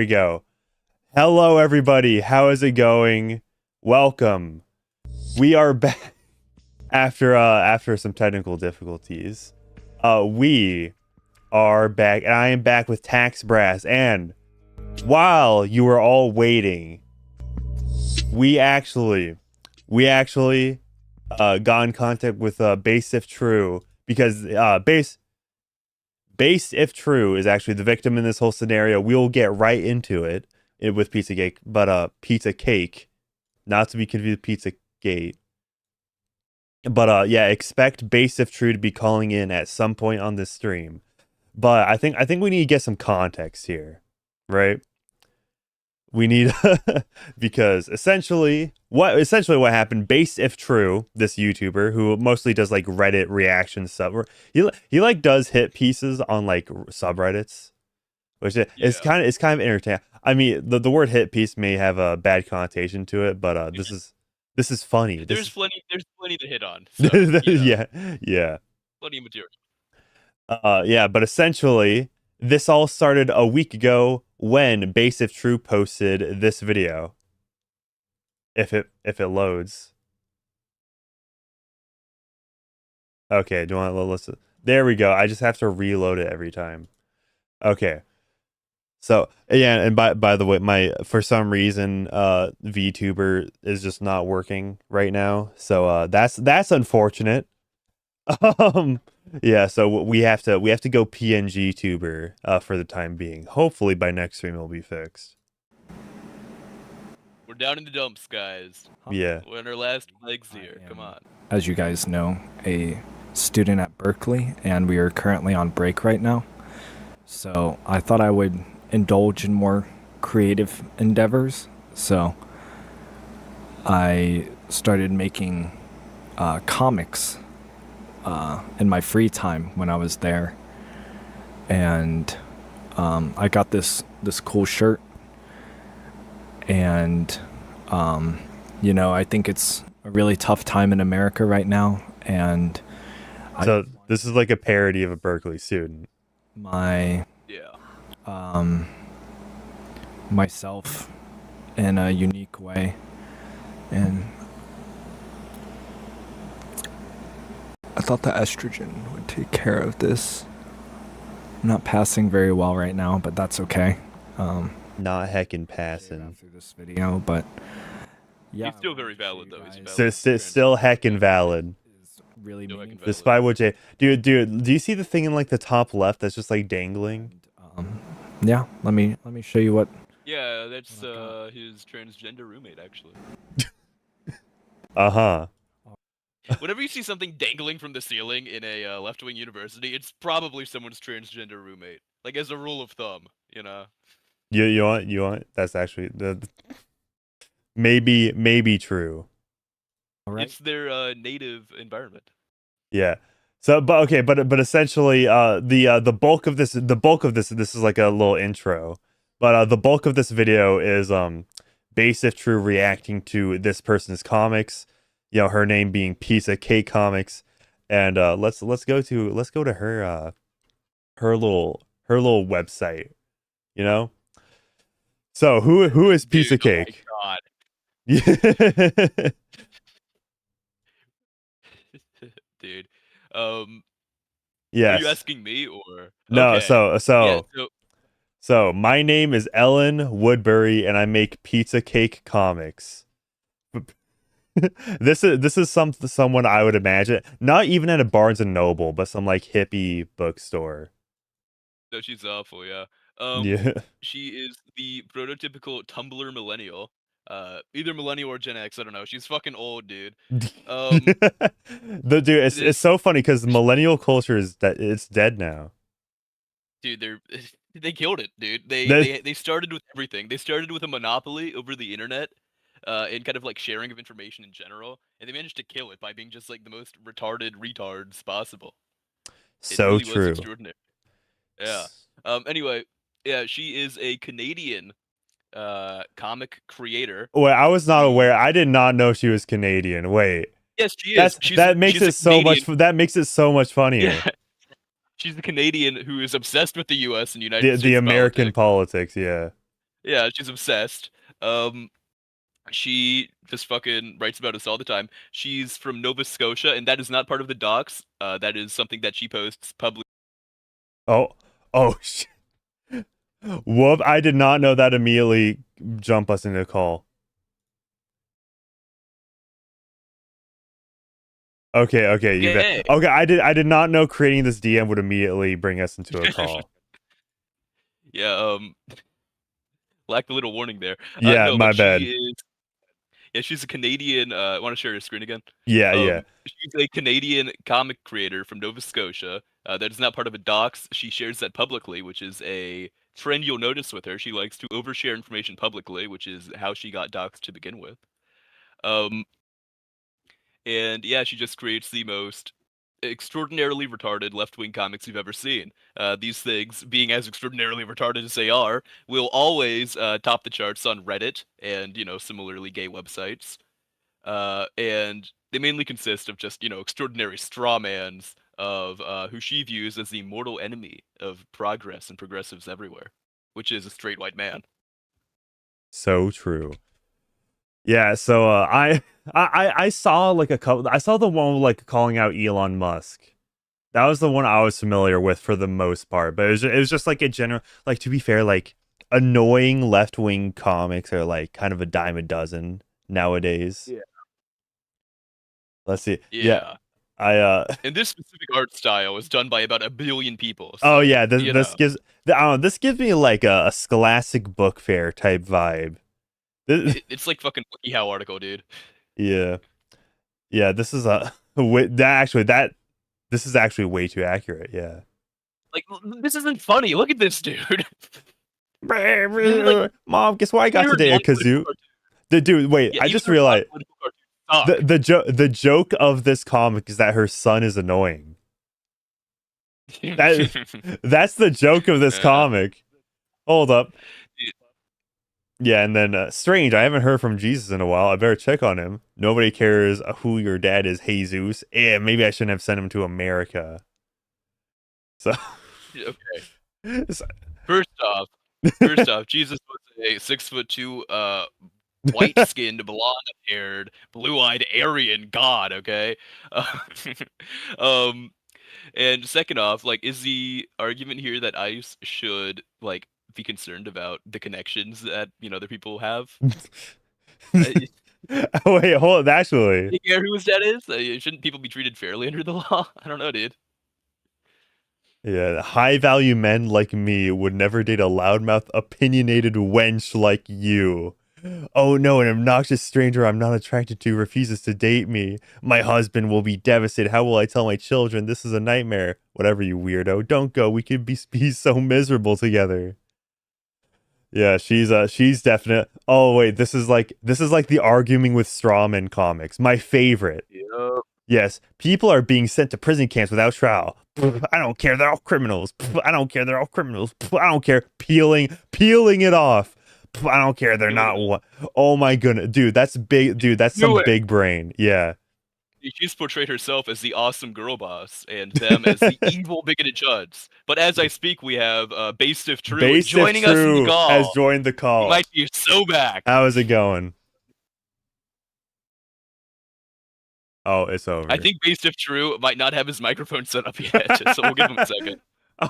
we go. Hello, everybody. How is it going? Welcome. We are back after some technical difficulties. We are back, and I am back with Tax Brass. And while you were all waiting, we actually got in contact with Base If True, because Base If True is actually the victim in this whole scenario. We'll get right into it with Pizza Cake, but Pizza Cake, not to be confused with Pizza Gate. But yeah, expect Base If True to be calling in at some point on this stream. But I think we need to get some context here, right? We need because essentially what happened, Base If True, this YouTuber who mostly does like Reddit reaction stuff, he like does hit pieces on like subreddits, which is kind of entertaining. I mean, the word hit piece may have a bad connotation to it, but this is funny. There's plenty to hit on. So, yeah. Plenty of material. Yeah, but essentially this all started a week ago when Base If True posted this video. If it loads. Okay, do you want to listen? There we go. I just have to reload it every time. Okay. So yeah, and by the way, for some reason VTuber is just not working right now. So that's unfortunate. Yeah, so we have to go PNG tuber for the time being. Hopefully by next stream it'll be fixed. We're down in the dumps, guys. Yeah. We're in our last legs here. Come on. As you guys know, a student at Berkeley, and we are currently on break right now. So I thought I would indulge in more creative endeavors. So I started making comics in my free time when I was there, and I got this cool shirt, and you know, I think it's a really tough time in America right now, and so this is like a parody of a Berkeley student. Myself in a unique way, and I thought the estrogen would take care of this. I'm not passing very well right now, but that's okay. Not heckin' passing after this video, but yeah, he's still very valid though. He's still heckin' valid. Really meaningful. Despite what dude, do you see the thing in like the top left that's just like dangling? Yeah, let me show you what. Yeah, that's his transgender roommate actually. Whenever you see something dangling from the ceiling in a left-wing university, it's probably someone's transgender roommate. Like, as a rule of thumb, you know. You want? That's actually maybe true. All right. It's their native environment. Yeah. So, but essentially, the bulk of this is like a little intro, but the bulk of this video is Base If True reacting to this person's comics. You know, her name being PizzaCakeomics, and let's go to her little website, you know. So who is Pizza Cake? Oh my God. Dude. Yes. Are you asking me or no? Okay. So my name is Ellen Woodbury, and I make Pizza Cake comics. This is someone I would imagine, not even at a Barnes and Noble, but some like hippie bookstore. No, she's awful, yeah. Yeah. She is the prototypical Tumblr millennial. Either millennial or Gen X, I don't know. She's fucking old, dude. It's so funny because millennial culture is it's dead now. Dude, they killed it, dude. They started with everything. They started with a monopoly over the internet. And kind of like sharing of information in general, and they managed to kill it by being just like the most retarded retards possible. So really true. Was extraordinary. Yeah. Anyway, yeah, she is a Canadian comic creator. Wait, I was not aware. I did not know she was Canadian. Wait. Yes, she is. That makes it so much. That makes it so much funnier. Yeah. She's a Canadian who is obsessed with the U.S. and United States the American politics. Yeah. Yeah, she's obsessed. She just fucking writes about us all the time. She's from Nova Scotia, and that is not part of the docs. That is something that she posts publicly. Oh, shit. Whoop! I did not know that immediately jump us into a call. Okay, you bet. Okay, I did not know creating this DM would immediately bring us into a call. Yeah, lacked a little warning there. Yeah, no, my bad. She's a Canadian. Want to share your screen again? Yeah. She's a Canadian comic creator from Nova Scotia. That is not part of a docs. She shares that publicly, which is a trend you'll notice with her. She likes to overshare information publicly, which is how she got docs to begin with. And yeah, she just creates the most extraordinarily retarded left-wing comics you've ever seen. These things, being as extraordinarily retarded as they are, will always top the charts on Reddit and, similarly gay websites. And they mainly consist of just, extraordinary strawmans of who she views as the mortal enemy of progress and progressives everywhere, which is a straight white man. So true. Yeah, so I saw like a couple. I saw the one like calling out Elon Musk. That was the one I was familiar with for the most part. But it was just like a general, like, to be fair, like annoying left wing comics are like kind of a dime a dozen nowadays. Yeah. Let's see. Yeah. And this specific art style is done by about 1 billion people. So, oh yeah, this gives this gives me like a Scholastic Book Fair type vibe. It's like fucking WikiHow article, dude. Yeah. This is this is actually way too accurate. Yeah. Like, this isn't funny. Look at this dude. Like, Mom, guess what I got today? A kazoo. Dude, wait! Yeah, I just realized the joke of this comic is that her son is annoying. That's the joke of this comic. Hold up. Yeah, and then strange. I haven't heard from Jesus in a while. I better check on him. Nobody cares who your dad is, Jesus. Yeah, maybe I shouldn't have sent him to America. So, okay. First off, Jesus was a 6'2", white-skinned, blonde-haired, blue-eyed Aryan god. Okay. And second off, like, is the argument here that ICE should like be concerned about the connections that other people have? Wait, hold on. Actually, you care who his dad is? Shouldn't people be treated fairly under the law? I don't know, dude. Yeah, high value men like me would never date a loudmouth, opinionated wench like you. Oh no, an obnoxious stranger I'm not attracted to refuses to date me. My husband will be devastated. How will I tell my children? This is a nightmare. Whatever, you weirdo. Don't go. We could be so miserable together. Yeah, she's definite. Oh wait, this is like the arguing with strawman comics. My favorite. Yep. Yes, people are being sent to prison camps without trial. I don't care. They're all criminals. I don't care. They're all criminals. I don't care. Peeling it off. I don't care. They're not one. Oh my goodness, dude, that's big. Dude, that's some big brain. Yeah. She's portrayed herself as the awesome girl boss, and them as the evil, bigoted judge. But as I speak, we have Based If True joining us in the call. Has joined the call. He might be so back. How is it going? Oh, it's over. I think Based If True might not have his microphone set up yet, so we'll give him a second.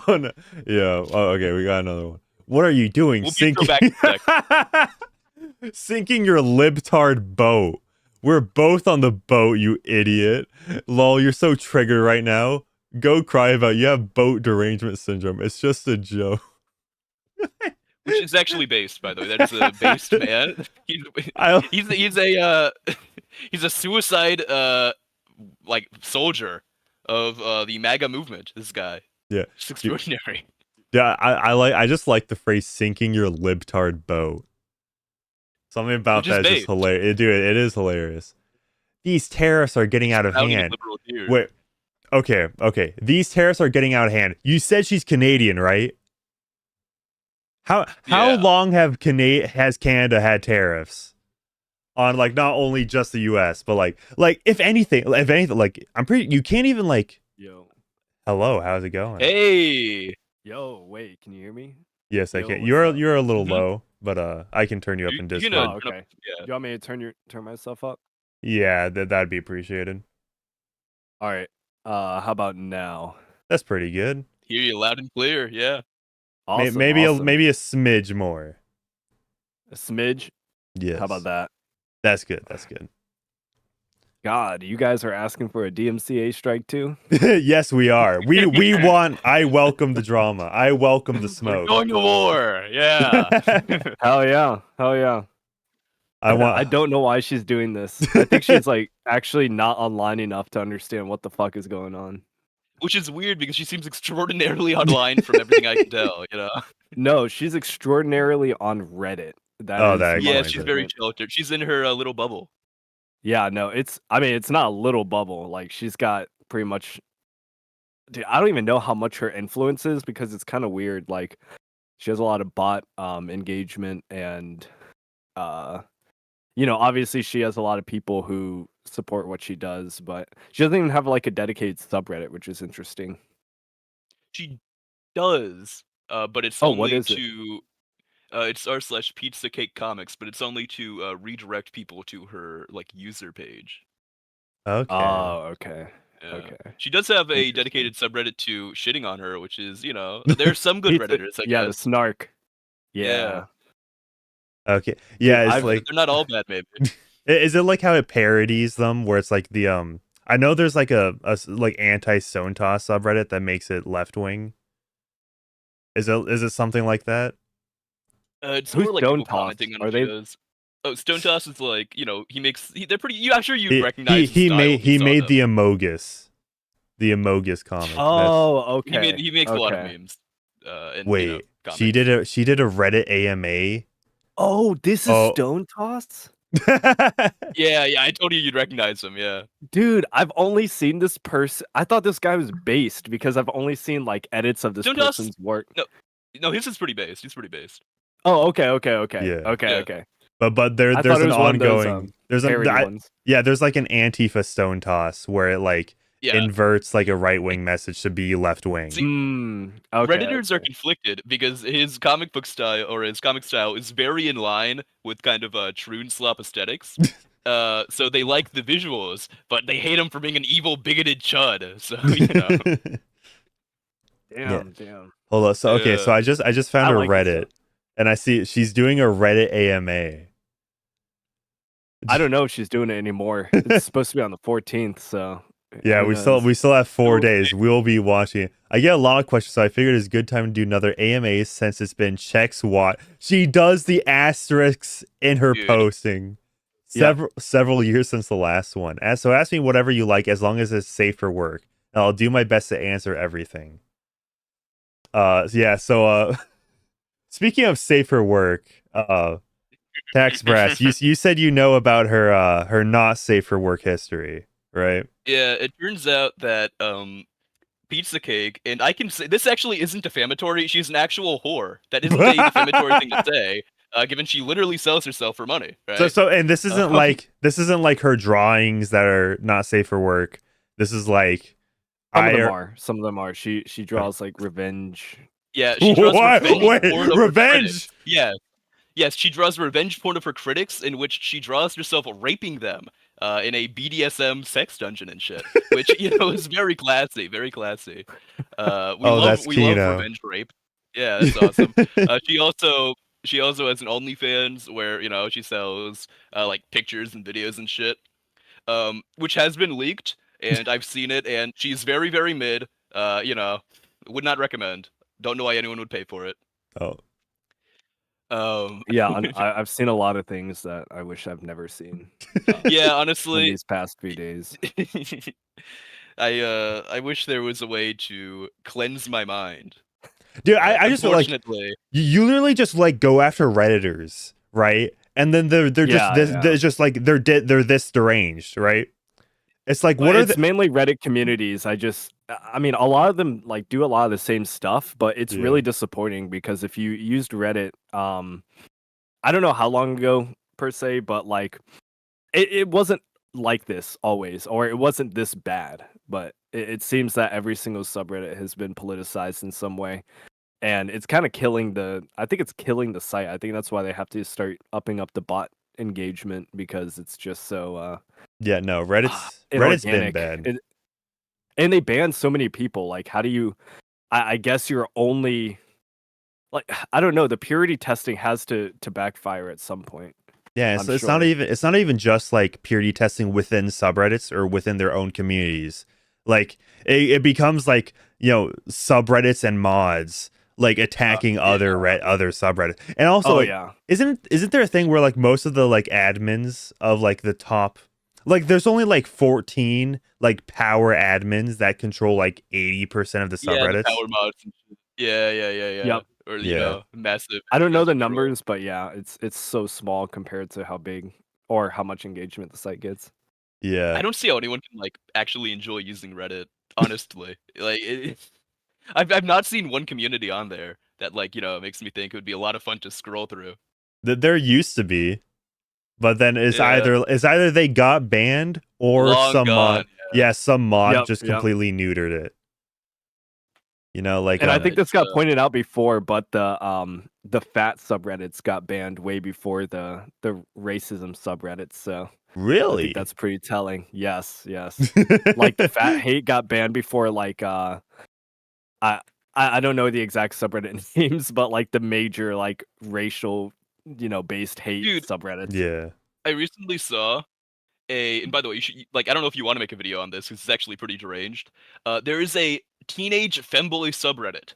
Oh no. Yeah. Oh, okay, we got another one. What are you doing? We'll sinking back in a sec. Sinking your libtard boat. We're both on the boat, you idiot. Lol, you're so triggered right now. Go cry about you have boat derangement syndrome. It's just a joke. Which is actually based, by the way. That is a based man. He's a suicide like soldier of the MAGA movement. This guy. Yeah. It's extraordinary. Yeah, I just like the phrase sinking your libtard boat. Something about that is just hilarious. Dude, it is hilarious. These tariffs are getting out of hand. Wait. Okay. These tariffs are getting out of hand. You said she's Canadian, right? How long has Canada had tariffs on like not only just the US, but like if anything, like I'm pretty you can't even like yo. Hello, how's it going? Hey. Yo, wait, can you hear me? Yes, I can. You're a little low. but I can turn you up in You Discord. can, Oh, okay. yeah. You want me to turn myself up? Yeah, that'd be appreciated. All right. How about now? That's pretty good. Hear you loud and clear. Yeah. Awesome. Maybe awesome. maybe a smidge more. A smidge. Yes. How about that? That's good. That's good. God, you guys are asking for a DMCA strike too? Yes, we are. We want. I welcome the drama. I welcome the We're smoke. going to war. Yeah. Hell yeah. Hell yeah. I don't know why she's doing this. I think she's like actually not online enough to understand what the fuck is going on. Which is weird because she seems extraordinarily online from everything I can tell, you know? No, she's extraordinarily on Reddit. That Yeah, explains she's it. very sheltered. She's in her little bubble. Yeah, no, it's not a little bubble. Like she's got pretty much dude, I don't even know how much her influence is because it's kind of weird. Like she has a lot of bot engagement and obviously she has a lot of people who support what she does, but she doesn't even have like a dedicated subreddit, which is interesting. She does, but it's what only is it? to it's r/PizzaCakeomics, but it's only to redirect people to her like user page. Okay. Oh, okay. Yeah. Okay. She does have a Interesting. dedicated subreddit to shitting on her, which is, there's some good redditors, I Yeah, the guess. snark. Yeah. Okay. Yeah, it's I've- like They're not all bad, maybe. is it like how it parodies them where it's like the I know there's like a like anti-Sonta subreddit that makes it left wing. Is it something like that? It's Who's more like Stone people Toss? commenting on Are what they- she does. Oh, Stone Toss is like, they're pretty. I'm sure you recognize. He his style made if you he saw made them. the Emogus comic. Oh, okay. He makes a lot of okay. memes. And, Wait, comics. she did a Reddit AMA. Oh, this is Oh. Stone Toss? Yeah, I told you you'd recognize him. Yeah. Dude, I've only seen this person. I thought this guy was based because I've only seen like edits of this Stone Toss- person's work. No, his is pretty based. He's pretty based. Oh, okay. Yeah. Okay. Yeah. Okay. But there's I thought it an was one of those, ongoing there's Parody a ones. yeah, there's like an Antifa Stone Toss where it like Yeah. inverts like a right wing message to be left wing. See, Okay, Redditors are okay. conflicted because his comic style is very in line with kind of Troon slop aesthetics. So they like the visuals, but they hate him for being an evil, bigoted chud. So Damn. Hold on. So okay, so I just found I her like this Reddit, and I see she's doing a Reddit AMA. I don't know if she's doing it anymore. It's supposed to be on the 14th, so Yeah, who we knows? still have 4 Oh, days. We'll be watching it. I get a lot of questions, so I figured it's a good time to do another AMA since it's been checks what she does the asterisks in her Dude. posting. Several years since the last one. So ask me whatever you like as long as it's safe for work. And I'll do my best to answer everything. So speaking of safe for work, Tax Brass, you said you know about her not safe for work history, right? Yeah, it turns out that Pizza Cake, and I can say this actually isn't defamatory. She's an actual whore. That isn't a defamatory thing to say, given she literally sells herself for money. Right? So and this isn't like her drawings that are not safe for work. This is like Some of them are. She draws like revenge. Yeah, she draws revenge porn of her revenge. critics. Yeah. Yes, she draws revenge porn of her critics, in which she draws herself raping them in a BDSM sex dungeon and shit, which is very classy, very classy. We love revenge rape. Yeah, that's awesome. She also has an OnlyFans where she sells like pictures and videos and shit, which has been leaked, and I've seen it, and she's very, very mid. Would not recommend. Don't know why anyone would pay for it. Oh. Yeah, I've seen a lot of things that I wish I've never seen. Yeah, in honestly, these past few days. I wish there was a way to cleanse my mind. Dude, I just feel like Unfortunately, you literally just like go after Redditors, right? And then they're they're this deranged, right? It's like It's mainly Reddit communities. I mean, a lot of them like do a lot of the same stuff, but it's really disappointing because if you used Reddit, I don't know how long ago per se, but like it wasn't like this always, or it wasn't this bad. But it seems that every single subreddit has been politicized in some way. and it's kind of killing the. I think it's killing the site. I think that's why they have to start upping up the bot engagement because it's just so Yeah, no, Reddit's been inorganic. bad. And they banned so many people. Like, how do you? I guess you're only like I don't know. The purity testing has to backfire at some point. Yeah, I'm so it's sure. not even just like purity testing within subreddits or within their own communities. Like it becomes like, you know, subreddits and mods like attacking other subreddits. And also like, isn't there a thing where like most of the like admins of like the top, like there's only like 14 like power admins that control like 80% of the subreddits? Yeah, the power mods and shit. Yeah. Yep. Or you know, massive. I don't know the numbers, but yeah, it's so small compared to how big or how much engagement the site gets. Yeah. I don't see how anyone can like actually enjoy using Reddit, honestly. Like I've not seen one community on there that like, you know, makes me think it would be a lot of fun to scroll through. There used to be, but then it's either they got banned or Long some gone, mod some mod just Yep. completely neutered it. You know, like, and I think this got pointed out before, but the fat subreddits got banned way before the racism subreddits. So really, I think that's pretty telling. Yes. Like the fat hate got banned before. Like I don't know the exact subreddit names, but like the major like racial, you know, based hate subreddits. Yeah. I recently saw and by the way, you should like I don't know if you want to make a video on this because it's actually pretty deranged. There is a teenage femboy subreddit,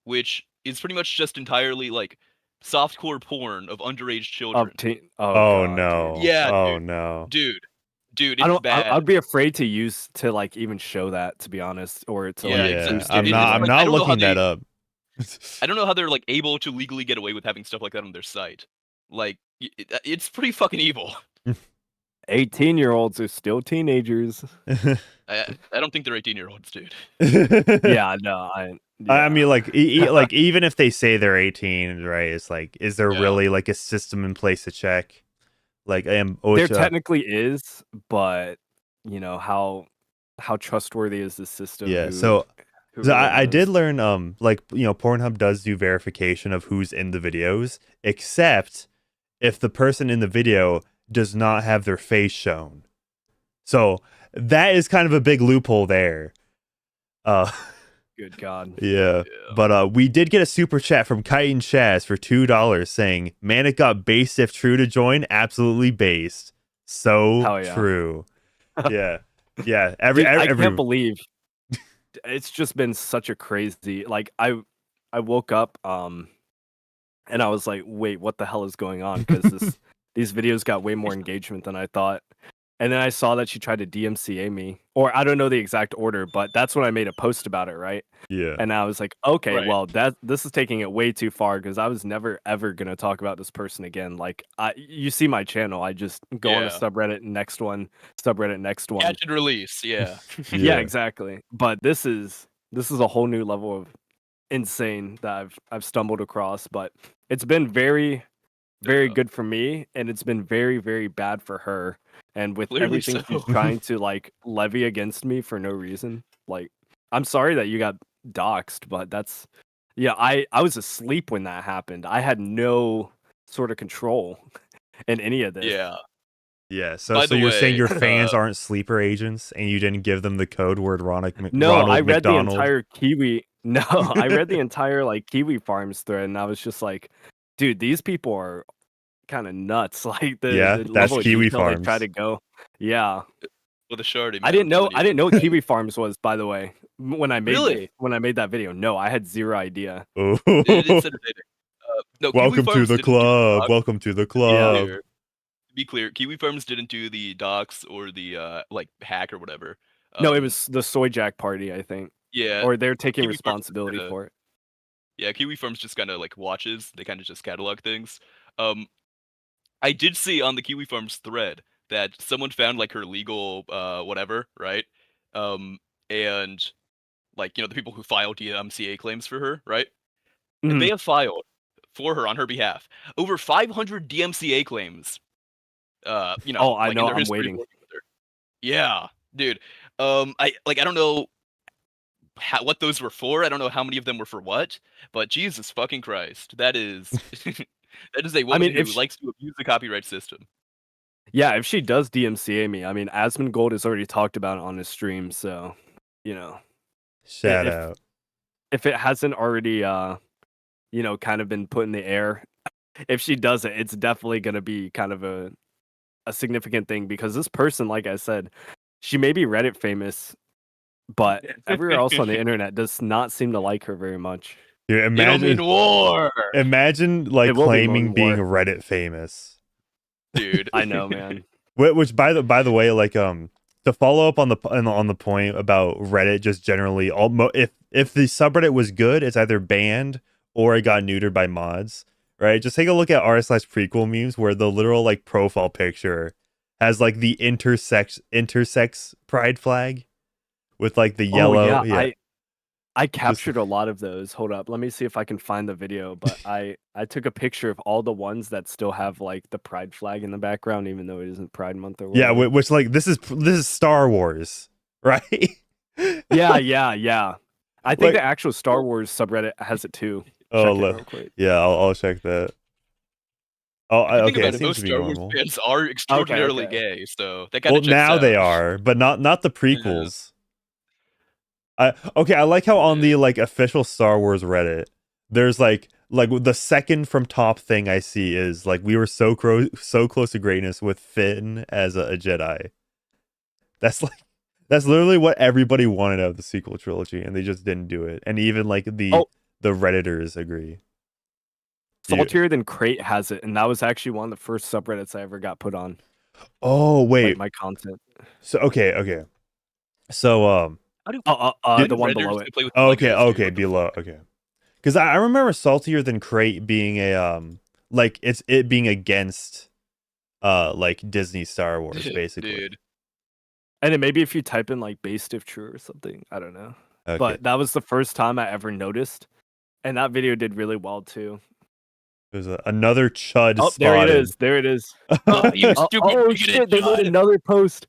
which is pretty much just entirely like softcore porn of underage children. Oh no. Dude. Yeah. Oh no. Dude, it's bad. I'd be afraid to like even show that, to be honest, or to I'm not looking that up. I don't know how they're like able to legally get away with having stuff like that on their site. Like it's pretty fucking evil. 18-year-olds are still teenagers. I don't think they're 18-year-olds, dude. Yeah, no, I mean, like, like even if they say they're 18, right? It's like, is there really like a system in place to check? Like, there technically is, but you know how trustworthy is the system? Yeah, so I did learn, like, you know, Pornhub does do verification of who's in the videos, except if the person in the video does not have their face shown. So that is kind of a big loophole there. Good God. Yeah. But we did get a super chat from Kite and Shaz for $2 saying, Manic got based if true to join. Absolutely based. So true. Yeah. I can't believe it's just been such a crazy, like I woke up and I was like, wait, what the hell is going on? Because these videos got way more engagement than I thought. And then I saw that she tried to DMCA me, or I don't know the exact order, but that's when I made a post about it, right? Yeah. And I was like, okay, well, this is taking it way too far because I was never ever gonna talk about this person again. Like, you see my channel, I just go on a subreddit, next one, subreddit, next one, catch and release, yeah, exactly. But this is a whole new level of insane that I've stumbled across. But it's been very, very good for me, and it's been very, very bad for her. And with everything she's trying to like levy against me for no reason, like, I'm sorry that you got doxxed, but that's I was asleep when that happened. I had no sort of control in any of this. Yeah. So you're saying your fans aren't sleeper agents, and you didn't give them the code word Ronald No, I read McDonald? the entire Kiwi. No, I read the entire like Kiwi Farms thread, and I was just like, dude, these people are kind of nuts. Like the that's level of Kiwi detail Farms. they try to go. Yeah. With a sharding. I didn't know what Kiwi Farms was, by the way. When I made that video, no, I had zero idea. Oh. It's no, welcome to the club. Welcome to the club. To be clear, Kiwi Farms didn't do the dox or the like hack or whatever. No, it was the Soy Jack party, I think. Yeah. Or they're taking responsibility for it. Yeah, Kiwi Farms just kind of like watches. They kind of just catalog things. I did see on the Kiwi Farms thread that someone found like her legal whatever, right? And like, you know, the people who filed DMCA claims for her, right? Mm-hmm. And they have filed for her on her behalf over 500 DMCA claims. You know, I know, I'm waiting. Yeah, dude. I don't know. what those were for. I don't know how many of them were for what, but Jesus fucking Christ, that is that is a woman who likes to abuse the copyright system. Yeah, if she does DMCA me, I mean, Asmongold has already talked about it on his stream, so you know, shout out. If it hasn't already, you know, kind of been put in the air, if she does it, it's definitely going to be kind of a significant thing, because this person, like I said, she may be Reddit famous, but everywhere else on the internet does not seem to like her very much. Dude, imagine war. Imagine like claiming being Reddit famous. Dude, I know, man. Which by the way, like to follow up on the point about Reddit, just generally, if the subreddit was good, it's either banned or it got neutered by mods, right? Just take a look at r/prequel memes where the literal like profile picture has like the intersex pride flag with like the yellow. Oh, yeah. I captured a lot of those. Hold up, let me see if I can find the video. But I took a picture of all the ones that still have like the pride flag in the background, even though it isn't Pride Month or whatever. Yeah, which like this is Star Wars, right? Yeah. I think the actual Star Wars subreddit has it too. Oh, yeah, I'll check that. Oh, okay. It seems to be Star Wars normal. fans are extraordinarily gay, so that kind well, of now they are, but not the prequels. I like how on the like official Star Wars Reddit, there's like the second from top thing I see is like, we were so close to greatness with Finn as a Jedi. That's literally what everybody wanted out of the sequel trilogy, and they just didn't do it. And even like the Redditors agree. Saltier Than Crate has it, and that was actually one of the first subreddits I ever got put on. Oh wait, like my content. So okay. So the one below it. Okay, below. Okay, because I remember Saltier Than Crate being a like it being against like Disney Star Wars basically. Dude. And then maybe if you type in like based if true or something, I don't know. Okay. But that was the first time I ever noticed, and that video did really well too. There's another chud. Oh, spotted. there it is. You stupid shit! They made another post.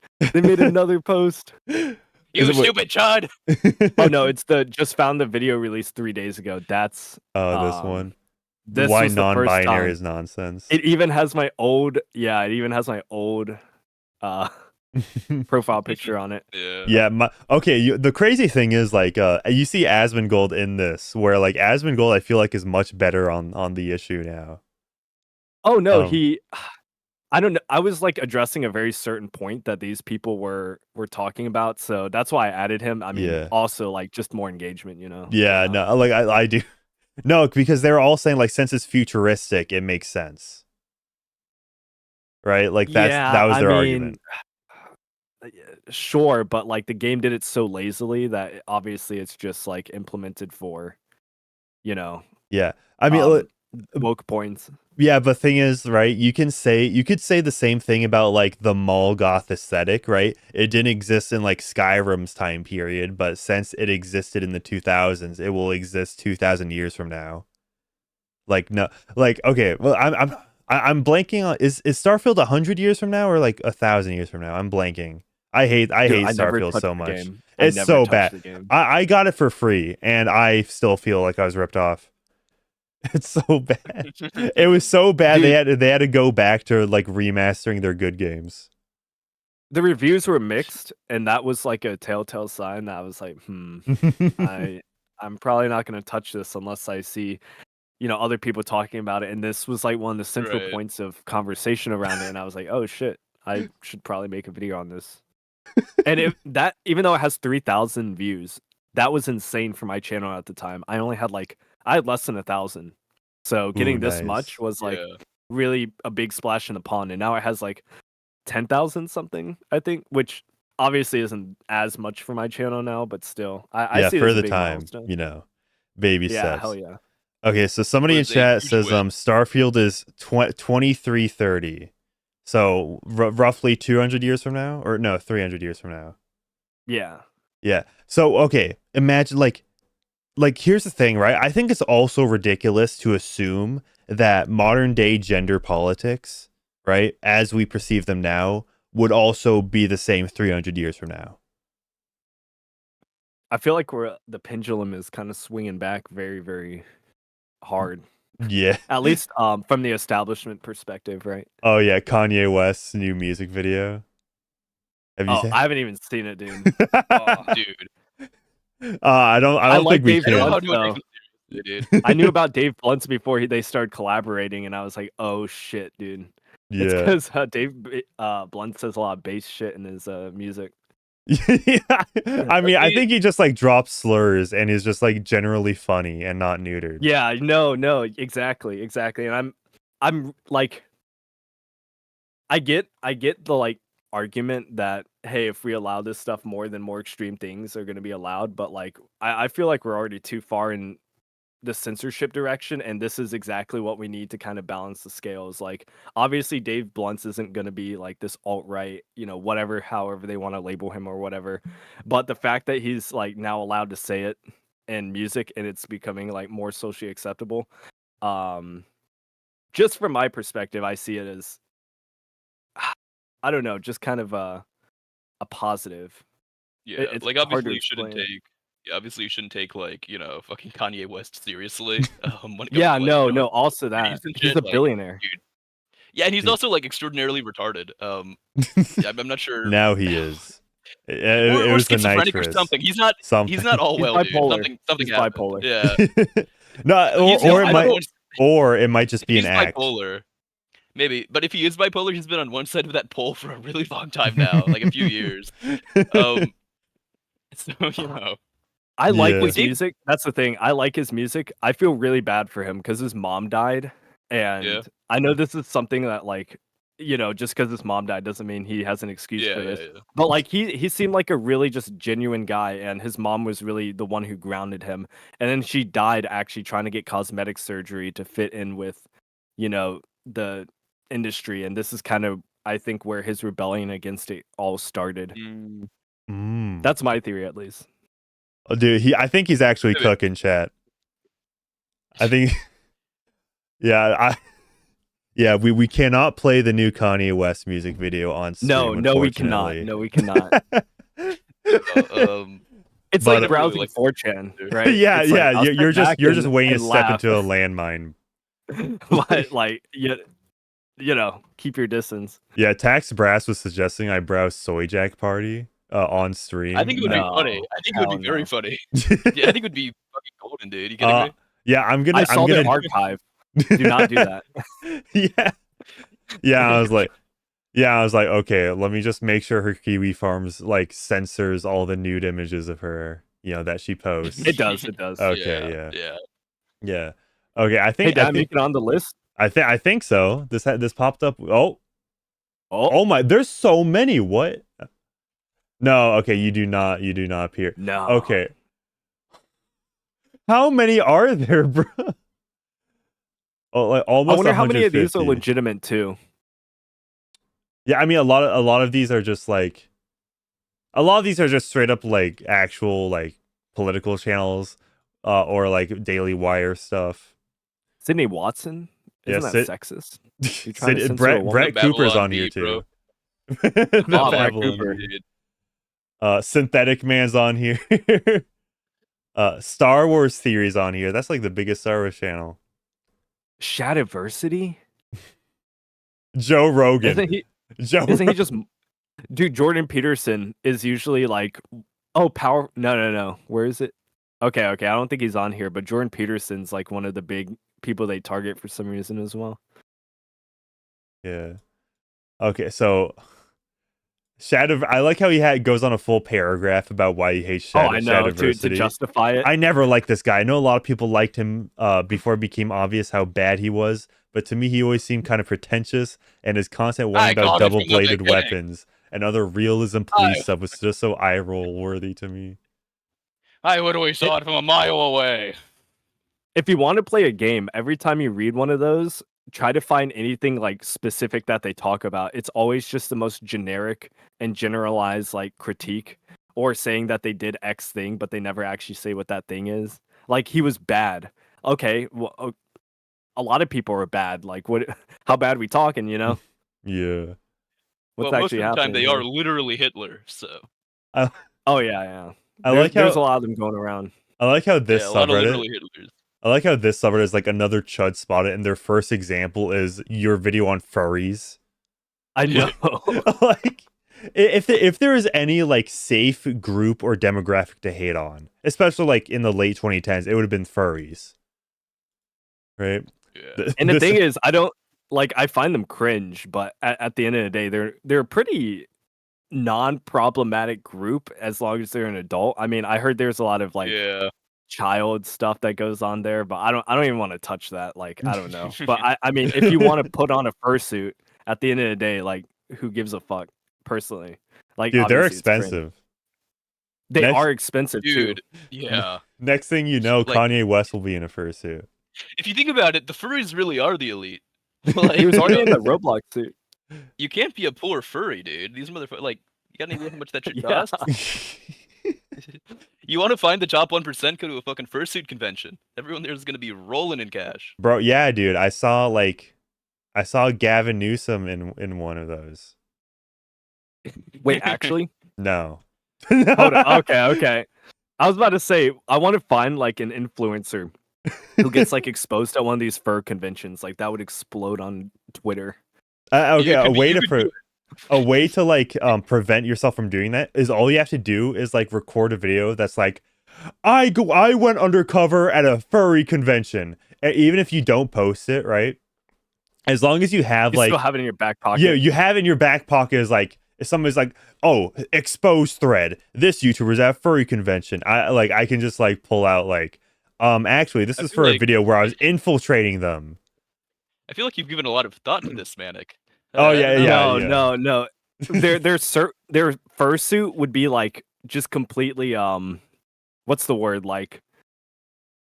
You stupid chud. Oh no, it's just found the video released 3 days ago. That's this one. This Why non-binary is nonsense. It even has my old profile picture on it. Yeah. The crazy thing is like you see Asmongold in this, where like Asmongold I feel like is much better on the issue now. Oh no, I don't know. I was like addressing a very certain point that these people were talking about, so that's why I added him. I mean, also like just more engagement, you know. Yeah, no, like I do. No, because they were all saying like, since it's futuristic, it makes sense. Right? Like that was their argument. Sure, but like the game did it so lazily that obviously it's just like implemented for, you know. Yeah, I mean, woke points. Yeah, but the thing is, right? You could say the same thing about like the mall goth aesthetic, right? It didn't exist in like Skyrim's time period, but since it existed in the 2000s, it will exist 2,000 years from now. Like no, like okay, well I'm blanking on is Starfield 100 years from now or like 1,000 years from now? I'm blanking. I hate Starfield so much. It's so bad. I got it for free and I still feel like I was ripped off. It's so bad. It was so bad. Dude, they had to go back to like remastering their good games. The reviews were mixed, and that was like a telltale sign that I was like, I'm probably not going to touch this unless I see, you know, other people talking about it. And this was like one of the central points of conversation around it. And I was like, oh shit, I should probably make a video on this. And even though it has 3,000 views, that was insane for my channel at the time. I had less than 1,000. So getting this much was like really a big splash in the pond. And now it has like 10,000 something, I think, which obviously isn't as much for my channel now, but still, I see it for as a the big time, milestone. you know, baby steps. Yeah, hell yeah. Okay, so somebody in chat says Starfield is 2330, so roughly 200 years from now, or no, 300 years from now. Yeah. So okay, imagine like here's the thing, right? I think it's also ridiculous to assume that modern day gender politics, right, as we perceive them now, would also be the same 300 years from now. I feel like the pendulum is kind of swinging back very, very hard. Yeah. At least from the establishment perspective, right? Oh yeah, Kanye West's new music video. Have you seen? I haven't even seen it, dude. Oh, dude. I don't like think we Dave can. I don't know how Blunt, to though. dude. I knew about Dave Blunt's before they started collaborating, and I was like, "Oh shit, dude!" It's Yeah. because Dave Blunt says a lot of bass shit in his music. Yeah. I mean, I think he just like drops slurs and is just like generally funny and not neutered. Yeah, no, exactly. And I'm like, I get the like argument that hey, if we allow this stuff more, then more extreme things are going to be allowed. But like, I feel like we're already too far in the censorship direction, and this is exactly what we need to kind of balance the scales. Like, obviously Dave Blunt's isn't going to be like this alt-right, whatever, however they want to label him or whatever, but the fact that he's like now allowed to say it in music and it's becoming like more socially acceptable, just from my perspective, I see it as I don't know, just kind of a positive. Yeah, It's like hard to obviously you shouldn't explain. take. Yeah, obviously you shouldn't take like fucking Kanye West seriously. When it comes Yeah, to, like, no, also that and he's shit, a like, billionaire. dude. Yeah, and he's Dude. also like extraordinarily retarded. Yeah, I'm not sure. Now he is. Or It was the schizophrenic or nitrous. something. He's not. Something. He's not all He's well, dude. bipolar. Something He's happened. bipolar. Yeah. No, He's- or it I might, don't- or it might just be he's an act. bipolar. Maybe, but if he is bipolar, he's been on one side of that pole for a really long time now, like a few years. So I like Yeah. his music. That's the thing. I like his music. I feel really bad for him because his mom died, and Yeah. I know this is something that like just because his mom died doesn't mean he has an excuse for this. Yeah. But like he seemed like a really just genuine guy, and his mom was really the one who grounded him. And then she died actually trying to get cosmetic surgery to fit in with, the industry. And this is kind of I think where his rebellion against it all started. Mm. That's my theory, at least. Oh, dude, I think he's actually Maybe. cooking, chat. I think. Yeah, we cannot play the new Kanye West music video on stream. No, we cannot. unfortunately. No, we cannot. It's But- like browsing like- 4chan, right? Yeah, It's like, yeah. I'll You're sit just back waiting to and step laugh. into a landmine. Keep your distance. Yeah, Tax Brass was suggesting I browse Soy Jack Party on stream. I think it would No, be funny. I think it would hell be very no. funny. Yeah, I think it would be fucking golden, dude. You kidding me? Yeah, I'm gonna. I saw I'm their gonna. archive. Do not do that. Yeah. I was like, okay, let me just make sure her Kiwi Farms like censors all the nude images of her, that she posts. It does. It does. Okay, Yeah. Yeah. Okay, I Hey, think did I make it on the list? I think so. This popped up. Oh my! There's so many. What? No. Okay, you do not appear. No. Okay. How many are there, bro? Oh, like almost. I wonder how many of these are 150. legitimate too. Yeah, I mean a lot of these are just like straight up like actual like political channels or like Daily Wire stuff. Sydney Watson? Isn't Yeah, that sexist? You're trying to censor a Brett woman? Brett Cooper's Babylon on here Bee, too. bro. The Oh, Brett Babylon Cooper. Bee. Synthetic Man's on here. Star Wars Theory's on here. That's like the biggest Star Wars channel. Shadiversity? Joe Rogan. Isn't he Joe just dude, Jordan Peterson is usually like power no. Where is it? Okay. I don't think he's on here, but Jordan Peterson's like one of the big people they target for some reason as well. Yeah. Okay, so I like how he goes on a full paragraph about why he hates I know, to Shadiversity. justify it. I never liked this guy. I know a lot of people liked him before it became obvious how bad he was, but to me, he always seemed kind of pretentious, and his content warning about got it from the double-bladed beginning. weapons and other realism police stuff was just so eye-roll worthy to me. I literally saw it from a mile away. If you want to play a game, every time you read one of those, try to find anything like specific that they talk about. It's always just the most generic and generalized like critique or saying that they did X thing, but they never actually say what that thing is. Like he was bad. Okay, well, a lot of people are bad. Like what? How bad we talking? Yeah. What's Well, most actually of the time happening they here? are literally Hitler. So Oh yeah. There's a lot of them going around. I like how this Yeah, a lot of subreddit. literally Hitlers. I like how this subreddit is like another chud spotted, and their first example is your video on furries. I know. Like, if there is any like safe group or demographic to hate on, especially like in the late 2010s, it would have been furries, right? Yeah. And the thing is, I find them cringe, but at the end of the day, they're a pretty non-problematic group as long as they're an adult. I mean, I heard there's a lot of like child stuff that goes on there, but I don't even want to touch that. Like, I don't know. But I mean, if you want to put on a fursuit, at the end of the day, like, who gives a fuck? Personally, like, dude, they're obviously it's cringe. expensive. They are expensive, dude. too. Yeah. Next thing you know, Like- Kanye West will be in a fursuit. If you think about it, the furries really are the elite. He was already in the Roblox suit. You can't be a poor furry, dude. These motherfuckers, like, you got any idea how much that shit Yeah. costs? You want to find the top 1%? Go to a fucking fursuit convention. Everyone there is gonna be rolling in cash. Bro, yeah, dude. I saw Gavin Newsom in one of those. Wait, actually? No. Hold on. Okay. I was about to say, I want to find like an influencer who gets like exposed at one of these fur conventions. Like that would explode on Twitter. Okay, You a could- way you to could for do a way to like prevent yourself from doing that is all you have to do is like record a video that's like I went undercover at a furry convention. And even if you don't post it, right? As long as you have You like still have it in your back pocket. yeah, you have it in your back pocket is like if somebody's like, oh, exposed thread. This YouTuber's at a furry convention. I can just like pull out like actually this I is feel for a like- video where I was infiltrating them. I feel like you've given a lot of thought to this, Manic. Oh, I yeah, don't know. yeah. No. Their fursuit would be like just completely what's the word, like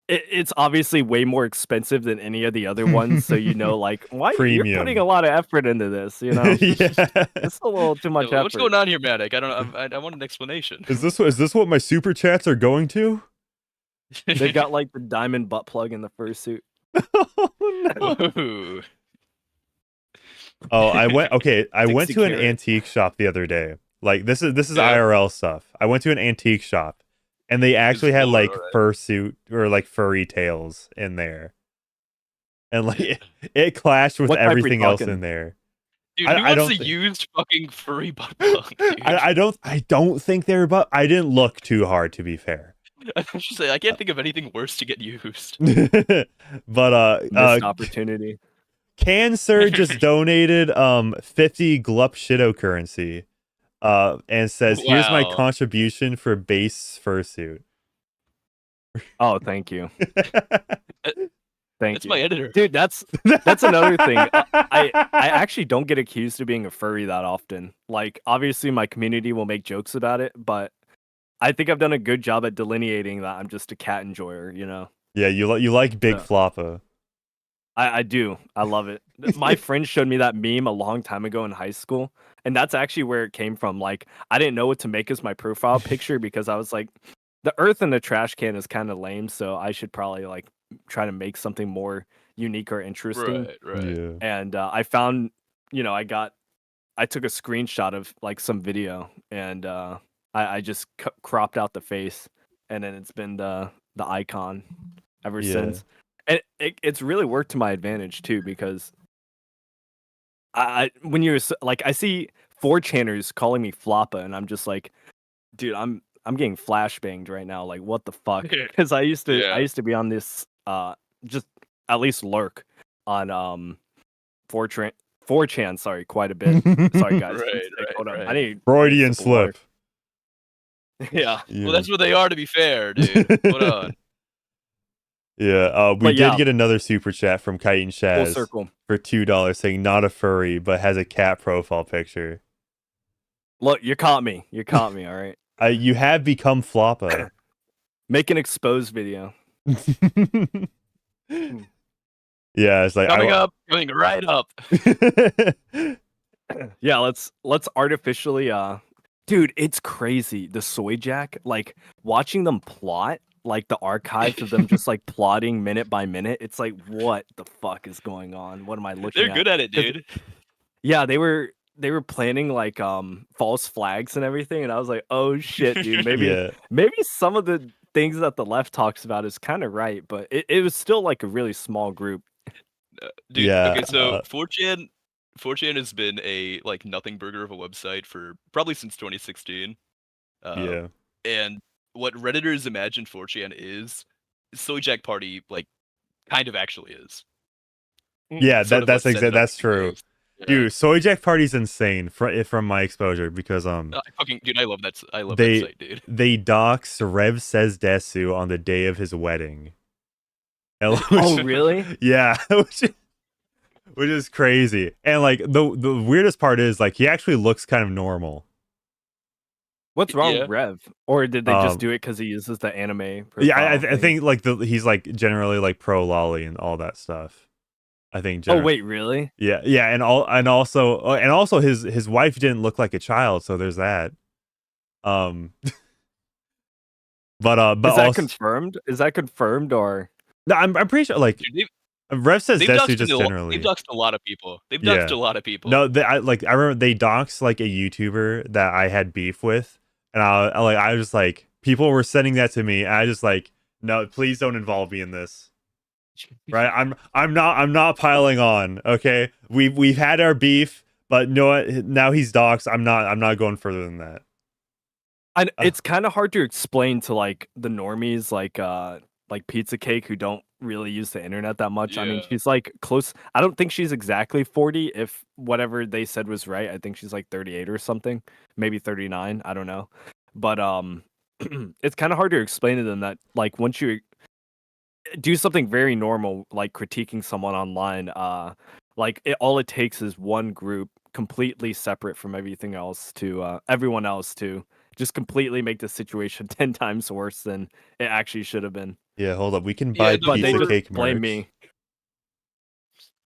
it's obviously way more expensive than any of the other ones, so you know, like, why you're Premium. putting a lot of effort into this, you know? Yeah. It's a little too much effort. What's going on here, Manic? I don't know. I want an explanation. Is this what my super chats are going to? They got like the diamond butt plug in the fursuit. Oh, no. Ooh. Oh, I went 60 to an carat. antique shop the other day. Like this is Yeah. IRL stuff. I went to an antique shop and they actually had cool, like alright. fursuit or like furry tails in there. And like it clashed with What type we everything else talking? in there. Dude, I who wants don't to think- use fucking furry butt plug, dude? I don't think they were, but I didn't look too hard to be fair. I was just saying, I can't think of anything worse to get used. But Missed opportunity. Cancer just donated 50 glup shitto currency and says here's my Wow. contribution for base fursuit. Oh, thank you. Thank That's you. my editor. Dude, that's another thing. I actually don't get accused of being a furry that often. Like, obviously my community will make jokes about it, but I think I've done a good job at delineating that I'm just a cat enjoyer, you know? Yeah, you like Big Yeah. Floppa. I do. I love it. My friend showed me that meme a long time ago in high school, and that's actually where it came from. Like, I didn't know what to make as my profile picture because I was like, the earth in the trash can is kind of lame, so I should probably like try to make something more unique or interesting. Right. Yeah. And I found, I took a screenshot of like some video, and I just cropped out the face, and then it's been the icon ever Yeah. since. And it's really worked to my advantage too, because when you're like, I see 4chaners calling me Floppa, and I'm just like, dude, I'm getting flashbanged right now. Like, what the fuck? Because I used to be on this just at least lurk on 4chan, sorry, quite a bit. Sorry guys. Right, Hold on. right. I need Freudian sip of water. slip. Yeah. Well, that's what they are, to be fair, dude. Hold on. Yeah, we But did yeah. get another super chat from Kite and Full Shaz circle. for $2 saying not a furry but has a cat profile picture. Look, you caught me. You caught me, all right. You have become Floppa. Make an exposed video. Yeah, it's like Coming right up. Yeah, let's artificially dude, it's crazy. The Soy Jack, like watching them plot, like the archives of them just like plotting minute by minute. It's like, what the fuck is going on? What am I looking They're at? good at it, dude. Yeah, they were they were planning like false flags and everything, and I was like, oh shit, dude, Yeah. maybe some of the things that the left talks about is kind of right, but it was still like a really small group. Dude, Yeah. okay, so 4chan has been a like nothing burger of a website for probably since 2016. Yeah. And what Redditors imagine 4chan is Soy Jack Party like kind of actually is. Yeah, Sort of that's what set it up that's to be true. is. Yeah. Dude, Soy Jack Party's insane from my exposure because Dude, I love that. I love they that site, dude. they dox Rev Says Desu on the day of his wedding. Oh, really? Yeah, which is crazy. And like the weirdest part is like he actually looks kind of normal. What's wrong Yeah. with Rev? Or did they just do it because he uses the anime? Yeah, profile I thing? think like he's like generally like pro lolly and all that stuff. I think. Oh wait, really? Yeah, yeah, and also his wife didn't look like a child, so there's that. But Is that also, confirmed? Is that confirmed or? no, I'm pretty sure like Dude, Rev Says they've Desu doxed just generally. They've doxed a lot of people. They've Yeah. doxed a lot of people. No, I remember they doxed like a YouTuber that I had beef with, and I was just like people were sending that to me, and I just like no, please don't involve me in this. Right? I'm not piling on. Okay, we've had our beef, but no, now he's doxed. I'm not going further than that. And it's kind of hard to explain to like the normies, like Pizza Cake, who don't really use the internet that much. I mean, Yeah. she's like close. I don't think she's exactly 40. If whatever they said was right, I think she's like 38 or something, maybe 39. I don't know, but it's kind of hard to explain to them that like once you do something very normal, like critiquing someone online, like all it takes is one group completely separate from everything else to everyone else to just completely make the situation 10 times worse than it actually should have been. Yeah, hold up. We can Yeah, buy but they Pizza just Cake blame merch. me.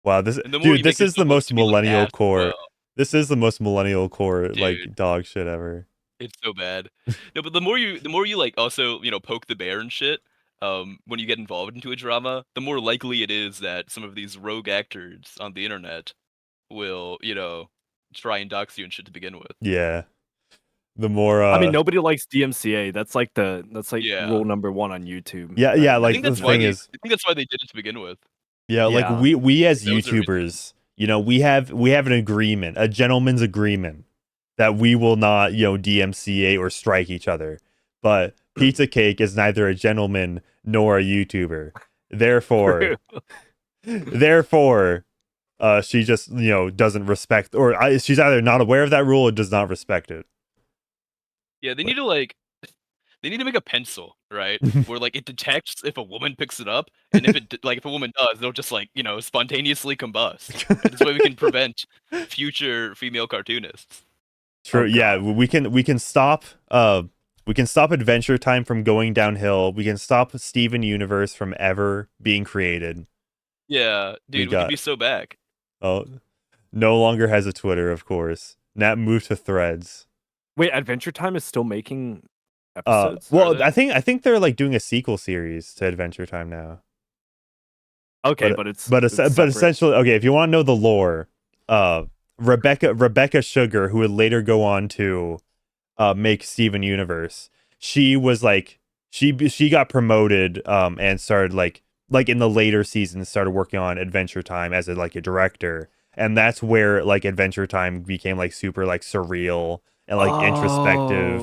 Wow, this And the more you dude, this make it is the look most to be millennial ass as core. well. This is the most millennial core like Dude. dog shit ever. It's so bad. No, but the more you like also, poke the bear and shit, when you get involved into a drama, the more likely it is that some of these rogue actors on the internet will, try and dox you and shit to begin with. Yeah. The more I mean, nobody likes DMCA. That's like Yeah. rule number 1 on YouTube. Yeah, yeah, I like think the that's why thing is I think that's why they did it to begin with. yeah, like Yeah. we as That was the reason. YouTubers, we have an agreement, a gentleman's agreement that we will not, DMCA or strike each other. But Pizza Cake is neither a gentleman nor a YouTuber. Therefore, she just, doesn't respect, or she's either not aware of that rule or does not respect it. Yeah, they need to make a pencil, right? Where like it detects if a woman picks it up, and if a woman does, they'll just like, spontaneously combust. And this way we can prevent future female cartoonists. True. Oh, Yeah, God. we can stop Adventure Time from going downhill. We can stop Steven Universe from ever being created. Yeah, dude, we could be so back. Oh, no longer has a Twitter, of course. Nat moved to Threads. Wait, Adventure Time is still making episodes? Well, they? I think they're like doing a sequel series to Adventure Time now. Okay, but it's but essentially, okay, if you want to know the lore, Rebecca Sugar, who would later go on to make Steven Universe, she was like she got promoted and started like in the later seasons started working on Adventure Time as a director, and that's where like Adventure Time became like super like surreal and like introspective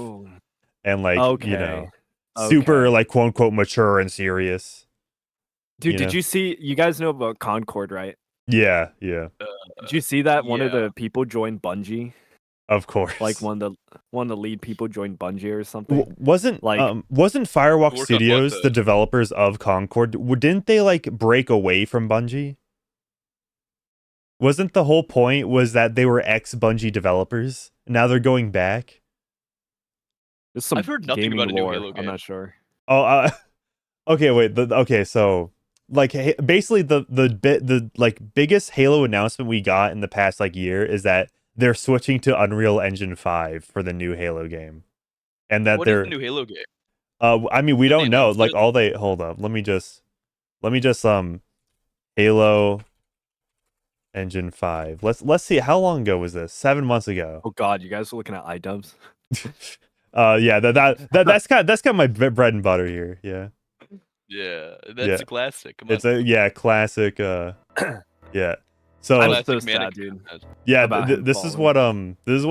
and like super like quote unquote mature and serious. Dude, did you see? You guys know about Concord, right? Yeah. Did you see that one of the people joined Bungie? Of course. Like one of the lead people joined Bungie or something. Wasn't Firewalk Studios the developers of Concord? Didn't they like break away from Bungie? Wasn't the whole point was that they were ex-Bungie developers? Now they're going back. There's some I've heard nothing gaming about a new lore. Halo I'm game. not sure. Oh, okay. Wait. So like basically the like biggest Halo announcement we got in the past like year is that they're switching to Unreal Engine 5 for the new Halo game, and that What is the new Halo game? I mean, we don't know. Like hold up. Let me just Halo Engine 5. Let's see, how long ago was this? 7 months ago. Oh God, you guys are looking at Idubbbz. Yeah, that's kind of my bread and butter here. Yeah. Yeah, that's a classic. Come on. It's a classic. Yeah. So I'm Classic so Manic sad, dude. content. yeah, about this is what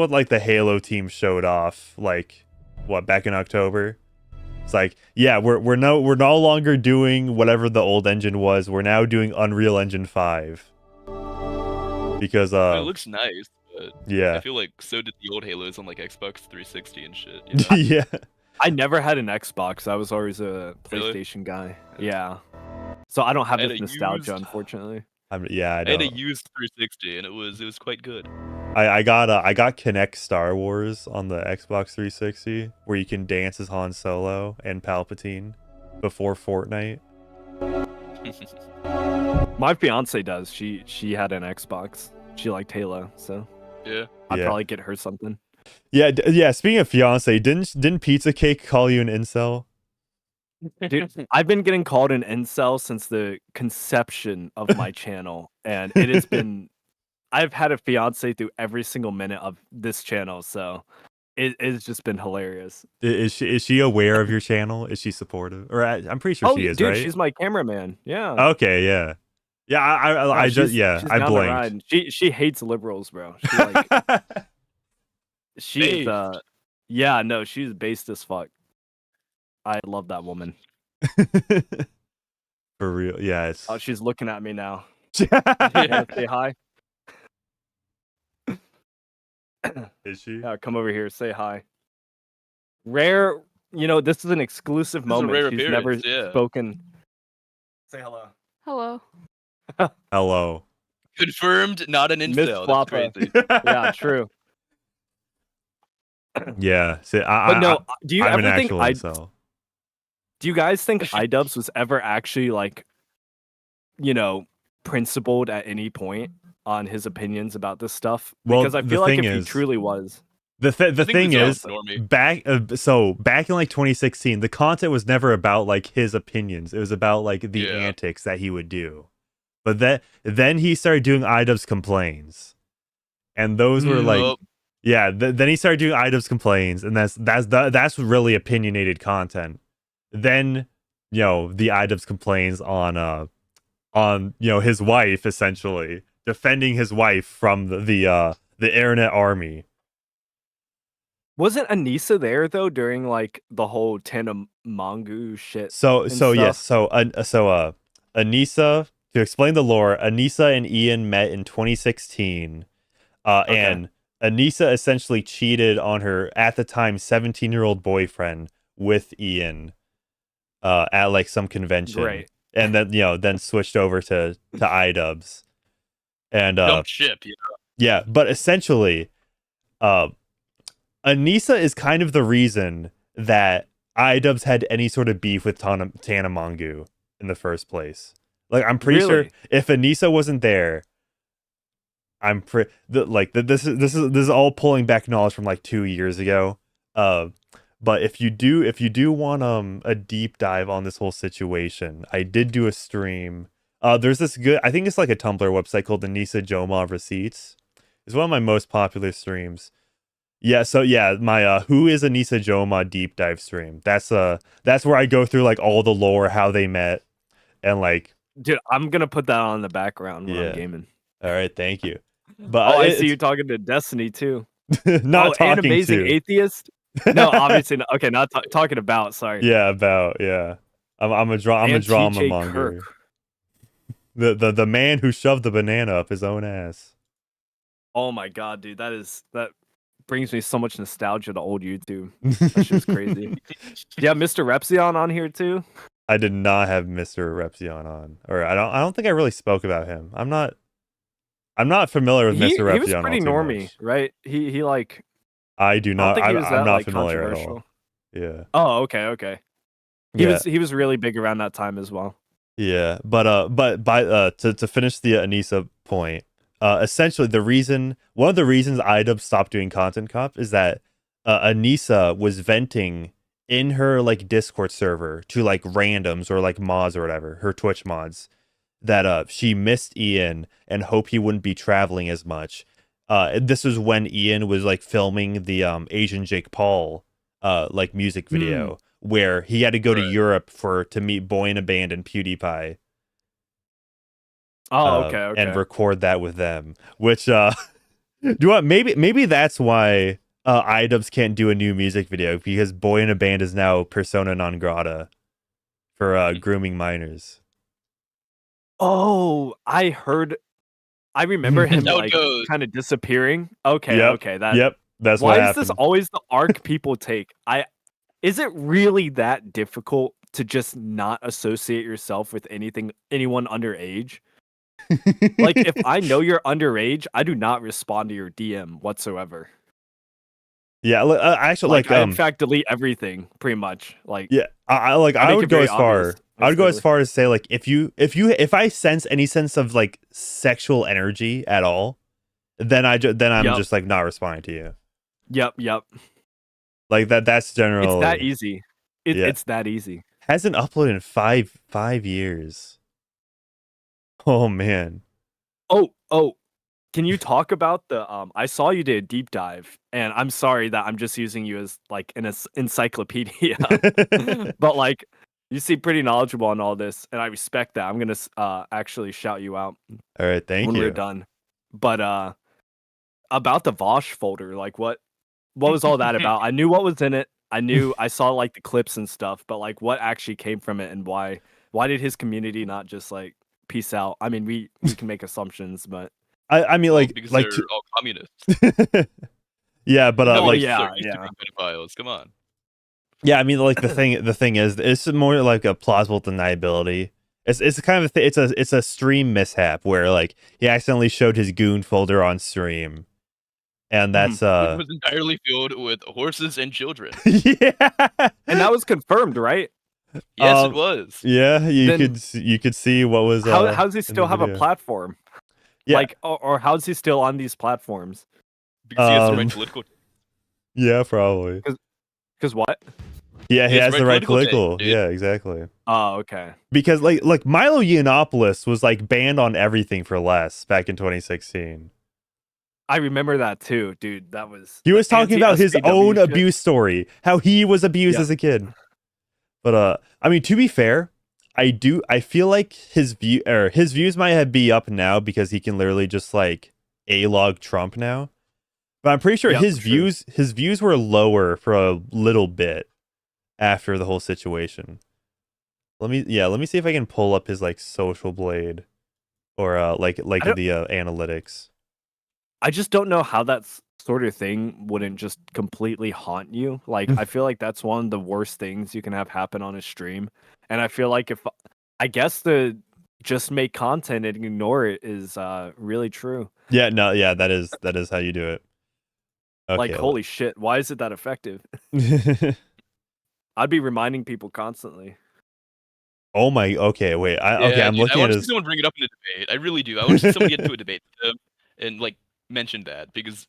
like the Halo team showed off like back in October. It's like, yeah, we're no longer doing whatever the old engine was. We're now doing Unreal Engine 5. Because it looks nice, but yeah. I feel like so did the old Halos on like Xbox 360 and shit. You know? Yeah. I never had an Xbox. I was always a Really? PlayStation guy. Yeah. So I don't have I had this a nostalgia, used- unfortunately. I I had a don't. used 360 and it was quite good. I got Kinect Star Wars on the Xbox 360 where you can dance as Han Solo and Palpatine before Fortnite. My fiance does. She had an Xbox. She liked Halo, so Yeah. I'd Yeah. probably get her something. Yeah. Speaking of fiance, didn't Pizza Cake call you an incel? Dude, I've been getting called an incel since the conception of my channel, and it has been. I've had a fiance through every single minute of this channel, so it's just been hilarious. Is she aware of your channel? Is she supportive? Or I'm pretty sure she is, dude, right? she's my cameraman. Yeah. Okay, yeah. Yeah, I just she's I down the blinked. ride. She hates liberals, bro. She like she's yeah, no, she's based as fuck. I love that woman. For real. Yeah, it's Oh, she's looking at me now. Yeah, say hi. Is she? Yeah, come over here, say hi. Rare, this is an exclusive This is a moment. rare She's never appearance, yeah. spoken. Say hello. Hello. Hello. Confirmed, not an Miss incel. That's Floppa. crazy. Yeah, true. Yeah. See, But no, do you I'm ever an think actual incel. do you guys think Idubbbz was ever actually like, principled at any point on his opinions about this stuff? Well, Because I the feel like thing if he is- truly was. The think thing we is, sound normie. back in like 2016, the content was never about like his opinions. It was about like the Yeah. antics that he would do. But then he started doing Idubbbz complains, and those were like, Nope. yeah. Then he started doing Idubbbz complains, and that's really opinionated content. Then the Idubbbz complains on his wife, essentially defending his wife from the internet army. Wasn't Anissa there though during like the whole Tanamangu shit? So and yes, stuff? Anissa, to explain the lore, Anissa and Ian met in 2016, and Anissa essentially cheated on her at the time 17-year-old boyfriend with Ian, at like some convention, Right. and then switched over to Idubbbz, and Dump ship. yeah, but essentially, Anissa is kind of the reason that Idubbbz had any sort of beef with Tanamangu in the first place. Like, I'm pretty sure Really? if Anissa wasn't there, this is all pulling back knowledge from like 2 years ago. But if you do want a deep dive on this whole situation, I did do a stream. There's this good, I think it's like a Tumblr website called Anissa Joma Receipts. It's one of my most popular streams. Yeah, so yeah, my who is Anissa Joma deep dive stream. That's where I go through like all the lore, how they met, and like. Dude, I'm gonna put that on in the background when Yeah. I'm gaming. All right, thank you. But Oh, I see you talking to Destiny too. not talking and Amazing to. Atheist. No, obviously not. Okay, not talking about. Sorry. Yeah, about yeah. I'm a And drama TJ monger. Kirk. The man who shoved the banana up his own ass. Oh my god, dude, that brings me so much nostalgia to old YouTube. That shit's crazy. Yeah, Mr. Repzion on here too. I did not have Mr. Repzion on, or I don't think I really spoke about him. I'm not familiar with Mr. Repzion. He was all pretty too normie, much. right? He like. I do I don't not. think he was I'm that not like familiar at all. controversial. Yeah. Oh, okay. Yeah. He was really big around that time as well. Yeah, but to finish the Anissa point, essentially one of the reasons Idubbbz stopped doing Content Cop is that Anissa was venting in her like Discord server to like randoms or like mods or whatever, her Twitch mods, that she missed Ian and hoped he wouldn't be traveling as much. This was when Ian was like filming the Asian Jake Paul like music video where he had to go to Europe to meet Boy in a Band and PewDiePie. Oh, okay. And record that with them. Which do you want maybe that's why Idubbbz can't do a new music video, because Boy in a Band is now persona non grata for grooming minors. Oh, I remember him like kind of disappearing. Okay, okay. That's why what is happened. this always the arc people take? Is it really that difficult to just not associate yourself with anyone underage? Like, if I know you're underage, I do not respond to your DM whatsoever. Yeah, actually, like I in fact delete everything pretty much. Like, yeah, I would go as far. I would go as far as say, like, if I sense any sense of like sexual energy at all, then I'm just like not responding to you. Yep. Like that's general. It's that easy. It's that easy. Hasn't uploaded in five years. Oh man. Oh. Can you talk about the I saw you did a deep dive, and I'm sorry that I'm just using you as like an encyclopedia. But like, you seem pretty knowledgeable on all this, and I respect that. I'm gonna actually shout you out. All right, thank you. When we're done. But about the Vaush folder, like what was all that about? I knew what was in it. I saw like the clips and stuff, but like what actually came from it, and why did his community not just like peace out? I mean, we can make assumptions, but I mean, like because like they're all communists. Yeah, but No, like yeah. Pedophiles. Come on. Yeah, I mean, like the thing is, it's more like a plausible deniability. It's kind of it's a stream mishap where like he accidentally showed his goon folder on stream, and that's It was entirely filled with horses and children. Yeah, and that was confirmed, right? Yes, it was. Yeah, you could see what was. How does he still have a platform? Yeah. Like, or how's he still on these platforms? Because he has the right political. Yeah, probably. Because what? Yeah, he has the right political. dude. Yeah, exactly. Oh, okay. Because like Milo Yiannopoulos was like banned on everything for less back in 2016. I remember that too, dude. That was. He was talking about his own shit. abuse story, how he was abused as a kid. But I mean, to be fair, I feel like his views might be up now because he can literally just like A-log Trump now. But I'm pretty sure his views were lower for a little bit after the whole situation. Let me see if I can pull up his like Social Blade or like the analytics. I just don't know how that sort of thing wouldn't just completely haunt you. Like, I feel like that's one of the worst things you can have happen on a stream. And I feel like I guess the just make content and ignore it is really true. Yeah, no, yeah, that is how you do it. Okay, like, holy shit, why is it that effective? I'd be reminding people constantly. Oh my, okay, wait. I'm looking at I want to see someone bring it up in a debate. I really do. I want to see someone get into a debate with him and like mention that, because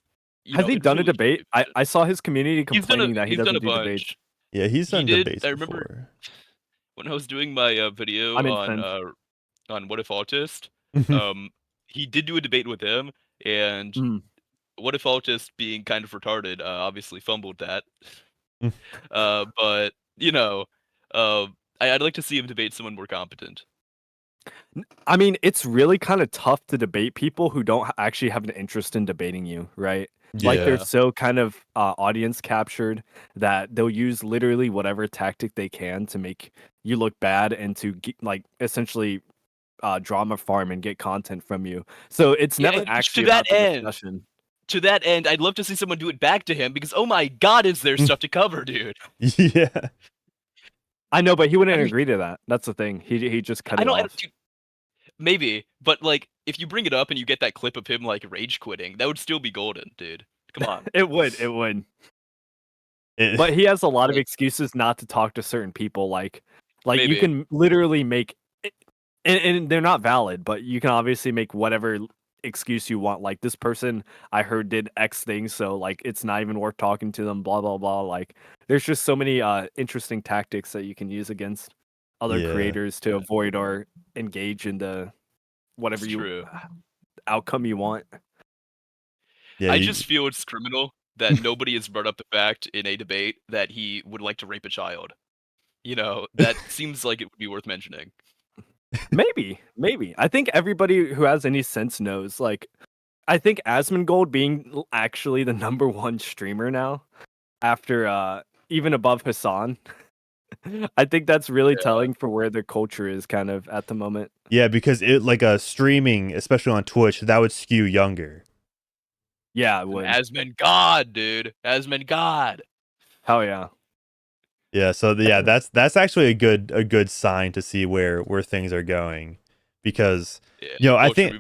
has he done a debate? I saw his community complaining that he doesn't do debates. Yeah, he's done debates before. I remember when I was doing my video on What If Autist, he did do a debate with him, and What If Autist, being kind of retarded, obviously fumbled that. But I'd like to see him debate someone more competent. I mean, it's really kind of tough to debate people who don't actually have an interest in debating you, right? Yeah. Like, they're so kind of audience captured that they'll use literally whatever tactic they can to make you look bad and to like essentially drama farm and get content from you. So it's never actually about the discussion. To that end, I'd love to see someone do it back to him, because oh my god, is there stuff to cover, dude? Yeah, I know, but he wouldn't agree to that. That's the thing. He just cut it off. Maybe, but like, if you bring it up and you get that clip of him like rage quitting, that would still be golden, dude. Come on. It would. But he has a lot of excuses not to talk to certain people. Like Maybe. You can literally make, and they're not valid, but you can obviously make whatever excuse you want. Like, this person I heard did X thing, so like it's not even worth talking to them. Blah blah blah. Like, there's just so many interesting tactics that you can use against other creators to avoid or engage in the whatever It's true. outcome you want. Yeah, I just feel it's criminal that nobody has brought up the fact in a debate that he would like to rape a child. You know, that seems like it would be worth mentioning. Maybe. I think everybody who has any sense knows. Like, I think Asmongold being actually the #1 streamer now, after even above Hasan. I think that's really telling for where the culture is kind of at the moment. Yeah, because it like streaming, especially on Twitch, that would skew younger. Yeah, it would. Asmon God, dude. Asmon God. Hell yeah. Yeah, so yeah, that's actually a good sign to see where things are going, because I think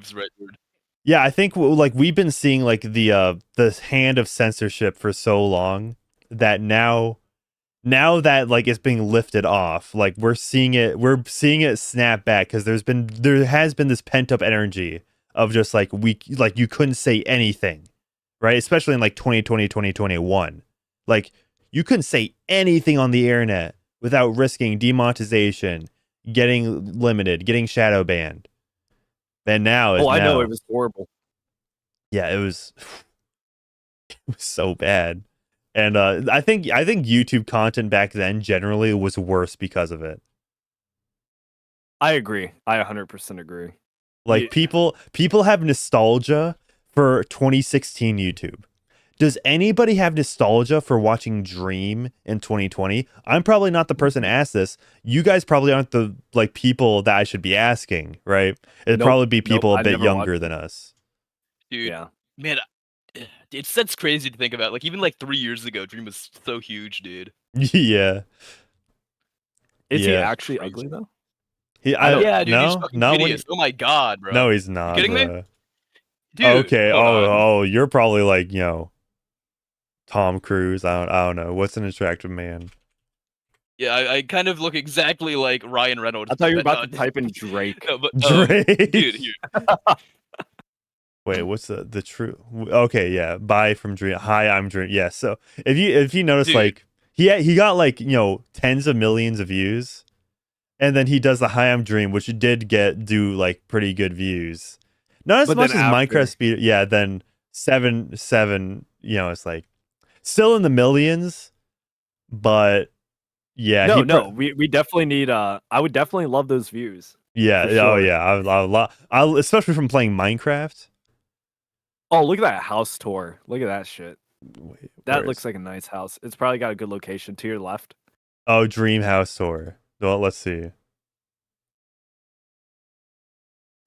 I think like we've been seeing like the hand of censorship for so long that now that like it's being lifted off, like we're seeing it snap back, because there has been this pent up energy of just like you couldn't say anything, right? Especially in like 2020, 2021, like you couldn't say anything on the internet without risking demonetization, getting limited, getting shadow banned. And now I know it was horrible. Yeah, it was so bad. And I think YouTube content back then generally was worse because of it. I agree. I 100% agree. Like people have nostalgia for 2016 YouTube. Does anybody have nostalgia for watching Dream in 2020? I'm probably not the person to ask this. You guys probably aren't the like people that I should be asking, right? It'd probably be people a bit younger than us. Dude, man, that's crazy to think about. Like even like 3 years ago, Dream was so huge, dude. Yeah. Is he actually ugly though? Yeah, dude, he's fucking hideous. Oh my god, bro. No, he's not. You kidding bro. me? Dude, okay. Oh, you're probably like, Tom Cruise. I don't know. What's an attractive man? Yeah, I kind of look exactly like Ryan Reynolds. I thought you were about to type in Drake. No, but, Drake. Dude, here. Wait, what's the true? Okay, yeah. Bye from Dream. Hi, I'm Dream. Yeah. So if you notice, like he got like tens of millions of views, and then he does the Hi, I'm Dream, which did do like pretty good views. Not as much as Minecraft speed. Yeah. Then 7. It's like still in the millions, but yeah. We definitely need. I would definitely love those views. Yeah. Sure. Oh yeah. I especially from playing Minecraft. Oh, look at that house tour. Look at that shit. Wait, that looks like a nice house. It's probably got a good location to your left. Oh, Dream House Tour. Well, let's see.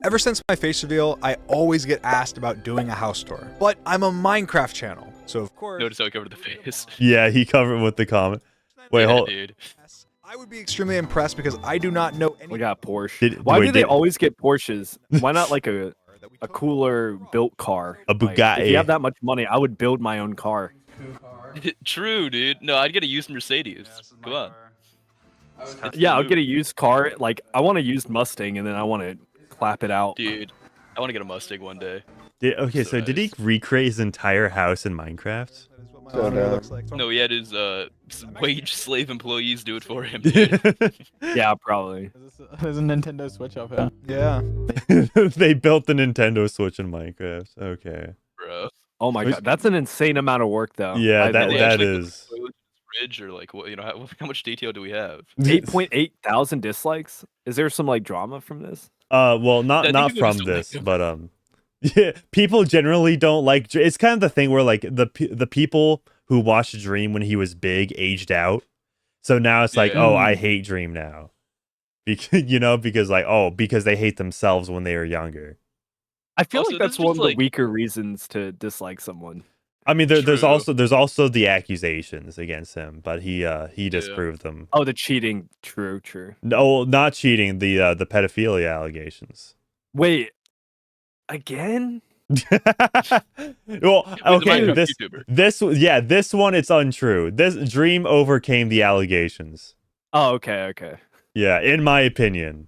Ever since my face reveal, I always get asked about doing a house tour. But I'm a Minecraft channel, so of course... Notice how he covered the face. Yeah, he covered with the comment. Wait, hold... Dude. I would be extremely impressed because I do not know any... We got Porsche. Why do they always get Porsches? Why not like a cooler built car? A Bugatti. Like, if you have that much money, I would build my own car. True, dude. No, I'd get a used Mercedes. Come on. Yeah, I'll get a used car. Like, I want a used Mustang, and then I want to clap it out. Dude, I want to get a Mustang one day. So did he recreate his entire house in Minecraft? No, he had his wage slave employees do it for him. Dude. Yeah, probably. There's a Nintendo Switch up here. Yeah. They built the Nintendo Switch in Minecraft. Okay. Bro. Oh my god, that's an insane amount of work, though. Yeah, that is. Fridge or like what? How much detail do we have? 8.8 thousand dislikes. Is there some like drama from this? Well, not from this, but yeah, people generally don't like. It's kind of the thing where like the people who watched Dream when he was big aged out, so now it's like, oh, I hate Dream now, because because they hate themselves when they were younger. I feel like that's one of the weaker reasons to dislike someone. I mean, there's also the accusations against him, but he disproved them. Oh, the cheating. True. No, not cheating. The pedophilia allegations. Wait, again? Well, okay. This one it's untrue. This Dream overcame the allegations. Oh, okay. Yeah, in my opinion.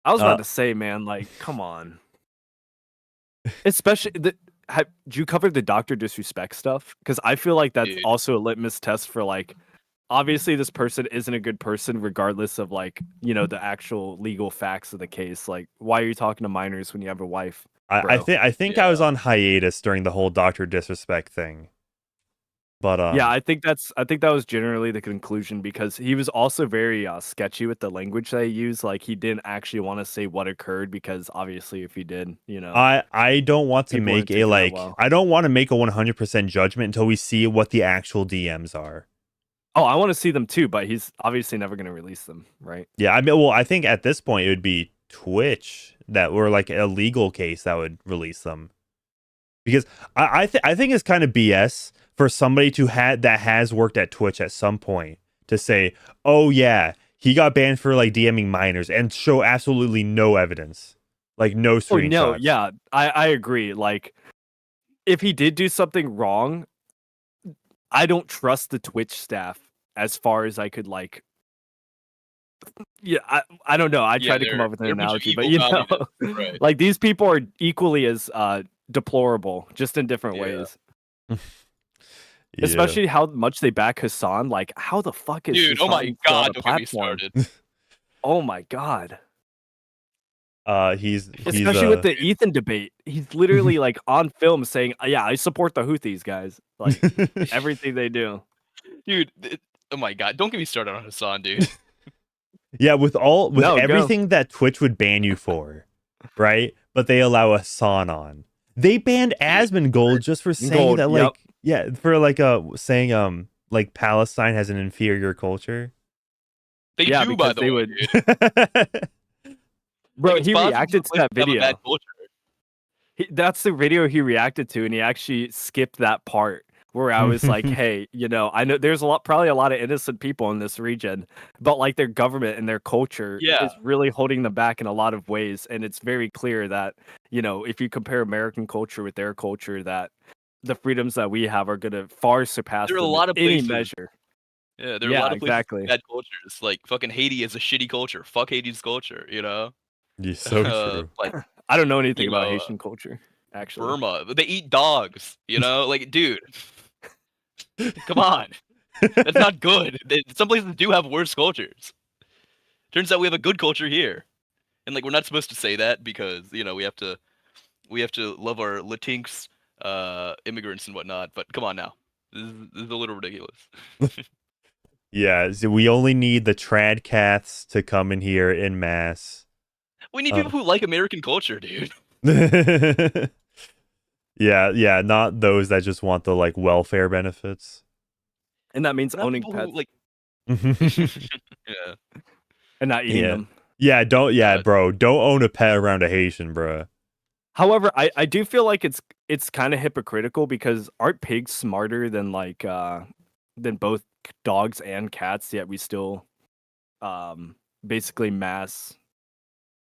I was about to say, man, like, come on. Especially did you cover the Dr. Disrespect stuff? Because I feel like that's also a litmus test for like obviously this person isn't a good person regardless of like, the actual legal facts of the case. Like, why are you talking to minors when you have a wife? I think I was on hiatus during the whole Dr. Disrespect thing. But yeah, I think that was generally the conclusion, because he was also very sketchy with the language that he used. Like, he didn't actually want to say what occurred, because obviously if he did, I don't want to make a I don't want to make a 100% judgment until we see what the actual DMs are. Oh, I want to see them too, but he's obviously never going to release them, right? Yeah, I mean, well, I think at this point it would be Twitch that were like a legal case that would release them, because I think it's kind of BS for somebody that has worked at Twitch at some point to say, oh yeah, he got banned for like DMing minors, and show absolutely no evidence, like no screenshots. No, yeah, I agree. Like, if he did do something wrong, I don't trust the Twitch staff as far as I could like. Yeah, I don't know. I tried to come up with an analogy, but right. like, these people are equally as deplorable, just in different ways. Yeah. Especially how much they back Hasan. Like, how the fuck is Dude? Hasan Oh my god! still Don't on get a me platform? started. Oh my god! He's Especially with the Ethan debate. He's literally like on film saying, "Yeah, I support the Houthis, guys." Like, everything they do. Dude, oh my god! Don't get me started on Hasan, dude. Yeah, with everything that Twitch would ban you for, right? But they allow Hasan on. They banned Asmongold just for saying that, like, for like saying like Palestine has an inferior culture. They do, by the way. Bro, Like, he reacted to that video. That's the video he reacted to, and he actually skipped that part where I was like, hey, I know there's probably a lot of innocent people in this region, but like, their government and their culture is really holding them back in a lot of ways. And it's very clear that, if you compare American culture with their culture, that the freedoms that we have are going to far surpass there are a lot of places, any measure. Yeah, there are a lot of places with bad cultures. Like, fucking Haiti is a shitty culture. Fuck Haiti's culture, Yeah, so true. Like, I don't know anything about Haitian culture, actually. Burma, they eat dogs, like, dude. Come on. That's not good. Some places do have worse cultures. Turns out we have a good culture here. And like, we're not supposed to say that because, we have to love our Latinx immigrants and whatnot, but come on now. This is a little ridiculous. Yeah, so we only need the trad cats to come in here in mass. We need people who like American culture, dude. Yeah, not those that just want the like welfare benefits. And that means owning pets. Yeah. And not eating them. Yeah, bro. Don't own a pet around a Haitian, bro. However, I do feel like it's kind of hypocritical, because aren't pigs smarter than than both dogs and cats, yet we still basically mass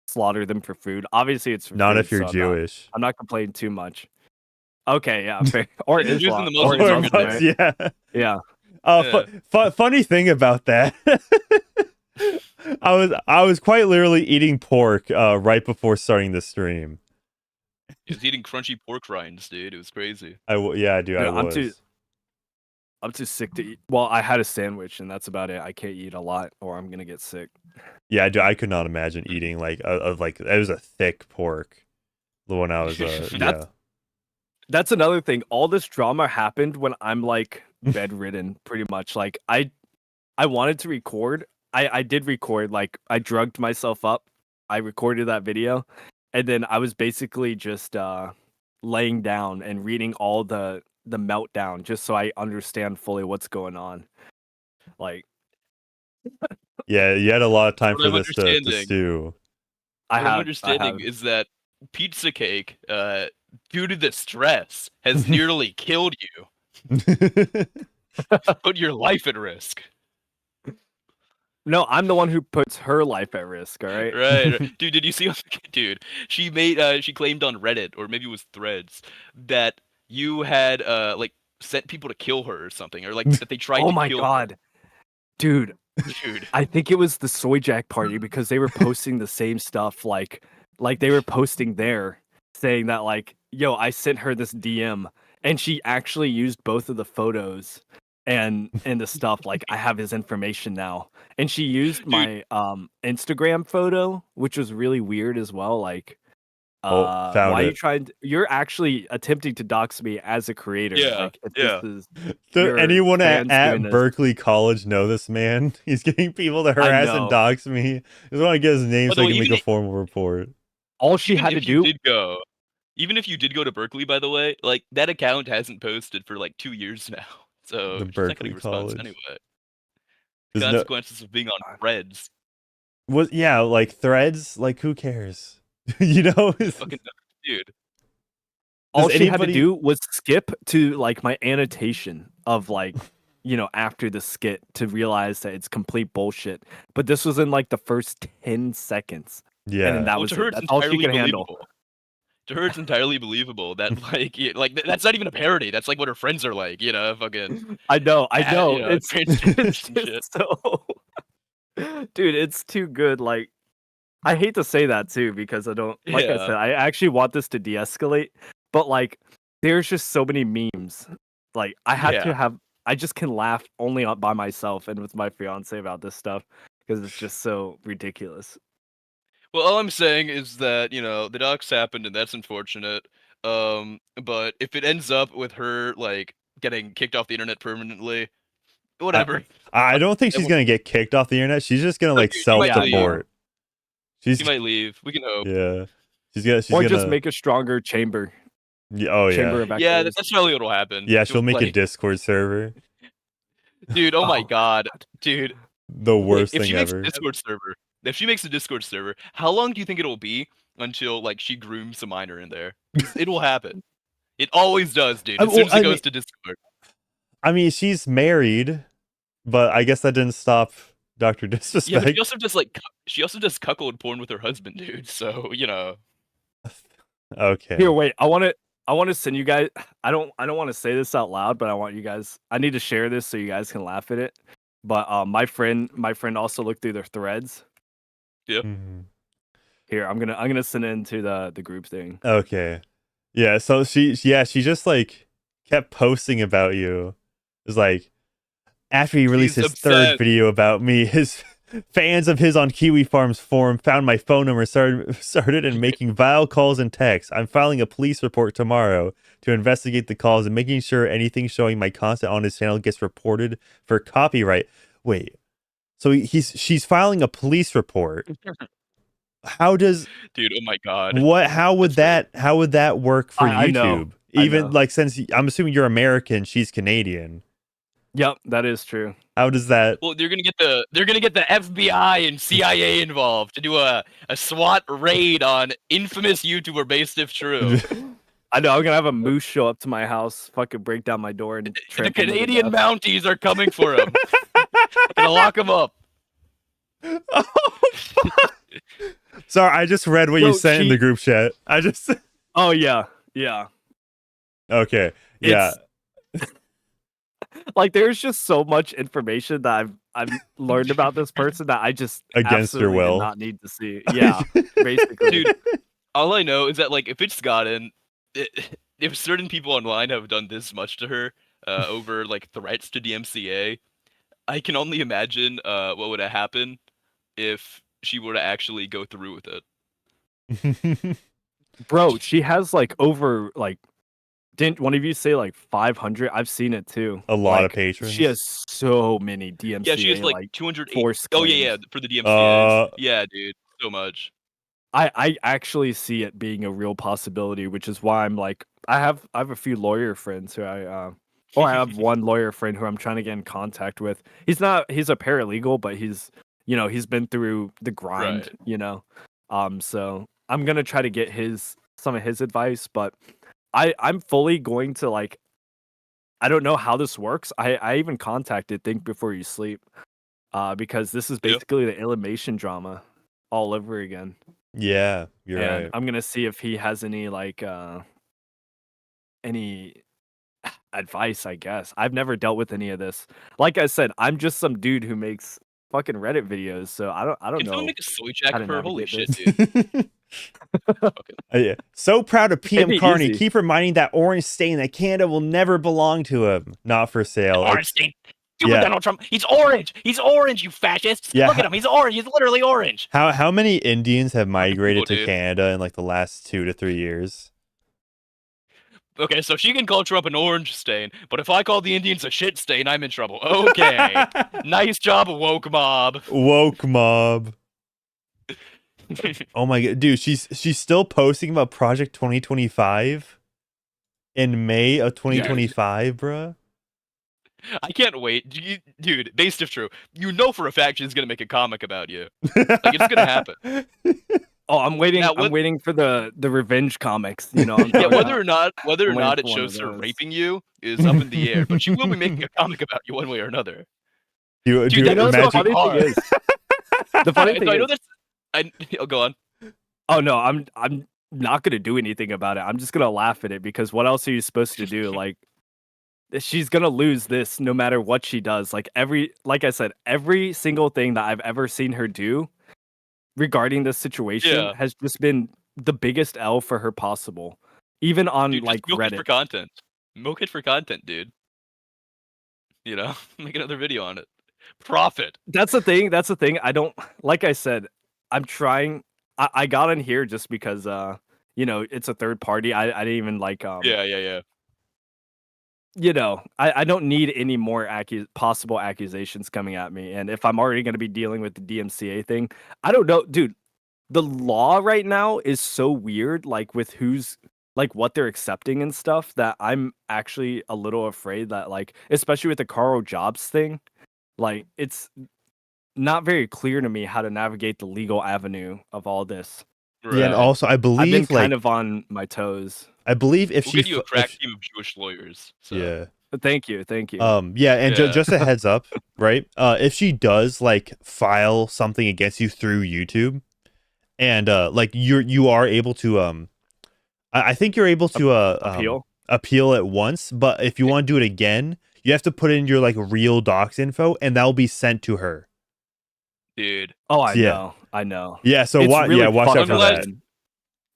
slaughter them for food. Obviously, it's for not food, if you're Jewish. I'm not complaining too much. Okay, yeah, fair. Or Islam. Yeah. Funny thing about that. I was quite literally eating pork right before starting the stream. He was eating crunchy pork rinds, dude. It was crazy. I'm too sick to eat. Well, I had a sandwich, and that's about it. I can't eat a lot, or I'm gonna get sick. Yeah, I could not imagine eating like it was a thick pork. The one I was That's another thing. All this drama happened when I'm like bedridden, pretty much. Like, I wanted to record. I did record. Like, I drugged myself up. I recorded that video, and then I was basically just laying down and reading all the meltdown, just so I understand fully what's going on. Like, yeah, you had a lot of time for this to stew. What I'm understanding is that Pizza Cake, due to the stress, has nearly killed you. Put your life at risk. No, I'm the one who puts her life at risk, all right? Right. Dude, did you see? Dude, she claimed on Reddit, or maybe it was Threads, that you had like sent people to kill her or something, or like that they tried to kill her. Oh my god. Dude, I think it was the Soy Jack party, because they were posting the same stuff, like they were posting there saying that, like, yo, I sent her this DM, and she actually used both of the photos and the stuff. Like I have his information now, and she used my Instagram photo, which was really weird as well. Like, found why are you it. trying? You're actually attempting to dox me as a creator. Yeah, like, if yeah. This is Does your anyone fans at doing this. Berkeley College know this man? He's getting people to harass and know. dox me. I just want to get his name By so the I way, can make even a formal report. All she Even had to if you do. did go, even if you did go to Berkeley, by the way, like that account hasn't posted for like 2 years now, so The she's not Berkeley getting a response College. anyway. There's no- Consequences of being on Threads. yeah, like Threads, like who cares? You know? Fucking dude. All Does she had to anybody- do was skip to like my annotation of like, after the skit to realize that it's complete bullshit. But this was in like the first 10 seconds. Yeah. And then that Well, was to her, it. it's That's all she entirely could handle. believable. To her, it's entirely believable that that's not even a parody. That's like what her friends are like, fucking. I know. It's transgenders and shit. just so, dude, it's too good. Like, I hate to say that too because I don't. Like I Yeah. said, I actually want this to de-escalate, but like, there's just so many memes. Like, I have Yeah. to have. I just can laugh only by myself and with my fiance about this stuff because it's just so ridiculous. Well, all I'm saying is that the docs happened and that's unfortunate. But if it ends up with her like getting kicked off the internet permanently, whatever. I don't think she's gonna get kicked off the internet. She's just gonna like Dude, she might self-deport. She might leave. We can hope. Yeah. She's gonna Or just make a stronger chamber. Oh Chamber yeah. of Yeah, Echoes. that's probably what'll happen. Yeah, she'll make a like, Discord server. Dude, oh my Oh, god, dude. The worst if thing she makes ever. a Discord server, if she makes a Discord server, how long do you think it'll be until like she grooms a minor in there? 'Cause it will happen. It always does, dude. As soon as it goes to Discord. I mean, she's married, but I guess that didn't stop Dr. Yeah, Disrespect. but she also does cuckold porn with her husband, dude. So Okay. Here, wait. I want to send you guys. I don't want to say this out loud, but I want you guys. I need to share this so you guys can laugh at it. But my friend also looked through their threads. Yep. Mhm. Here, I'm gonna send it into the group thing. Okay. Yeah, so she just like kept posting about you. It was like after he released She's his third obsessed. video about me, his fans of his on Kiwi Farms forum found my phone number, started and making vile calls and texts. I'm filing a police report tomorrow to investigate the calls and making sure anything showing my content on his channel gets reported for copyright. Wait. So she's filing a police report. How does dude, oh my god. how would that work for I YouTube? know. I Even know. like since I'm assuming you're American, she's Canadian. Yep, that is true. How does that? Well, they're gonna get the FBI and CIA involved to do a SWAT raid on infamous YouTuber based if true. I know. I'm gonna have a moose show up to my house, fucking break down my door, and The trample me to Canadian death. Mounties are coming for him. Gonna lock him up. Sorry, I just read what Bro, you sent in she- the group chat. I just Oh yeah. okay. Yeah. Like there's just so much information that I've learned about this person that I just Against your absolutely will. did not need to see. Yeah, basically. Dude, all I know is that like if it's gotten, if certain people online have done this much to her over like threats to DMCA, I can only imagine what would have happened if she were to actually go through with it. Bro, she has like over like didn't one of you say like 500? I've seen it too. A lot of Like, patrons. She has so many DMCA. Yeah, she has like 200. force Oh yeah, claims. for the DMCAs. Uh, Yeah, dude, so much. I actually see it being a real possibility, which is why I'm like I have a few lawyer friends who I have one lawyer friend who I'm trying to get in contact with. He's a paralegal, but he's been through the grind, so I'm gonna try to get some of his advice, but I'm fully going to like I don't know how this works. I even contacted Think Before You Sleep because this is basically the Illymation drama all over again. yeah, you're And right. I'm gonna see if he has any like any advice, I guess. I've never dealt with any of this. Like I said, I'm just some dude who makes fucking Reddit videos, so I don't Can someone know. make a soy jack how of to her? Holy navigate shit, dude. Yeah. So proud of PM Maybe Carney. easy. Keep reminding that orange stain that Canada will never belong to him. Not for sale. Orange stain. Stupid Yeah. Donald Trump. He's orange. He's orange, you fascists. Yeah. Look at him. He's orange. He's literally orange. How many Indians have migrated to dude. Canada in like the last 2 to 3 years? Okay, so she can call Trump an orange stain, but if I call the Indians a shit stain, I'm in trouble. Okay. Nice job, woke mob. Woke mob. Oh my god, dude, she's still posting about Project 2025 in May of 2025, bruh. I can't wait. Dude, based if true, you know for a fact she's gonna make a comic about you. Like, it's gonna happen. Oh, I'm waiting. Now, I'm waiting for the revenge comics. You know, Yeah, whether or not I'm waiting it for one shows of her those. raping you is up in the air, but she will be making a comic about you one way or another. Do Dude, you that knows imagine? how funny is, the funny thing I know is, oh, go on. oh no, I'm not gonna do anything about it. I'm just gonna laugh at it because what else are you supposed to do? Like, she's gonna lose this no matter what she does. Like I said, every single thing that I've ever seen her do regarding this situation has just been the biggest L for her possible. Even on Dude, like just milk it Reddit. for content. Milk it for content, dude. You know, make another video on it. Profit. That's the thing. That's the thing. I don't, like I said, I'm trying. I got in here just because, you know, it's a third party. I didn't even like, Yeah. you know, I don't need any more possible accusations coming at me. And if I'm already going to be dealing with the DMCA thing, I don't know, dude. The law right now is so weird, like with who's like what they're accepting and stuff, that I'm actually a little afraid that, like, especially with the Carl Jobs thing, like it's not very clear to me how to navigate the legal avenue of all this. Yeah, and Right. also I I've been believe kind like of on my toes. I believe if We'll she get you a crack team of Jewish lawyers. So. yeah. But thank you. Yeah, and Yeah. just a heads up, right? If she does like file something against you through YouTube, and like you are able to I think you're able to appeal it once, but if you want to do it again, you have to put in your like real docs info, and that'll be sent to her. Dude. Oh, I Yeah. know. Yeah, so It's really watch out for Unless- that.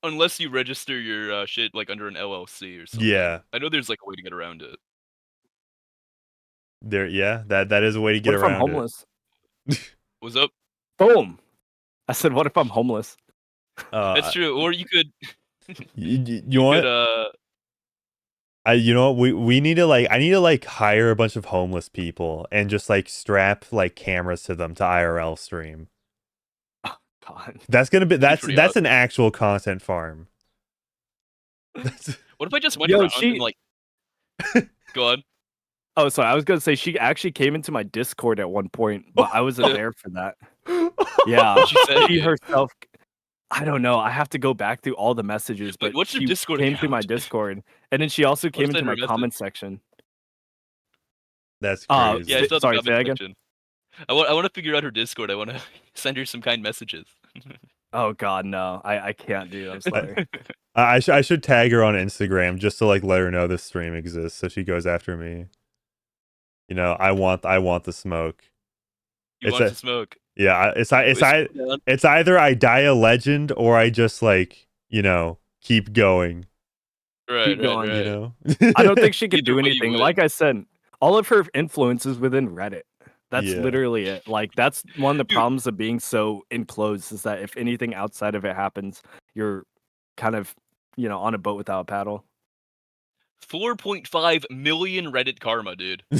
Unless you register your shit like under an LLC or something. Yeah, I know there's like a way to get around it. that is a way to get What if around I'm homeless? What's up? Boom. I said, what if I'm homeless? it. That's true. Or you could You want? You know what? We need to like I need to like hire a bunch of homeless people and just like strap like cameras to them to IRL stream. God. That's gonna be that's pretty awesome. an actual content farm. That's, What if I just went Yo, around and like go on? Oh, sorry. I was gonna say she actually came into my Discord at one point, but I wasn't there for that. Yeah, She said, she dude. herself. I don't know. I have to go back through all the messages, Wait, but what's your she Discord came through my account? Discord, and then she also came What's into that my her comment message? section. that's Uh, crazy. Yeah, it's not Sorry, the say comment again? section. I want to figure out her Discord. I want to send her some kind messages. Oh God, no! I can't do. I'm sorry. I should tag her on Instagram just to like let her know this stream exists, so she goes after me. You know, I want the smoke. You It's want a- to smoke? Yeah, it's either I die a legend or I just like keep going. Right, Keep going, right. You know, I don't think she could Either do way you anything. win. Like I said, all of her influence is within Reddit. That's Yeah. literally it. Like that's one of the Dude. problems of being so enclosed is that if anything outside of it happens, you're kind of, on a boat without a paddle. 4.5 million Reddit karma, dude. Wow,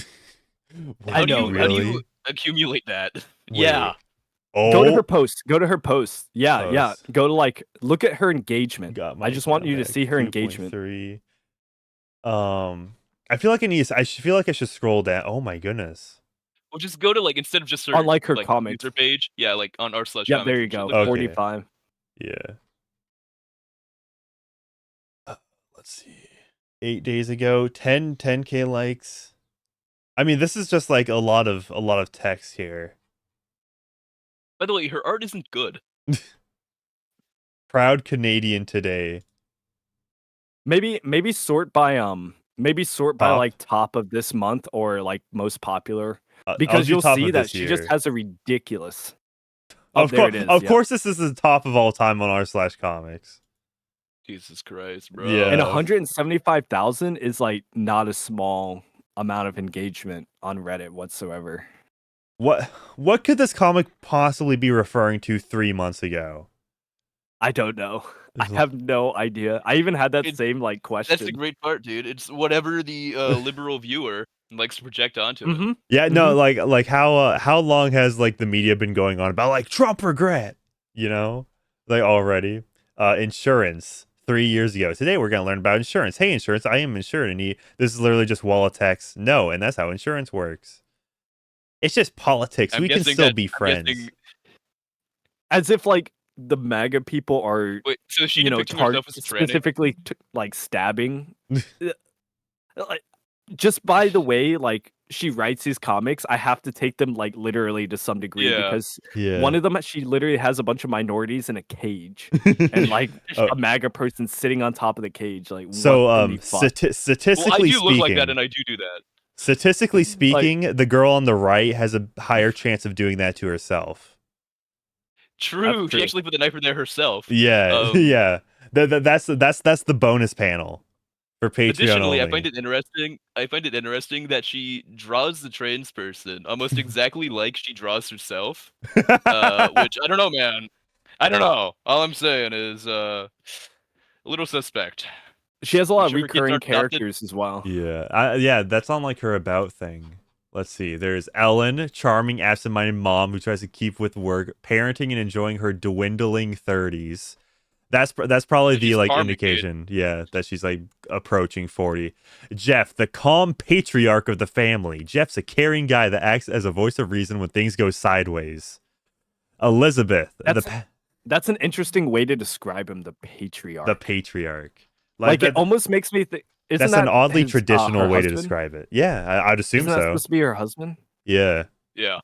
I know, How do really? you accumulate that? Wait. Yeah. Oh, Go to her post. Go to her post. Yeah, yeah. Post. Go to look at her engagement. got my I just want you to count see back, her engagement. 2.3. I feel like I feel like I should scroll down. Oh my goodness. Well, just go to instead of just her On, like, her comics. user page. Yeah, like on r/. Yeah, there you go. Okay. 45. Yeah. Let's see. 8 days ago, 10K likes. I mean, this is just like a lot of text here. By the way, her art isn't good. Proud Canadian today. Maybe sort by Top. like top of this month or like most popular. Because you'll top see of that this she just year. has a ridiculous. Oh, there it is. Of yeah. course, this is the top of all time on r/comics. Jesus Christ, bro. Yeah. And 175,000 is like not a small amount of engagement on Reddit whatsoever. What could this comic possibly be referring to 3 months ago? I don't know. I have no idea. I even had that same like question. That's the great part, dude. It's whatever the liberal viewer likes to project onto it. Yeah, no, like how long has like the media been going on about like Trump regret, you know, like already. Insurance 3 years ago. Today we're gonna learn about insurance. Hey, insurance, I am insured, and this is literally just wall of text. No, and that's how insurance works. It's just politics. We can still be friends. As if like the MAGA people are, wait, so she herself as a specifically like stabbing. Like, just by the way, like she writes these comics, I have to take them like literally to some degree because one of them, she literally has a bunch of minorities in a cage and like a MAGA person sitting on top of the cage. Like, so statistically I do speaking, look like that, and I do that. Statistically speaking, the girl on the right has a higher chance of doing that to herself. True. She actually put the knife in there herself. Yeah, yeah. That's the bonus panel for Patreon. Additionally, only. I find it interesting that she draws the trans person almost exactly like she draws herself. Which I don't know, man. I don't know. All I'm saying is a little suspect. She has a lot of recurring characters as well. Yeah, that's on like her about thing. Let's see. There's Ellen, charming, absent-minded mom who tries to keep with work, parenting and enjoying her dwindling 30s. That's probably the like indication, that she's like approaching 40. Jeff, the calm patriarch of the family. Jeff's a caring guy that acts as a voice of reason when things go sideways. Elizabeth, that's an interesting way to describe him, the patriarch. The patriarch. Like it almost makes me think. That's an oddly traditional way to describe it. Yeah, I'd assume Isn't that supposed to be her husband? Yeah. Yeah.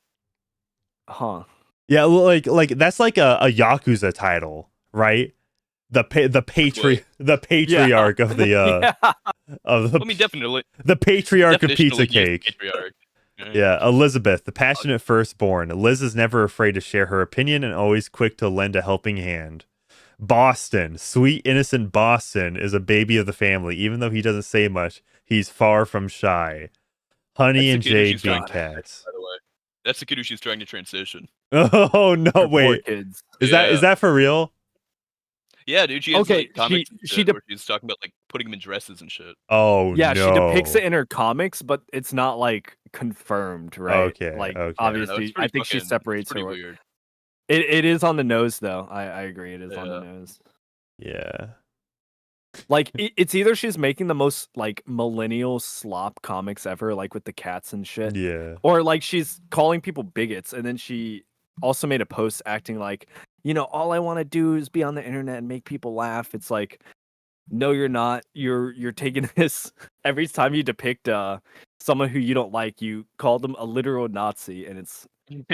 Huh. Yeah, like that's like a Yakuza title, right? The patriarch of the of the. I mean, definitely. The patriarch of pizza cake. Patriarch. Yeah, Elizabeth, the passionate firstborn. Liz is never afraid to share her opinion and always quick to lend a helping hand. Boston, sweet innocent Boston, is a baby of the family. Even though he doesn't say much, he's far from shy. Honey and Jade being cats. By the way, that's the kid who she's trying to transition. Oh no! Wait, kids. Is that for real? Yeah, dude. She has like comics she's talking about like putting them in dresses and shit. Oh yeah, no. she depicts it in her comics, but it's not like confirmed, right? Okay. Like okay. obviously, I think she separates her. Weird. It is on the nose, though. I agree. It is on the nose. Yeah. Like, it's either she's making the most, like, millennial slop comics ever, like, with the cats and shit. Yeah. Or, like, she's calling people bigots, and then she also made a post acting like, you know, all I want to do is be on the internet and make people laugh. It's like, no, you're not. You're taking this... Every time you depict someone who you don't like, you call them a literal Nazi, and it's... You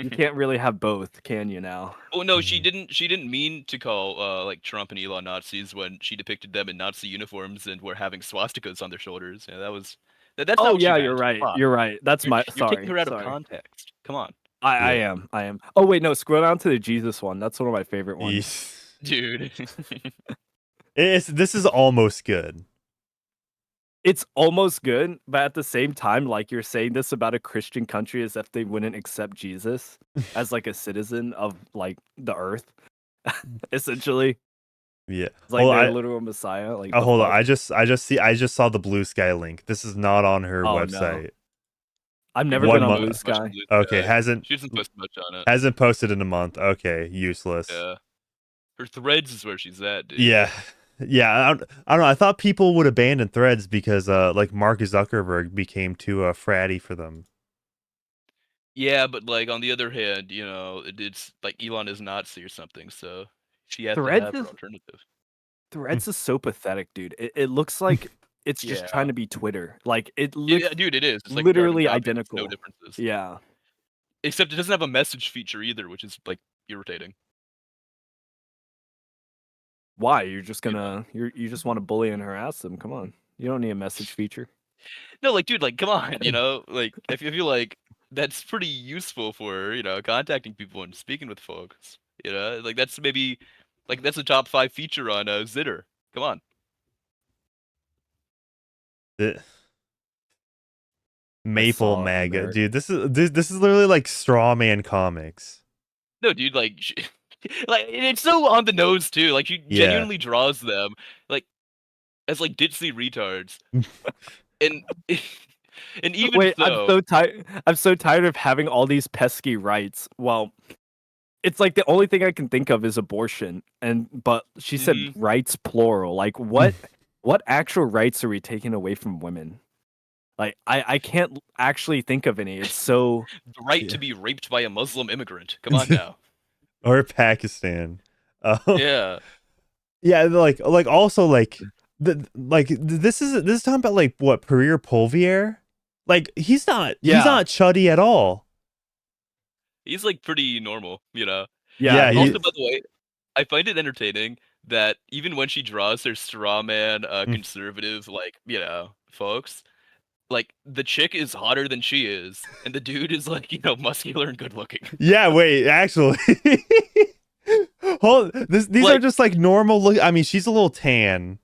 can't really have both, can you now? Oh no, she didn't mean to call like Trump and Elon Nazis when she depicted them in Nazi uniforms and were having swastikas on their shoulders. Yeah, that's oh not what yeah, she you're meant. right. You're right. That's you're sorry. taking her out of context. Come on. I am. Oh wait, no, scroll down to the Jesus one. That's one of my favorite ones. Dude. This is almost good. It's almost good, but at the same time, like you're saying this about a Christian country as if they wouldn't accept Jesus as like a citizen of like the earth, essentially. Yeah, it's like their literal Messiah. Like, hold on, I just saw the Blue Sky link. This is not on her website. No. I've never been on Blue Sky. Okay, she hasn't posted much on it. Hasn't posted in a month. Okay, useless. Yeah, her Threads is where she's at, dude. Yeah. Yeah, I don't know. I thought people would abandon Threads because like Mark Zuckerberg became too fratty for them. Yeah, but like on the other hand, you know, it's like Elon is Nazi or something, so she has to have an alternative. Threads is so pathetic, dude. It looks like it's just trying to be Twitter. Like it looks, dude, it is. It's like literally identical. No differences. Yeah. Except it doesn't have a message feature either, which is like irritating. Why? You're just gonna you just want to bully and harass them? Come on, you don't need a message feature. No, like, dude, like, come on, you know, like, if you feel like that's pretty useful for contacting people and speaking with folks. Like that's maybe that's a top 5 feature on Zitter. Come on. Maple MAGA, dude. This is literally like straw man comics. No, dude, like it's so on the nose too. Like she genuinely draws them like as like ditzy retards. and even wait, so, I'm so tired of having all these pesky rights. Well, it's like the only thing I can think of is abortion, but she said rights plural. Like what actual rights are we taking away from women? Like I can't actually think of any. It's so the right to be raped by a Muslim immigrant. Come on now. Or Pakistan. Yeah. Yeah, like also like this is talking about like what Pereira Polvier? Like he's not chuddy at all. He's like pretty normal, Yeah. Also, by the way, I find it entertaining that even when she draws her straw man conservative folks, like the chick is hotter than she is, and the dude is like muscular and good looking. Yeah, wait, actually. These are just like normal look. I mean, she's a little tan.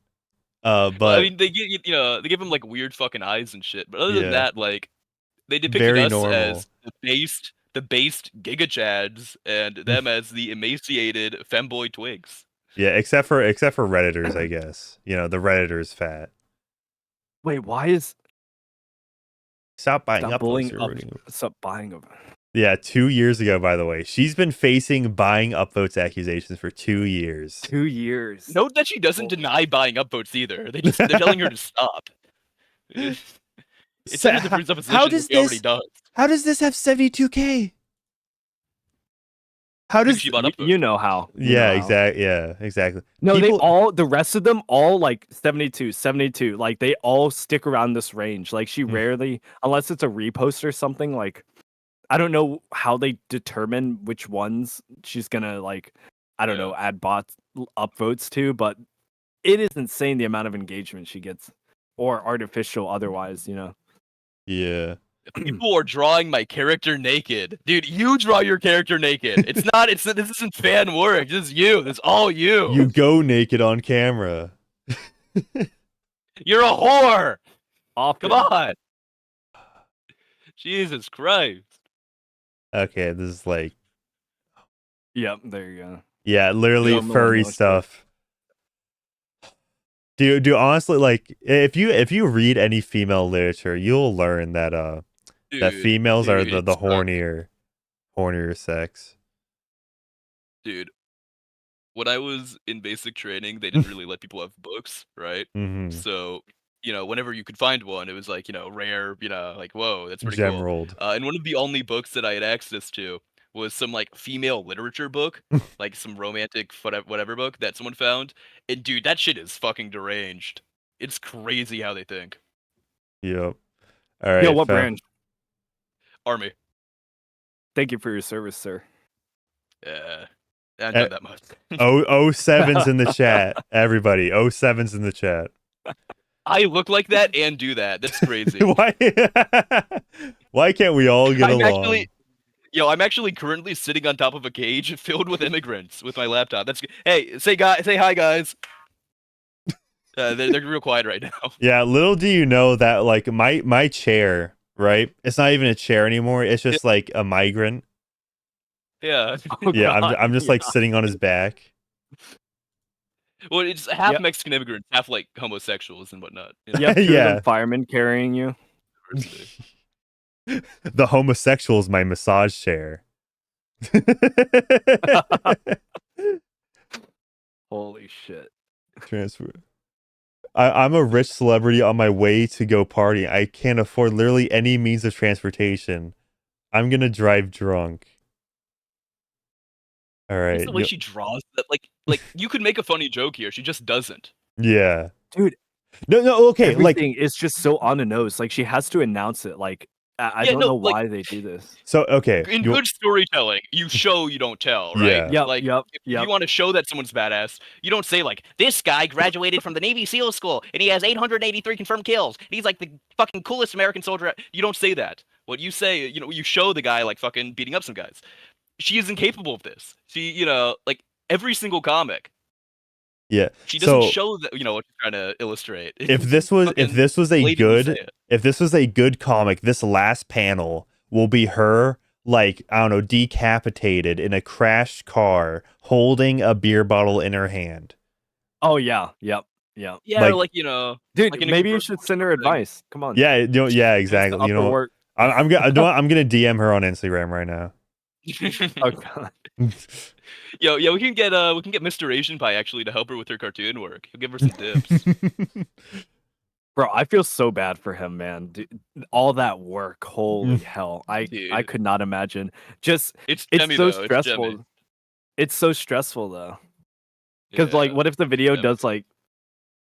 But I mean, they give him like weird fucking eyes and shit. But other than that, like they depicted very us normal. as the based Giga Chads and them as the emaciated femboy twigs. Yeah, except for Redditors, I guess. The Redditor's fat. Wait, why is stop buying stop buying them? Yeah, 2 years ago, by the way. She's been facing buying upvotes accusations for 2 years. 2 years. Note that she doesn't deny buying upvotes either. They're telling her to stop. It's under the presupposition already does. How does this have 72K? How does she bought upvotes? You know how? Exactly. Yeah, exactly. No, the rest of them all like 72. Like they all stick around this range. Like she rarely, unless it's a repost or something. Like I don't know how they determine which ones she's gonna like. I don't know, add bots upvotes to, but it is insane the amount of engagement she gets, or artificial otherwise. Yeah. People are drawing my character naked. Dude, you draw your character naked. This isn't fan work. This is you. This is all you. You go naked on camera. You're a whore. Often. Come on. Jesus Christ. Okay, this is like Yep, there you go. Yeah, literally furry stuff. Dude, honestly, like if you read any female literature, you'll learn that that females are the hornier sex. Dude, when I was in basic training, they didn't really let people have books, right? Mm-hmm. So, whenever you could find one, it was like, rare, like, whoa, that's pretty Gemerald. cool. And one of the only books that I had access to was some like female literature book, like some romantic whatever book that someone found. And dude, that shit is fucking deranged. It's crazy how they think. Yep. All right. Yo, what brand? Army. Thank you for your service, sir. Yeah. I don't know that much. 07's in the chat. Everybody, 07's in the chat. I look like that and do that. That's crazy. Why can't we all get along? I'm actually currently sitting on top of a cage filled with immigrants with my laptop. Hey, say hi, guys. They're real quiet right now. Yeah, little do you know that like my chair, right? It's not even a chair anymore. It's just like a migrant. Yeah. I'm just like sitting on his back. Well, it's half Mexican immigrants, half like homosexuals and whatnot. Yeah, firemen carrying you. The homosexual is my massage chair. Holy shit. Transfer. I'm a rich celebrity on my way to go party. I can't afford literally any means of transportation. I'm gonna drive drunk. All right. It's the way she draws that, like you could make a funny joke here. She just doesn't. Yeah, dude. No. Okay, everything is just so on the nose. Like she has to announce it. Like I don't know why they do this. So okay, in good storytelling, you show, you don't tell, right? Yeah. If you want to show that someone's badass, you don't say like, this guy graduated from the Navy SEAL school and he has 883 confirmed kills. And he's like the fucking coolest American soldier. You don't say that. what you say, you show the guy like fucking beating up some guys. She is incapable of this. She, like every single comic. Yeah. She doesn't show that, what she's trying to illustrate. If this was a good comic, this last panel will be her, like, I don't know, decapitated in a crashed car holding a beer bottle in her hand. Oh yeah, yep. Yeah. Yeah, like, dude, like maybe you should send her advice. Come on. Yeah, yeah, exactly. I'm gonna DM her on Instagram right now. Oh god. Yo, we can get Mr. Asian Pie actually to help her with her cartoon work. He'll give her some tips. Bro, I feel so bad for him, man. Dude, all that work, holy hell! I could not imagine. Just it's so stressful. It's so stressful though. Because like, what if the video does like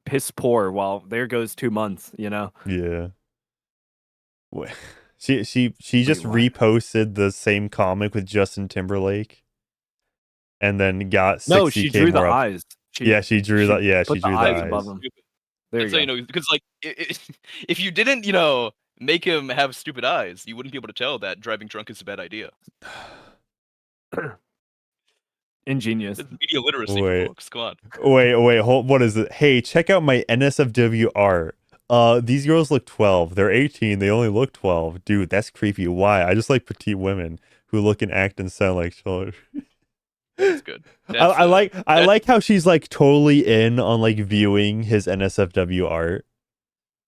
piss poor? Well, there goes 2 months. Yeah. She just reposted the same comic with Justin Timberlake, and then got 60K no. She drew the more eyes. She drew the eyes above him. There you go. Because like, if you didn't, make him have stupid eyes, you wouldn't be able to tell that driving drunk is a bad idea. Ingenious. It's media literacy, folks. Come on. Wait. Hold. What is it? Hey, check out my NSFW art. These girls look 12. They're 18. They only look 12. Dude, that's creepy. Why? I just like petite women who look and act and sound like children. That's good. I like how she's like totally in on like viewing his NSFW art.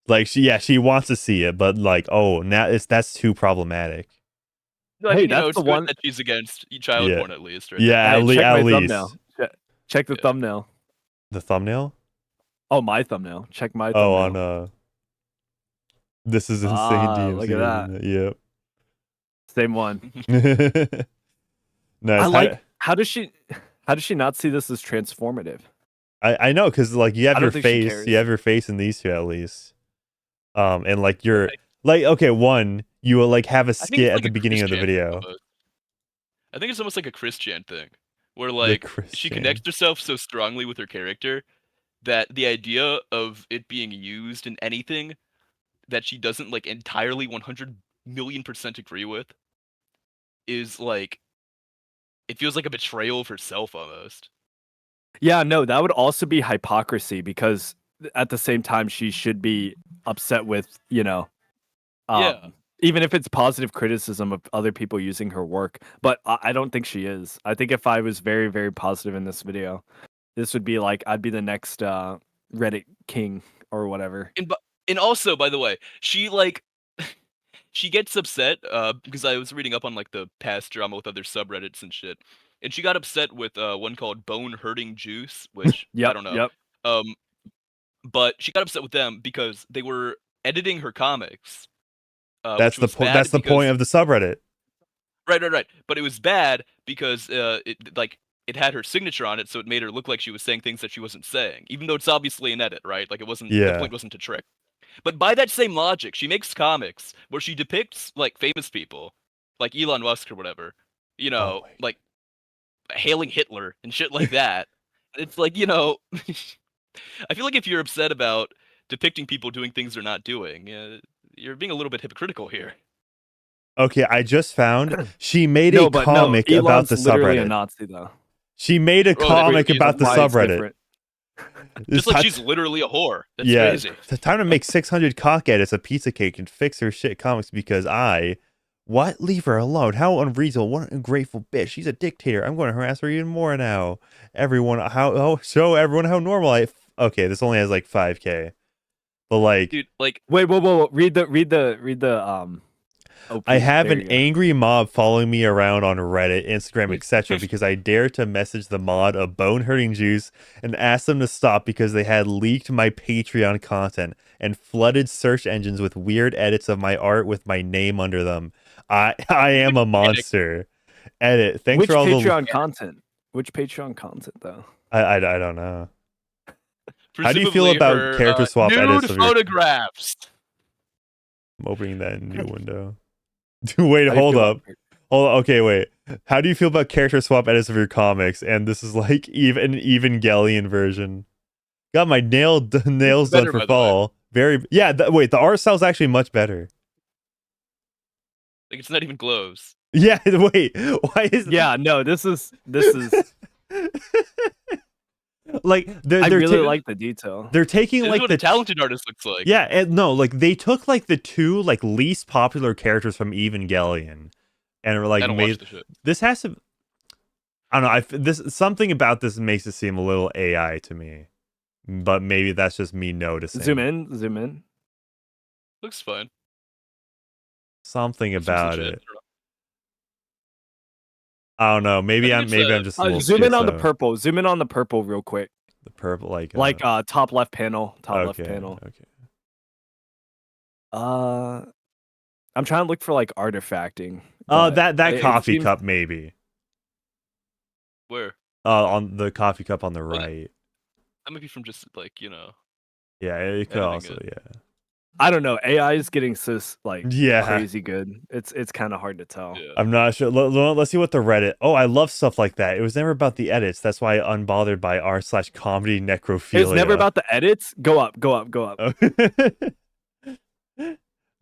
Like she wants to see it, but like, oh, now that's too problematic. No, I mean, that's the one that she's against child porn at least, right? Yeah, at least. Thumbnail. Check the thumbnail. The thumbnail? Oh, my thumbnail. Check my thumbnail. Oh, on this is insane. DMC. Look at that. Yep. Same one. Nice. I like how does she not see this as transformative? I know, because like you have your face in these two at least. And like you're like, okay, one, you will like have a skit at the beginning of the video. I think it's almost like a Christian thing, where like she connects herself so strongly with her character that the idea of it being used in anything that she doesn't like entirely 100,000,000% agree with is like, it feels like a betrayal of herself almost. Yeah, no, that would also be hypocrisy, because at the same time she should be upset with, even if it's positive criticism of other people using her work. But I don't think she is. I think if I was very, very positive in this video, this would be like, I'd be the next Reddit king or whatever. And also, by the way, she like she gets upset because I was reading up on like the past drama with other subreddits and shit, and she got upset with one called Bone Hurting Juice, which I don't know. But she got upset with them because they were editing her comics. That's the point. That's the point of the subreddit. Right. But it was bad because it had her signature on it, so it made her look like she was saying things that she wasn't saying, even though it's obviously an edit, right? Like it wasn't. The point wasn't to trick. But by that same logic, she makes comics where she depicts like famous people, like Elon Musk or whatever, like hailing Hitler and shit like that. It's like, I feel like if you're upset about depicting people doing things they're not doing, you're being a little bit hypocritical here. Okay, I just found she made a comic about the subreddit. A Nazi, though. She made a comic about the subreddit. Just like she's literally a whore. That's crazy. It's time to make 600 cock edits of Pizza Cake and fix her shit comics because what? Leave her alone. How unreasonable. What an ungrateful bitch. She's a dictator. I'm going to harass her even more now. Show everyone how normal okay, this only has like 5K. But like, dude, like, wait, whoa. Read the I have an angry mob following me around on Reddit, Instagram, etc. because I dared to message the mod of Bone Hurting Juice and ask them to stop because they had leaked my Patreon content and flooded search engines with weird edits of my art with my name under them. I am a monster. Edit. Thanks for all Patreon content. Which Patreon content though? I don't know. How do you feel about character swap edits of photographs? I'm opening that new window. Wait, hold up. Okay, wait. How do you feel about character swap edits of your comics? And this is like an Evangelion version. Got my nails done for fall. Wait, the art style is actually much better. Like it's not even close. Yeah, wait. Why is Yeah, no, this is like I really like the detail. they're taking This like is what the a talented artist looks like. yeah, and no, like they took like the two like least popular characters from Evangelion and were like I don't watch the shit. this has to I don't know, this something about this makes it seem a little AI to me. But maybe that's just me noticing. Zoom in. Looks fine. Something Looks like some about shit. it. I don't know. Maybe I I'm think it's, just a little zoom in on the schizo. purple. Zoom in on the purple real quick. The purple like Top left panel. Left okay, panel. Okay. I'm trying to look for like artifacting. That coffee cup maybe. Where? On the coffee cup on the right. That might be from just like, you know. Yeah, it could Editing also, it. yeah. I don't know. AI is getting so like Yeah. crazy good. It's kind of hard to tell. Yeah. I'm not sure. Let's see what the Reddit. Oh, I love stuff like that. It was never about the edits. That's why unbothered by r/comedy necrophilia. It's never about the edits. Go up. I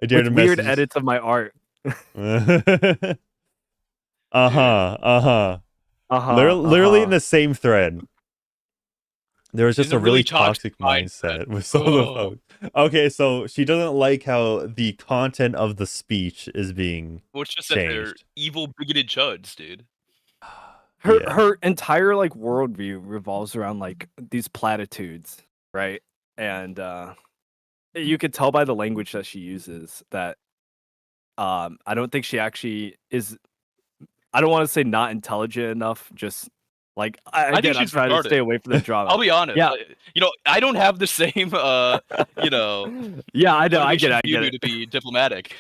dare to With weird message- edits of my art. Literally in the same thread. There was just It's a a really really toxic toxic mindset mindset. with some of the Oh. folks. Okay, so she doesn't like how the content of the speech is being Well, it's just that they're changed. evil, bigoted chuds, dude. Yeah. Her entire like worldview revolves around like these platitudes, right? And you could tell by the language that she uses that I don't think she actually is. I don't want to say not intelligent enough. Just like think I'm she's trying to retarded. stay away from the drama. I'll be honest. Yeah. You know, I don't have the same, you know. Yeah, I know. I get motivation it. I for you get to be diplomatic.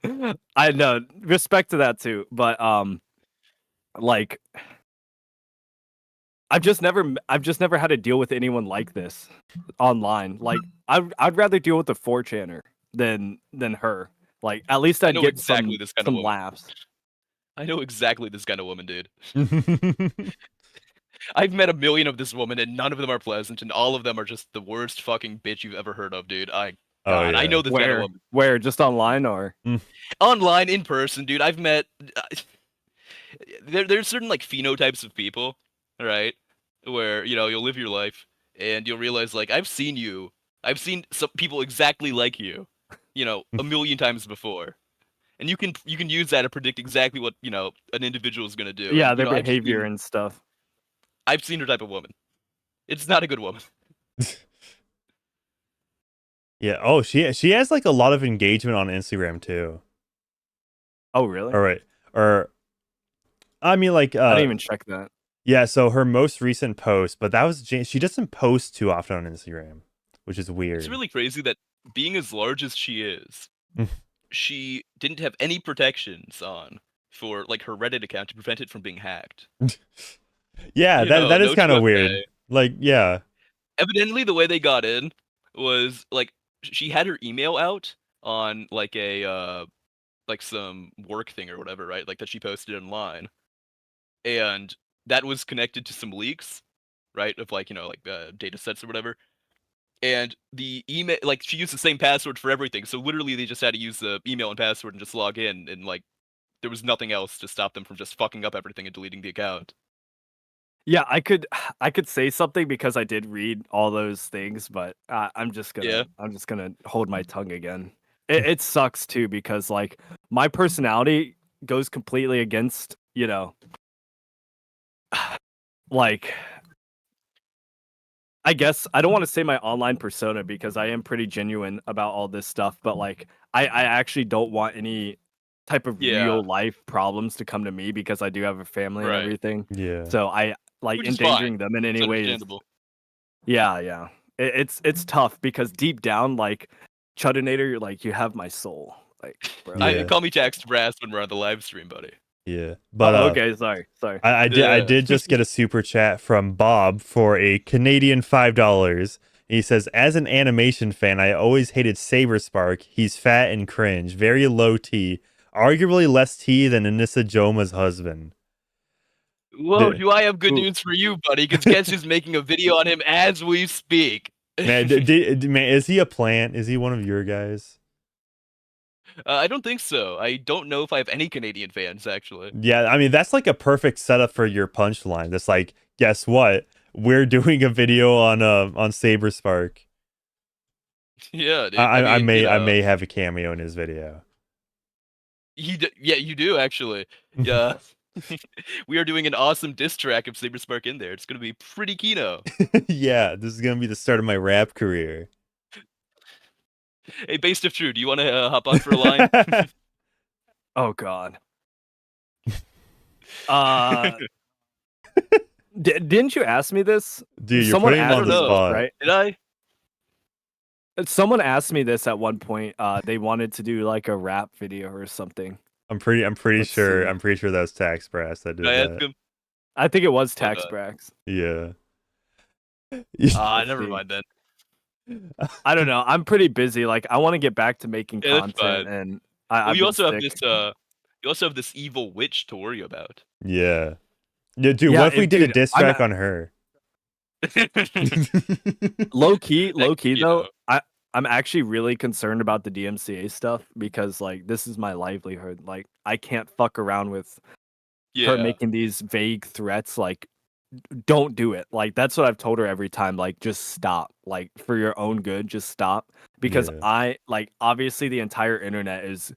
it. I know. Respect to that too, but like I've just never had to deal with anyone like this online. Like I'd rather deal with the 4chaner than her. Like at least I'd know get exactly this kind of some woman. laughs. I know exactly this kind of woman, dude. I've met a million of this woman, and none of them are pleasant, and all of them are just the worst fucking bitch you've ever heard of, dude. God, yeah. I know this kind of woman. Where? Just online or? Online, in person, dude. I've met. There's certain like phenotypes of people, right? Where you'll live your life, and you'll realize like I've seen some people exactly like you, a million times before. And you can use that to predict exactly what an individual is gonna do. Yeah, And, their behavior and stuff. I've seen her type of woman. It's not a good woman. Yeah. Oh, she has like a lot of engagement on Instagram too. Oh, really? All right. Or I mean, like I didn't even check that. Yeah. So her most recent post, but that was she doesn't post too often on Instagram, which is weird. It's really crazy that being as large as she is, she didn't have any protections on for like her Reddit account to prevent it from being hacked. Yeah, that is no kind of 2FA. weird. Like, yeah. Evidently, the way they got in was like she had her email out on like a like some work thing or whatever, right? Like that she posted online, and that was connected to some leaks, right? Of like data sets or whatever. And the email, like she used the same password for everything, so literally they just had to use the email and password and just log in, and like there was nothing else to stop them from just fucking up everything and deleting the account. Yeah, I could say something because I did read all those things, but I'm just gonna hold my tongue again. It sucks too because like my personality goes completely against like. I guess I don't want to say my online persona because I am pretty genuine about all this stuff, but like I actually don't want any type of real life problems to come to me because I do have a family and everything. Yeah. So I like Which is endangering fine. them in It's any way. understandable. Yeah. It's tough because deep down, like Chuddinator, you're like you have my soul. Like bro. Yeah. Call me Text Brass when we're on the live stream, buddy. Yeah. But okay, sorry. I did just get a super chat from Bob for a Canadian $5. He says, as an animation fan, I always hated Saberspark. He's fat and cringe, very low T, arguably less T than Anissa Joma's husband. Whoa, do I have good news for you, buddy? Because guess who's making a video on him as we speak? Man, man, is he a plant? Is he one of your guys? I don't think so. I don't know if I have any Canadian fans actually. Yeah, I mean that's like a perfect setup for your punchline. That's like, guess what? We're doing a video on SaberSpark. Yeah, dude. I mean, you may have a cameo in his video. Yeah, you do actually. Yeah. We are doing an awesome diss track of SaberSpark in there. It's gonna be pretty kino. Yeah, this is gonna be the start of my rap career. Hey, Based of True, do you want to hop on for a line? Oh God. Didn't you ask me this? Dude, you're Someone putting him asked on the me, spot. right? Did I? Someone asked me this at one point. They wanted to do like a rap video or something. I'm pretty Let's sure see. I'm pretty sure that was Tax Brass that did Did I ask that. him? I think it was Tax Brax. Yeah. Never mind then. I don't know. I'm pretty busy. Like I want to get back to making Yeah, that's content, fine. and Well, you also have this. You also have this evil witch to worry about. Yeah. Yeah, dude, Yeah, what if we did a dude, diss I'm track a- on her? low key you though. know. I'm actually really concerned about the DMCA stuff because like this is my livelihood. Like I can't fuck around with her making these vague threats. Like don't do it. Like that's what I've told her every time. Like just stop. Like for your own good, just stop. Because Yeah. I like obviously the entire internet is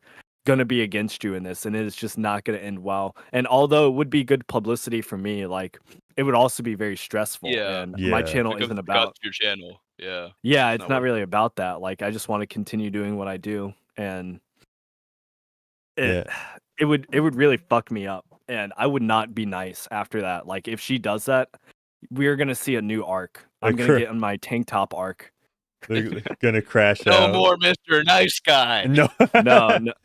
gonna be against you in this, and it is just not gonna end well. And although it would be good publicity for me, like it would also be very stressful. Yeah. And Yeah. my channel Because isn't it got about. your channel. Yeah. Yeah, It's it's not not worth really about that. Like I just want to continue doing what I do, and it would really fuck me up, and I would not be nice after that. Like if she does that, we're gonna see a new arc. I'm gonna get on my tank top arc. They're gonna crash No out. more Mr. Nice Guy. No.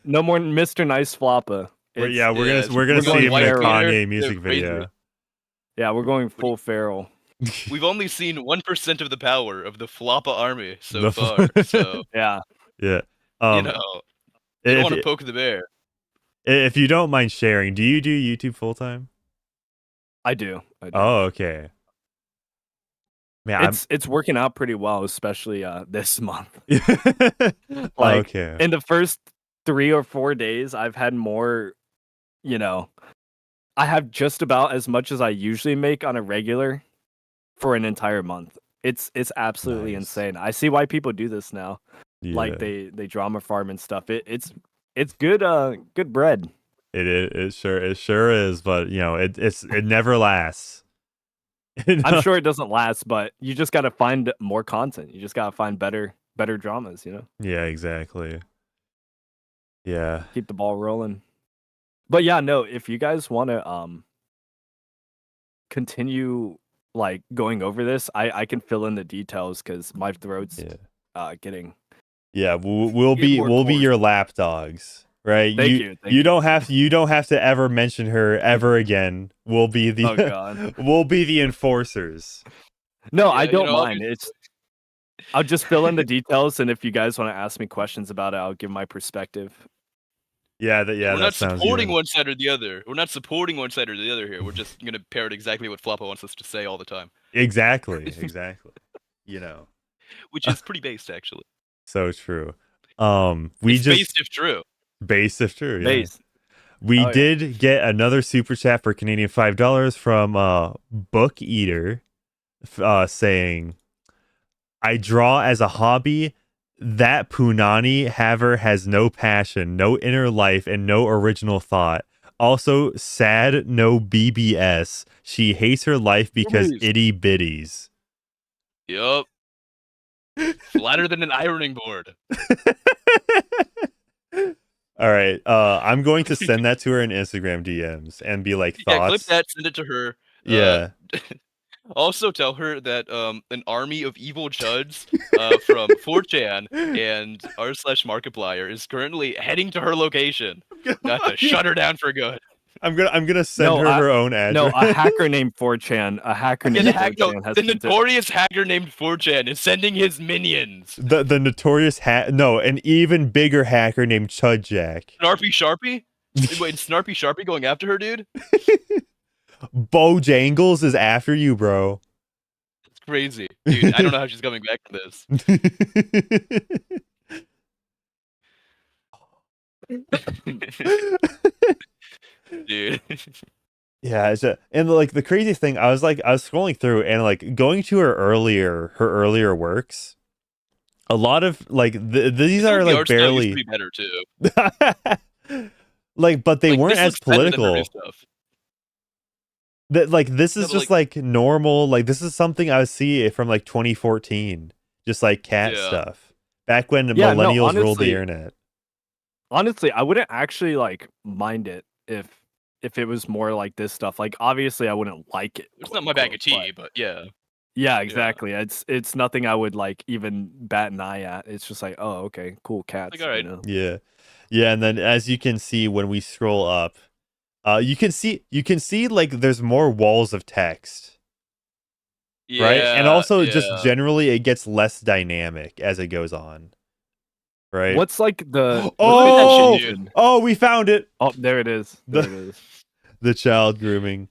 No more Mr. Nice Floppa. We're Yeah, gonna we're see going him in a feral. Kanye music Crazy. video. Yeah, we're going full feral. We've only seen 1% of the power of the Floppa army so The far. So Yeah. Yeah. you know, you don't want to if, poke the bear. if you don't mind sharing, do you do YouTube full time? I do. Oh, okay. Man, It's working out pretty well, especially this month. Like, okay. In the first 3 or 4 days, I've had more, I have just about as much as I usually make on a regular for an entire month. It's absolutely Nice. insane. I see why people do this now. Yeah. Like they drama farm and stuff. It's good good bread. It sure is, but it never lasts. I'm sure it doesn't last, but you just got to find more content. You just got to find better dramas, Yeah, exactly. Yeah. Keep the ball rolling. But yeah, no, if you guys want to continue like going over this, I can fill in the details cuz my throat's getting. Yeah, we'll be your lapdogs, right? Thank you. You don't have to ever mention her ever again. We'll be the Oh god. we'll be the enforcers. No, I Yeah, don't mind. I'll just fill in the details, and if you guys want to ask me questions about it, I'll give my perspective. Yeah, We're that not sounds supporting good. one side or the other. We're not supporting one side or the other here. We're just gonna parrot exactly what Floppa wants us to say all the time. Exactly. Which is pretty based, actually. So true. It's based if true. Based if true. Yeah. Base. We did get another super chat for Canadian $5 from Book Eater, saying, "I draw as a hobby. That Punani haver has no passion, no inner life, and no original thought. Also, sad, no BBS. She hates her life because itty bitties." Yup. Flatter than an ironing board. All right. I'm going to send that to her in Instagram DMs and be like, thoughts. Yeah, clip that, send it to her. Yeah. Also tell her that an army of evil chuds from 4chan and r/Markiplier is currently heading to her location. Got to shut her down for good. I'm gonna send her own address. No, a hacker named 4chan. A hacker named 4chan has the notorious hacker named 4chan is sending his minions. The notorious an even bigger hacker named Chud Jack. Snarpy Sharpie? Wait, Snarpy Sharpie going after her, dude? Bojangles is after you, bro. It's crazy. Dude, I don't know how she's coming back from this. Dude. Yeah, and like the crazy thing, I was scrolling through and like going to her earlier works. A lot of like these are like barely used to be better too. like, but they Like, weren't this as looks better than her new political. stuff. That like this is No, but, just like normal. Like this is something I would see from like 2014, just like cat Yeah. stuff back when Yeah, no, millennials ruled the honestly- internet. Honestly, I wouldn't actually like mind it if it was more like this stuff. Like, obviously, I wouldn't like it. It's quote, not my bag of unquote, tea, but yeah. Yeah, exactly. It's nothing I would like even bat an eye at. It's just like, oh, okay, cool cats. Like, all right. You know? Yeah, and then as you can see when we scroll up, you can see like there's more walls of text, Yeah, right? And also just yeah. generally it gets less dynamic as it goes on, right? What's like the Oh! shit, dude. Oh, we found it. Oh, there it is. There it is. The child grooming.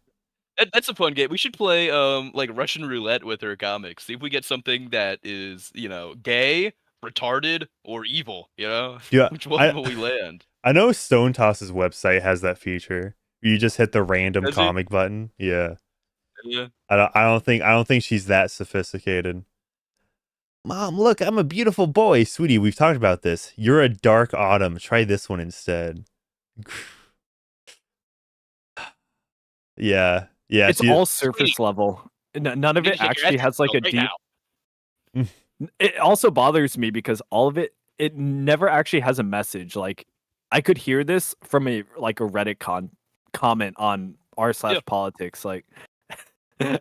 That's a fun game. We should play like Russian roulette with her comics. See if we get something that is, you know, gay, retarded, or evil. You know, Yeah, which one will we land? I know Stone Toss's website has that feature. You just hit the random Does it? comic button. Yeah. Yeah. I don't think she's that sophisticated. Mom, look, I'm a beautiful boy. Sweetie, we've talked about this. You're a dark autumn. Try this one instead. Yeah. Yeah. It's all surface level. None of You it can shake your actually ass has like a right deep. now. It also bothers me because all of it never actually has a message. Like, I could hear this from a Reddit comment on r/politics. Like,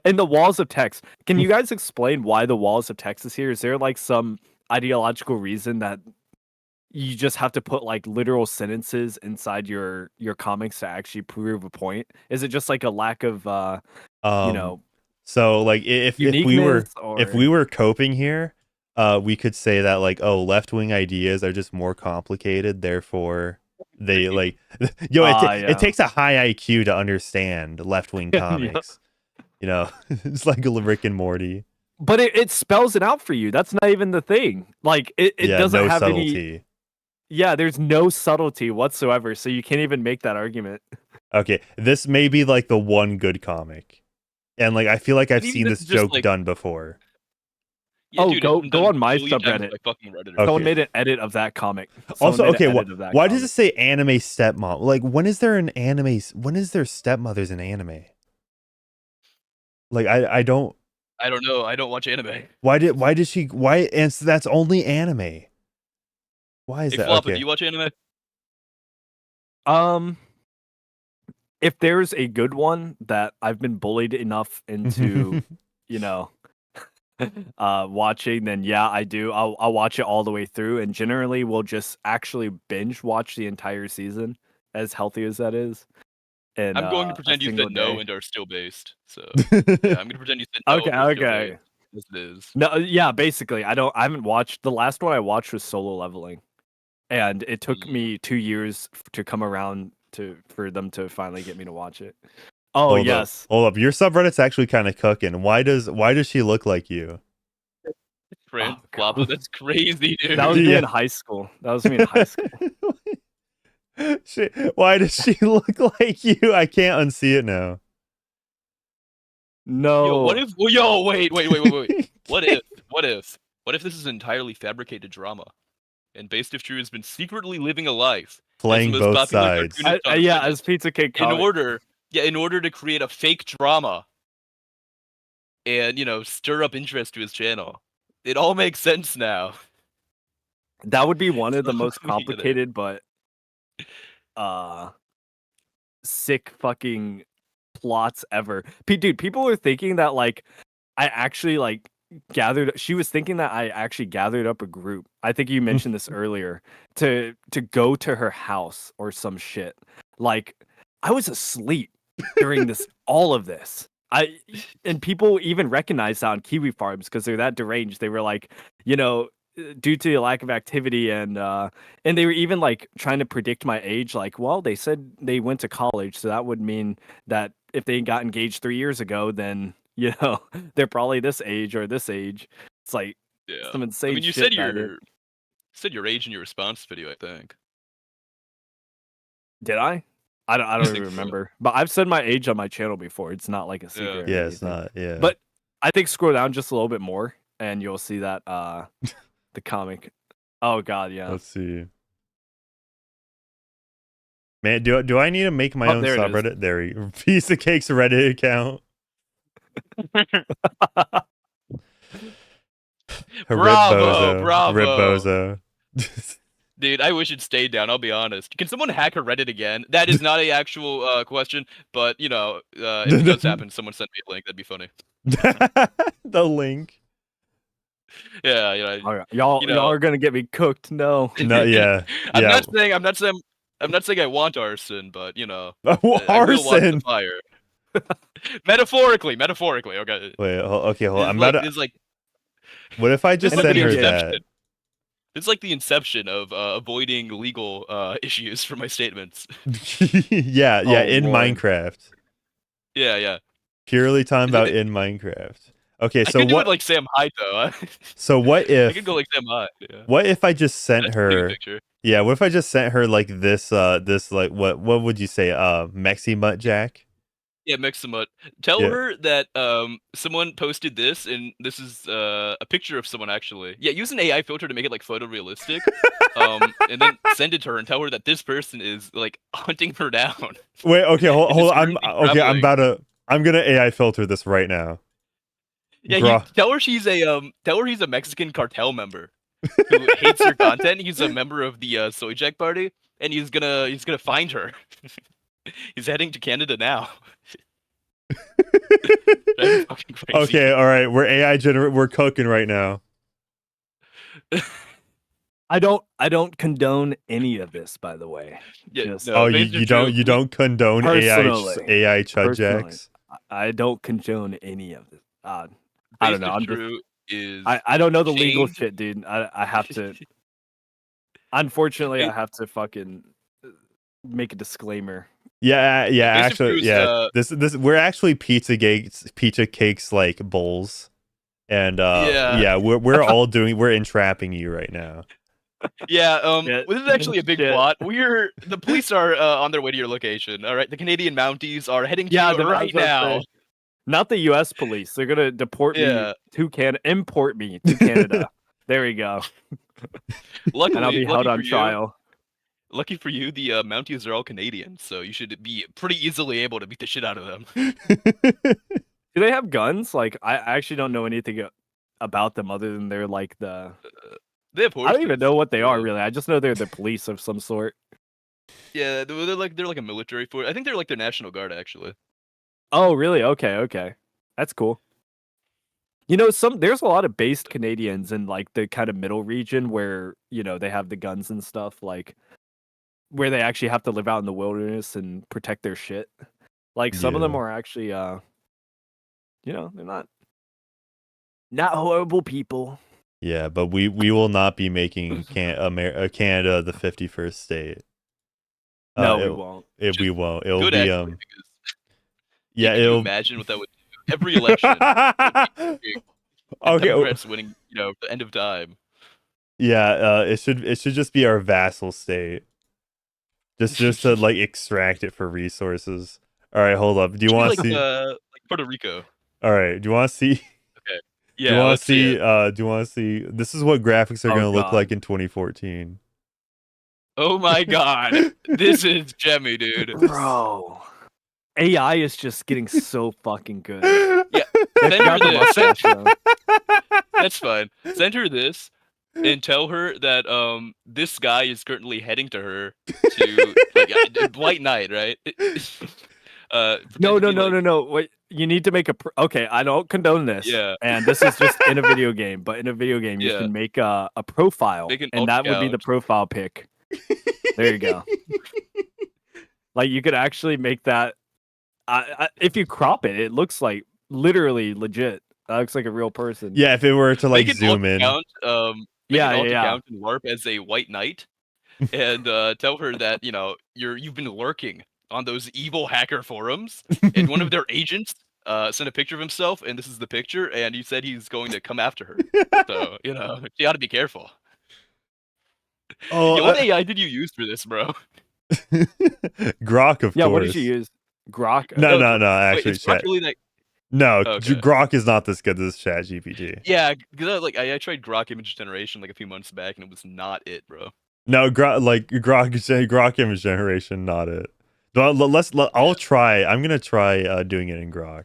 in the walls of text. Can you guys explain why the walls of text is here? Is there like some ideological reason that you just have to put like literal sentences inside your comics to actually prove a point? Is it just like a lack of you know, so like if we were uniqueness, or... if we were coping here, we could say that like, oh, left-wing ideas are just more complicated, therefore they like it takes a high IQ to understand left-wing comics. You know, it's like a Rick and Morty. But it spells it out for you. That's not even the thing. Like, it doesn't no have subtlety. any. Yeah, there's no subtlety whatsoever, so you can't even make that argument. Okay, this may be like the one good comic, and like I feel like I've Maybe seen this this is just, joke like- done before. Yeah, Oh, dude, go it's been done on my a million times subreddit. by fucking Redditor. Okay. Someone made an edit of that comic. Also, okay, why does it? it say anime stepmom? Like, when is there an anime? When is there stepmothers in anime? Like, I don't. I don't know. I don't watch anime. Why did she? Why? And so that's only anime. Why is Hey, that? Floppa, Okay. do you watch anime? If there's a good one that I've been bullied enough into, you know, watching, then yeah, I do. I'll watch it all the way through, and generally we'll just actually binge watch the entire season, as healthy as that is. And I'm going to a pretend you single said no day. and are still based. So yeah, I'm going to pretend you said no. Okay, and are still okay. based, as it is. No, yeah, basically, I haven't watched. The last one I watched was Solo Leveling, and it took me 2 years to come around for them to finally get me to watch it. Oh, Hold up. yes. Hold up. Your subreddit's actually kind of cooking. Why does she look like you? Friend, Oh, God. Floppa, that's crazy, dude. That was me Yeah. in high school. That was me in high school. Why does she look like you? I can't unsee it now. No. Yo, what if? Well, yo, wait. What if this is entirely fabricated drama, and Based If True has been secretly living a life Playing as the most both popular sides. cartoonist on Yeah, Reddit as PizzaCakeomics. in order to create a fake drama and, you know, stir up interest to his channel. It all makes sense now. That would be one of the most So weird. complicated but sick fucking plots ever. Dude, people are thinking that like I actually like gathered. She was thinking that I actually gathered up a group. I think you mentioned this earlier to go to her house or some shit. Like, I was asleep during all of this. And people even recognized that on Kiwi Farms because they're that deranged. They were like, you know, due to the lack of activity, and they were even like trying to predict my age. Like, well, they said they went to college, so that would mean that if they got engaged 3 years ago, then, you know, they're probably this age or this age. It's like some insane. I mean, you shit said that your age in your response video, I think. Did I? I don't even remember. But I've said my age on my channel before. It's not like a secret. Yeah, it's not. Yeah. But I think scroll down just a little bit more, and you'll see that the comic. Oh God, yeah. Let's see. Man, do I need to make my own subreddit? There we go. Piece of Cake's Reddit account. Bravo. Ribbozo. Dude, I wish it stayed down. I'll be honest. Can someone hack a Reddit again? That is not a actual question, but you know, if it does happen, someone send me a link. That'd be funny. The link. Yeah, you know, y'all are gonna get me cooked. No, yeah. I'm not saying I want arson, but you know, arson. I will watch the fire. metaphorically. Okay. Wait. Okay. Hold on. It's like. What if I just send her that? It's like the inception of avoiding legal issues for my statements. yeah, in Lord. Minecraft. Yeah. Purely talking about in Minecraft. Okay, so I could what? do it like Sam Hyde though. So what if? I could go like Sam Hyde. Yeah. What if I just sent her? Yeah, what if I just sent her like this? This like what would you say? Mexi Mutt Jack. Yeah, Mexamut. Tell her that someone posted this, and this is a picture of someone actually. Yeah, use an AI filter to make it like photorealistic, and then send it to her and tell her that this person is like hunting her down. Wait, okay, hold on. I'm gonna AI filter this right now. Yeah, tell her he's a Mexican cartel member who hates her content. He's a member of the Soy Jack party, and he's gonna find her. He's heading to Canada now. Okay, all right. We're AI generate. We're cooking right now. I don't condone any of this, by the way. Yeah, you don't condone AI chud jacks. I don't condone any of this. I don't know. I don't know the legal shit, dude. I have to. Unfortunately, I have to fucking make a disclaimer. Yeah. Actually, yeah. This we're actually pizza cakes like bowls, and we're all doing. We're entrapping you right now. Yeah. This is actually a big plot. The police are on their way to your location. All right, the Canadian Mounties are heading to you right now. Not the U.S. police. They're gonna deport me to Canada. Import me to Canada. There we go. Luckily, and I'll be held on trial. Lucky for you, the Mounties are all Canadian, so you should be pretty easily able to beat the shit out of them. Do they have guns? Like, I actually don't know anything about them other than they're like the. They have horses. I don't even know what they are really. I just know they're the police of some sort. Yeah, they're like a military force. I think they're like their National Guard actually. Oh, really? Okay. That's cool. You know, there's a lot of based Canadians in like the kind of middle region where, you know, they have the guns and stuff, like where they actually have to live out in the wilderness and protect their shit. Like some of them are actually you know, they're not horrible people. Yeah, but we will not be making Canada the 51st state. No, we won't. We won't. It'll Good be yeah, can you imagine what that would do? Every election. Okay. Democrats winning, you know, the end of time. Yeah, it should just be our vassal state. Just to like extract it for resources. All right, hold up. Do you want to see like Puerto Rico? All right. Do you want to see? Okay. Yeah. Do you want to see? Do you want to see? This is what graphics are going to look like in 2014. Oh my god, this is Jemmy, dude. Bro, AI is just getting so fucking good. Yeah, send her this. That's fine. Send her this and tell her that this guy is currently heading to her to like White Knight, right? No. Wait, you need to make okay, I don't condone this. Yeah. And this is just in a video game, but in a video game you can make a profile, and that would be the profile pic. There you go. Like you could actually make that. If you crop it, it looks like literally legit. That looks like a real person. Yeah, if it were to like zoom in. Account, account and LARP as a white knight, and tell her that you've been lurking on those evil hacker forums, and one of their agents sent a picture of himself, and this is the picture, and he said he's going to come after her. So you ought to be careful. Oh, what AI did you use for this, bro? Grok, of Yeah, course. what did you use? Grok? No, Wait, actually, is Grok chat. really that? No, Okay. Grok is not this good as ChatGPT. Yeah, because I tried Grok image generation like a few months back, and it was not it, bro. No, Grok image generation, not it. I'll try. I'm gonna try doing it in Grok.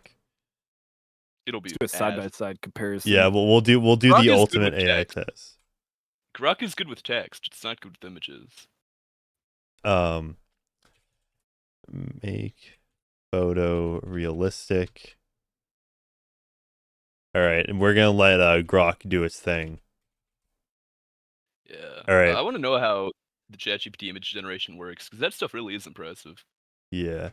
It'll be Do a side-by-side comparison. Yeah, we'll do Grok the is good ultimate with AI text. test. Grok is good with text. It's not good with images. Make photo realistic. All right, and we're gonna let Grok do its thing. Yeah. All right. I want to know how the ChatGPT image generation works, because that stuff really is impressive. Yeah.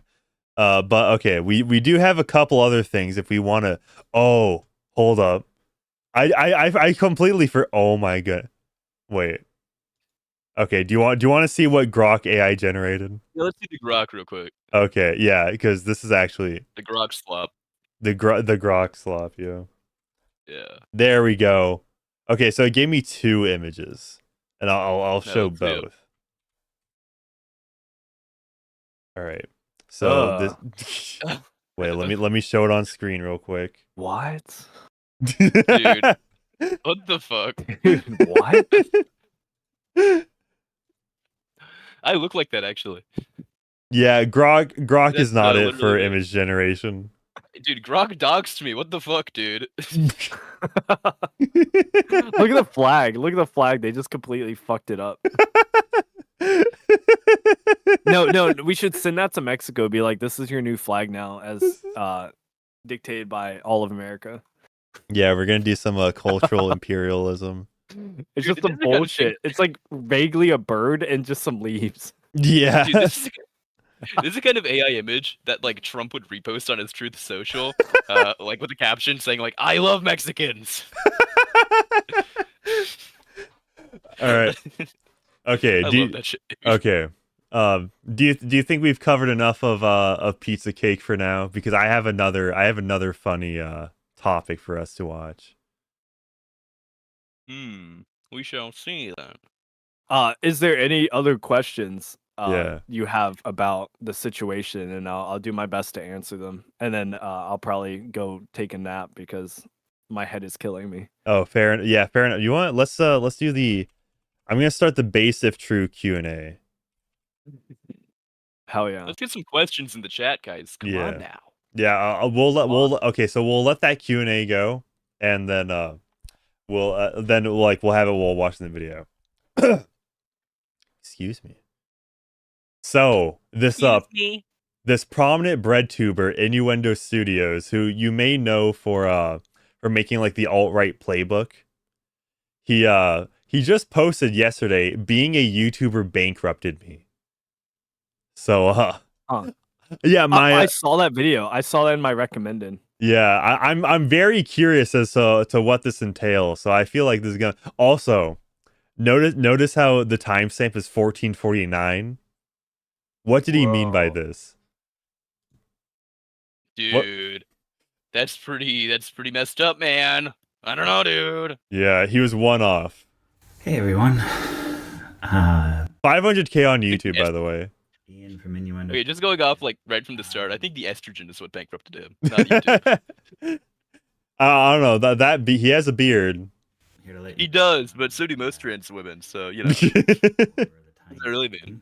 But okay, we do have a couple other things if we want to. Oh, hold up. I completely oh my god. Wait. Okay, do you want to see what Grok AI generated? Yeah, let's see the Grok real quick. Okay, yeah, because this is actually The Grok slop. the Grok slop, yeah. Yeah. There we go. Okay, so it gave me 2 images, and I'll show two. both. All right. So this. Wait, let me show it on screen real quick. What? Dude. What the fuck? Dude, what? I look like that, actually. Yeah, Grok That's, is not it for literally me. image generation. Dude, Grok doxed me. What the fuck, dude? Look at the flag. Look at the flag. They just completely fucked it up. No, we should send that to Mexico. Be like, this is your new flag now, as dictated by all of America. Yeah, we're gonna do some cultural imperialism. It's Dude, just some bullshit. It's like vaguely a bird and just some leaves. Yeah. Dude, this is a kind of AI image that like Trump would repost on his Truth Social, like with a caption saying like "I love Mexicans." All right. Okay. I love that shit. Dude. Okay. Do you think we've covered enough of Pizza Cake for now? Because I have another funny topic for us to watch. We shall see then. Is there any other questions Yeah. you have about the situation? And I'll do my best to answer them. And then I'll probably go take a nap because my head is killing me. Oh, fair enough. Yeah, fair enough. You want? Let's do the. I'm gonna start the base if true Q&A. Hell yeah. Let's get some questions in the chat, guys. Come on now. Yeah, okay, so we'll let that Q&A go, and then we'll have it while watching the video. Excuse me. So this prominent breadtuber Innuendo Studios, who you may know for making like the alt-right playbook, he just posted yesterday, being a YouTuber bankrupted me. So yeah, I saw that video. I saw that in my recommended. Yeah, I'm very curious as to what this entails. So I feel like this is gonna also notice how the timestamp is 1449. What did he mean by this? Dude, that's pretty messed up, man. I don't know, dude. Yeah, he was one off. Hey everyone. 500K on YouTube, by the way. Ian from Innuendo. Okay, just going off like right from the start, I think the estrogen is what bankrupted him, not YouTube. I don't know he has a beard. Here to let He you does, but so do most trans women. So you know, know the what time. does that really mean?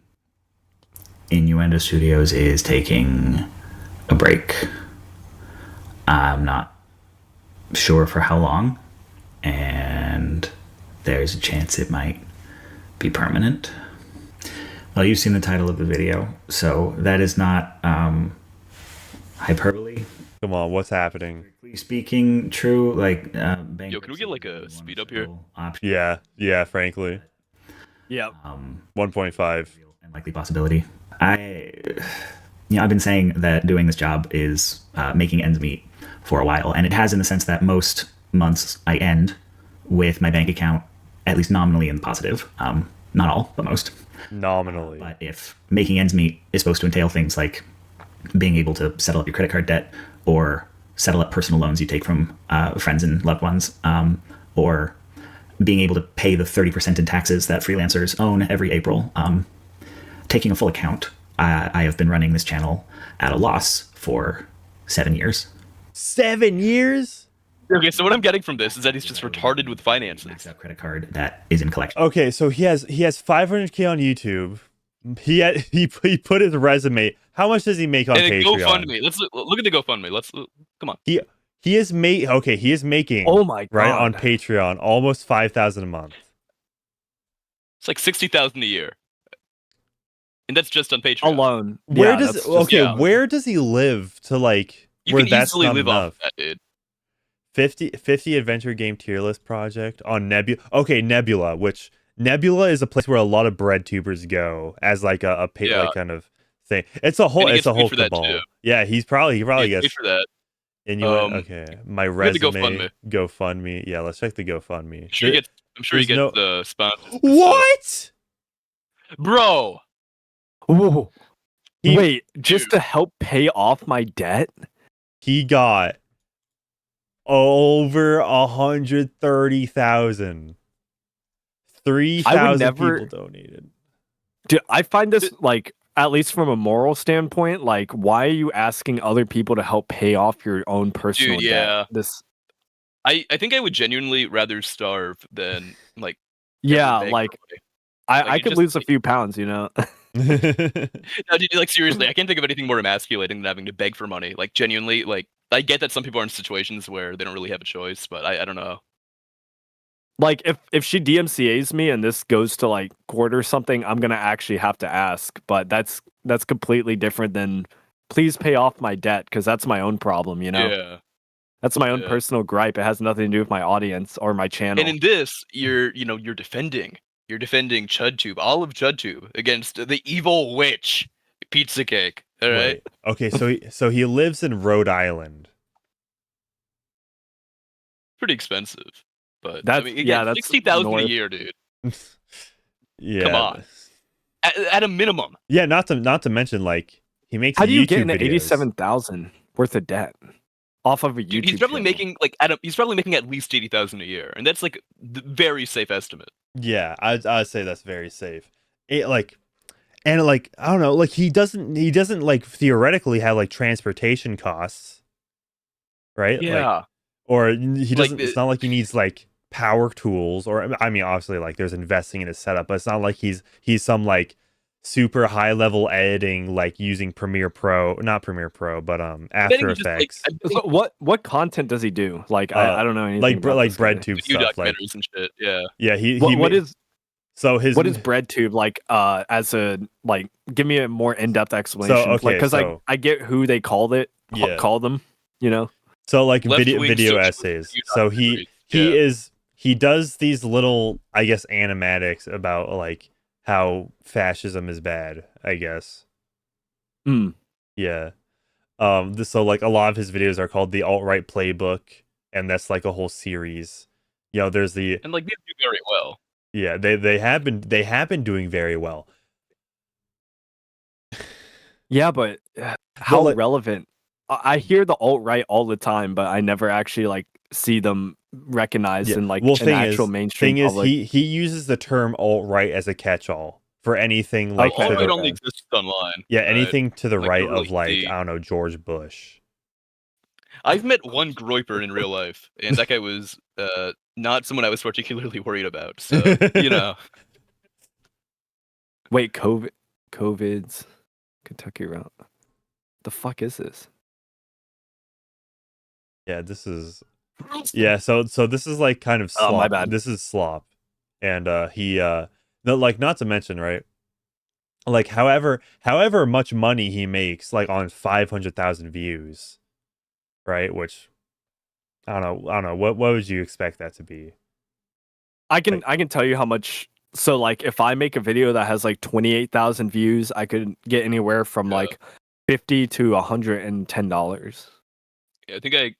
Innuendo Studios is taking a break. I'm not sure for how long, and there's a chance it might be permanent. Well, you've seen the title of the video, so that is not hyperbole. Come on, what's happening? Strictly speaking, true. Like, Yo, can we get like a speed up here? Option. Yeah, frankly. Yep. 1.5. And likely possibility. I've been saying that doing this job is making ends meet for a while, and it has in the sense that most months I end with my bank account at least nominally in the positive. Not all, but most. Nominally. But if making ends meet is supposed to entail things like being able to settle up your credit card debt or settle up personal loans you take from friends and loved ones, or being able to pay the 30% in taxes that freelancers own every April, taking a full account, I have been running this channel at a loss for 7 years. 7 years? Okay, so what I'm getting from this is that he's just retarded with finances. Maxed out credit card that is in collection. Okay, so he has 500K on YouTube. He put his resume. How much does he make on Patreon? GoFundMe. Let's look at the GoFundMe. Come on. He is making Oh my god. right on Patreon almost 5,000 a month. It's like 60,000 a year, and that's just on Patreon alone. Where Yeah, where does he live to like You where can that's easily not live enough? off that, dude. 50 adventure game tier list project on Nebula. Okay, Nebula, which Nebula is a place where a lot of bread tubers go as like a like kind of thing. It's a whole cabal. Yeah, he probably gets for that. Innuendo. Okay, my resume, GoFundMe. Yeah, let's check the GoFundMe. I'm sure he gets the sponsors. What? Bro. Whoa. Wait, just to help pay off my debt? He got over 130,000. 3,000 people donated. Dude, I find this like, at least from a moral standpoint, like, why are you asking other people to help pay off your own personal debt? I think I would genuinely rather starve than like. Yeah, like I could lose a few pounds, you know. No, dude, like seriously, I can't think of anything more emasculating than having to beg for money. Like genuinely, like I get that some people are in situations where they don't really have a choice, but I don't know. Like if she DMCA's me and this goes to like court or something, I'm gonna actually have to ask. But that's completely different than please pay off my debt, because that's my own problem, you know. Yeah. That's my own personal gripe. It has nothing to do with my audience or my channel. And in this, you're defending ChudTube, all of ChudTube, against the evil witch, Pizza Cake. All right. Okay, so he lives in Rhode Island. Pretty expensive, but that's, I mean, again, that's 60,000 a year, dude. Yeah. Come on. At a minimum. Yeah, not to mention like he makes. How do you YouTube get an videos. 87,000 worth of debt off of a YouTube? Dude, he's probably making he's probably making at least 80,000 a year, and that's like the very safe estimate. Yeah, I'd say that's very safe. I don't know, like he doesn't like theoretically have like transportation costs, right? Yeah. Like, or he doesn't. It's not like he needs like power tools, or I mean, obviously like there's investing in his setup, but it's not like he's some like super high level editing, like using not Premiere Pro, but After Effects. What content does he do? Like I don't know anything. Like about this Breadtube stuff, like documentaries and shit. Yeah. Yeah. What is Breadtube like? As a like, give me a more in-depth explanation. Because I get who they call them, you know. So like video essays. So he does these little, I guess, animatics about like how fascism is bad, I guess. Yeah. So like a lot of his videos are called the alt-right playbook, and that's like a whole series. You know, there's the and like they do very well. Yeah, they have been doing very well. Yeah, but how relevant? I hear the alt-right all the time, but I never actually like see them recognized in like an actual mainstream public. He uses the term alt-right as a catch-all for anything like alt-right only exists online. Yeah, anything to the like, right really of like I don't know, George Bush. I've met one groiper in real life, and that guy was not someone I was particularly worried about. So you know. Wait, COVID's Kentucky route. The fuck is this? Yeah, this is. Yeah, so this is like kind of slop. Oh, my bad. This is slop, and he like, not to mention, right? Like however much money he makes, like on 500,000 views, right? Which I don't know. What would you expect that to be? I can tell you how much. So like, if I make a video that has like 28,000 views, I could get anywhere from like $50 to $110. Yeah, I think I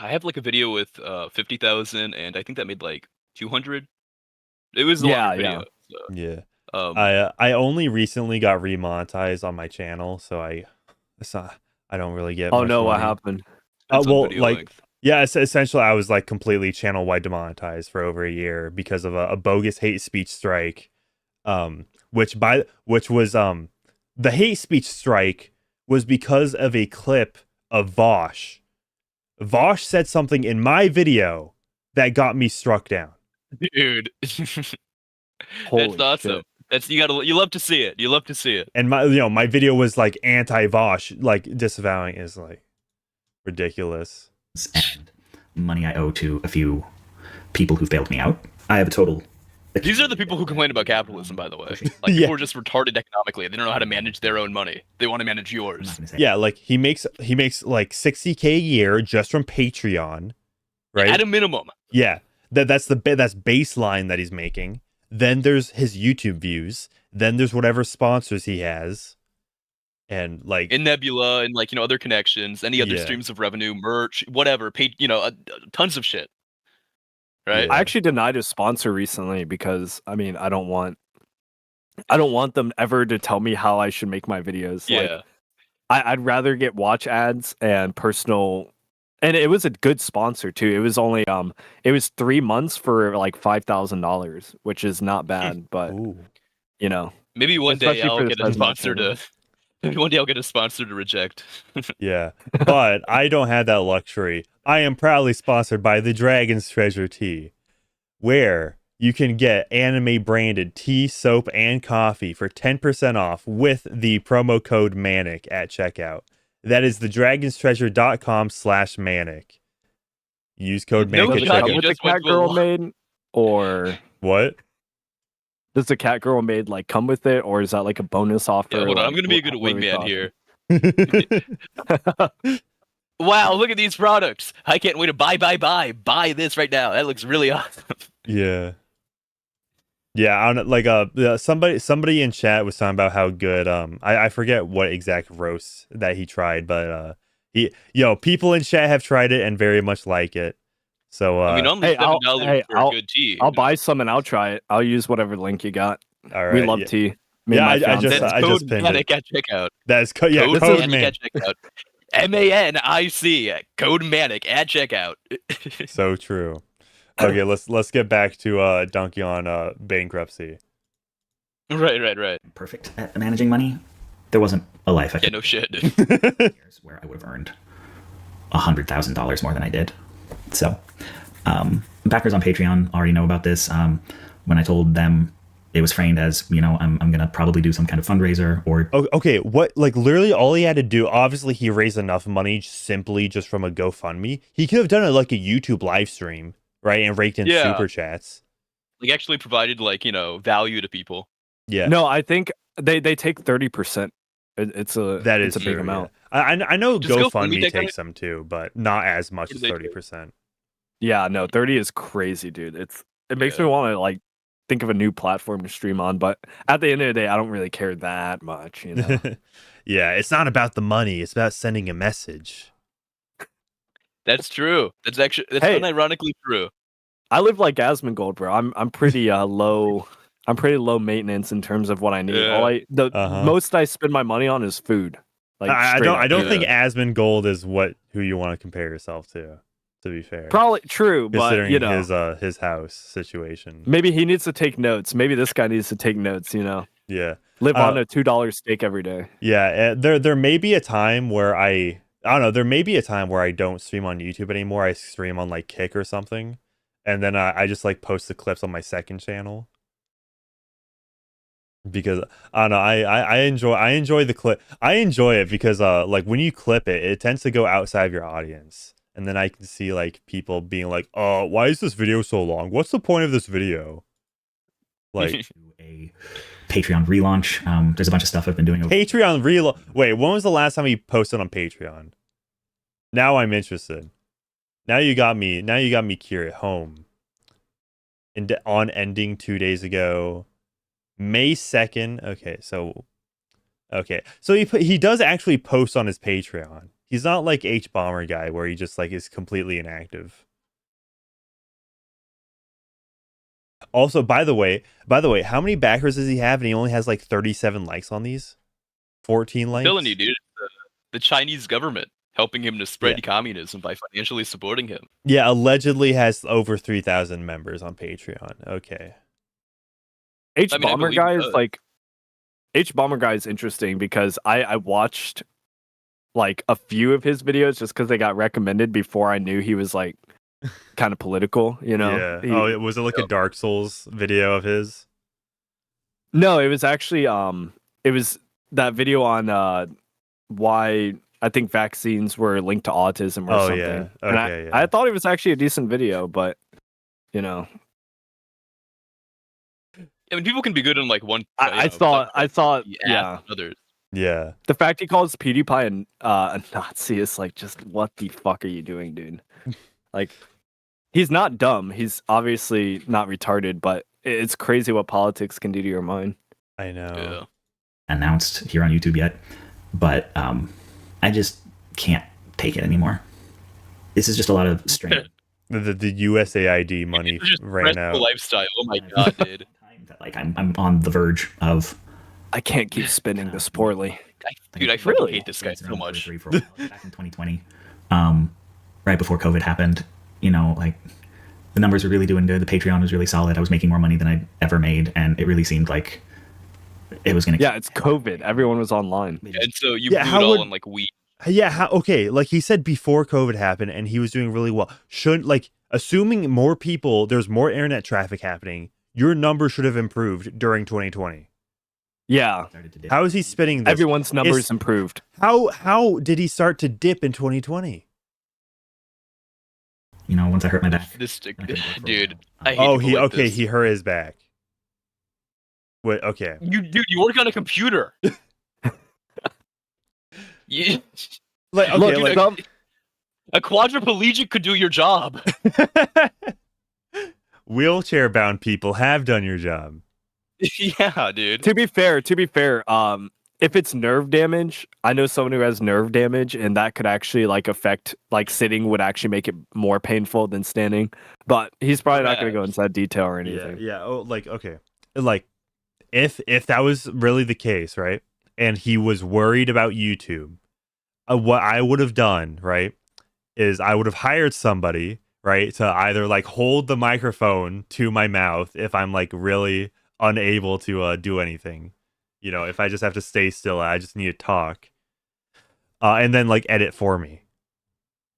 have like a video with 50,000, and I think that made like 200. It was a long video. So, yeah. I only recently got remonetized on my channel, so I don't really get. Oh much no, money. what happened? Well, like essentially, I was like completely channel wide demonetized for over a year because of a bogus hate speech strike, which was the hate speech strike was because of a clip of Vaush. Vaush said something in my video that got me struck down. Dude. Holy That's awesome. shit. That's you love to see it. You love to see it. And my video was like anti-Vaush, like disavowing is like ridiculous. And money I owe to a few people who failed me out. I have a total. These are the people who complain about capitalism, by the way. Like, people are just retarded economically. They don't know how to manage their own money. They want to manage yours. Yeah, like he makes like $60K a year just from Patreon, right? At a minimum. Yeah, that's baseline that he's making. Then there's his YouTube views. Then there's whatever sponsors he has, and like in Nebula and like other connections, any other streams of revenue, merch, whatever. Paid tons of shit. Right. I actually denied a sponsor recently because I don't want them ever to tell me how I should make my videos. Yeah. Like, I'd rather get watch ads and personal, and it was a good sponsor too. It was only it was 3 months for like $5,000, which is not bad, but maybe one day I'll get a sponsor to. Maybe one day I'll get a sponsor to reject. Yeah, but I don't have that luxury. I am proudly sponsored by the Dragon's Treasure Tea, where you can get anime branded tea, soap, and coffee for 10% off with the promo code Manic at checkout. That is thedragonstreasure.com/Manic. Use code Manic at checkout. With the cat girl made, or what? Does the cat girl made like come with it, or is that like a bonus offer? Yeah, hold on, like, I'm gonna be a good wingman here. Wow, look at these products. I can't wait to buy this right now. That looks really awesome. Yeah. Yeah, somebody in chat was talking about how good I forget what exact roast that he tried, but people in chat have tried it and very much like it. So only $7 for a good tea. I'll buy some and I'll try it. I'll use whatever link you got. All right, we love tea. I just pinned Manic it. at checkout. That's code Manic at checkout. MANIC code Manic at checkout. So true. Okay, let's get back to Donkey on bankruptcy. Right. Perfect at managing money. There wasn't a life I could. Yeah, no shit. Where I would have earned $100,000 more than I did. So, backers on Patreon already know about this. When I told them it was framed as, I'm going to probably do some kind of fundraiser or... Okay, what, like, literally all he had to do, obviously he raised enough money simply just from a GoFundMe. He could have done it like a YouTube live stream, right? And raked in super chats. Like, actually provided, like, value to people. Yeah. No, I think they take 30%. It's a big amount. Yeah. I know Just GoFundMe takes them too, but not as much as 30%. Yeah, no, 30 is crazy, dude. It makes me want to like think of a new platform to stream on, but at the end of the day, I don't really care that much, Yeah, it's not about the money, it's about sending a message. That's true. That's unironically true. I live like Asmongold, bro. I'm pretty low. I'm pretty low maintenance in terms of what I need. Yeah. Most I spend my money on is food. Like I don't think Asmongold is who you want to compare yourself to be fair. Probably true, but considering his house situation. Maybe he needs to take notes. Maybe this guy needs to take notes, Yeah. Live on a $2 steak every day. Yeah, there may be a time where I don't know, there may be a time where I don't stream on YouTube anymore. I stream on like Kick or something. And then I just like post the clips on my second channel. Because I don't know, I enjoy the clip. I enjoy it because like when you clip it, it tends to go outside of your audience. And then I can see like people being like, "Oh, why is this video so long? What's the point of this video?" Like a Patreon relaunch. There's a bunch of stuff I've been doing. Patreon relaunch. Wait, when was the last time you posted on Patreon? Now I'm interested. Now you got me curious. Home. On ending 2 days ago. May 2nd. Okay, so he does actually post on his Patreon. He's not like H Bomber guy where he just like is completely inactive. Also, by the way, how many backers does he have? And he only has like 37 likes on these. 14 likes. I'm telling you, dude, the Chinese government helping him to spread communism by financially supporting him. Yeah, allegedly has over 3,000 members on Patreon. Okay. Bomber guy is like H Bomber Guy is interesting because I watched like a few of his videos just because they got recommended before I knew he was like kind of political, you know? Yeah. Was it like a Dark Souls video of his? No, it was actually it was that video on why I think vaccines were linked to autism or something. Yeah. Okay, I thought it was actually a decent video, but you know. I mean, people can be good in like one. I thought yeah. Others. Yeah. The fact he calls PewDiePie a Nazi is like, just what the fuck are you doing, dude? Like, he's not dumb. He's obviously not retarded, but it's crazy what politics can do to your mind. I know. Yeah. Announced here on YouTube yet, but I just can't take it anymore. This is just a lot of strain. The USAID money ran out. Lifestyle. Oh my god, dude. Like I'm on the verge of. I can't keep spinning this poorly. Dude, I fucking hate this guy so much. Back in 2020, right before COVID happened, you know, like the numbers were really doing good. The Patreon was really solid. I was making more money than I'd ever made, and it really seemed like it was gonna. Yeah, it's COVID. Everyone was online, and so you blew it all on like weed. Yeah, okay. Like he said before COVID happened, and he was doing really well. Shouldn't like assuming more people, there's more internet traffic happening. Your number should have improved during 2020. Yeah. How is he spinning this? Everyone's numbers improved. How did he start to dip in 2020? You know, once I hurt my back. This dude. I hate he hurt his back. Wait, okay. You work on a computer. A quadriplegic could do your job. Wheelchair bound people have done your job. Yeah, dude. To be fair, if it's nerve damage, I know someone who has nerve damage, and that could actually like affect, like sitting would actually make it more painful than standing. But he's probably not going to go into that detail or anything. Yeah. Oh, like okay, like if that was really the case, right? And he was worried about YouTube, what I would have done, right, is I would have hired somebody, right, to either like hold the microphone to my mouth if I'm like really unable to do anything, you know, if I just have to stay still, I just need to talk, and then like edit for me,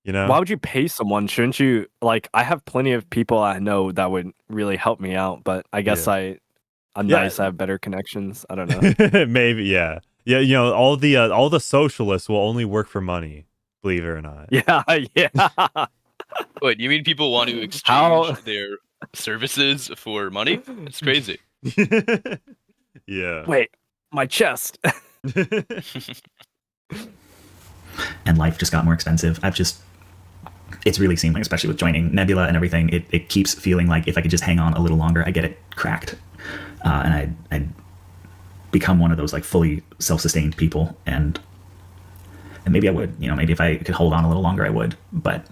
you know. Why would you pay someone? Shouldn't you? Like, I have plenty of people I know that would really help me out, but I guess I'm nice. I have better connections. I don't know. Maybe, yeah. You know, all the socialists will only work for money, believe it or not. Yeah. Wait, you mean people want to exchange their services for money? It's crazy. Yeah. Wait, my chest. And life just got more expensive. It's really seemed like, especially with joining Nebula and everything, it keeps feeling like if I could just hang on a little longer, I get it cracked. And I'd become one of those like fully self-sustained people. And maybe I would, you know, maybe if I could hold on a little longer, I would, but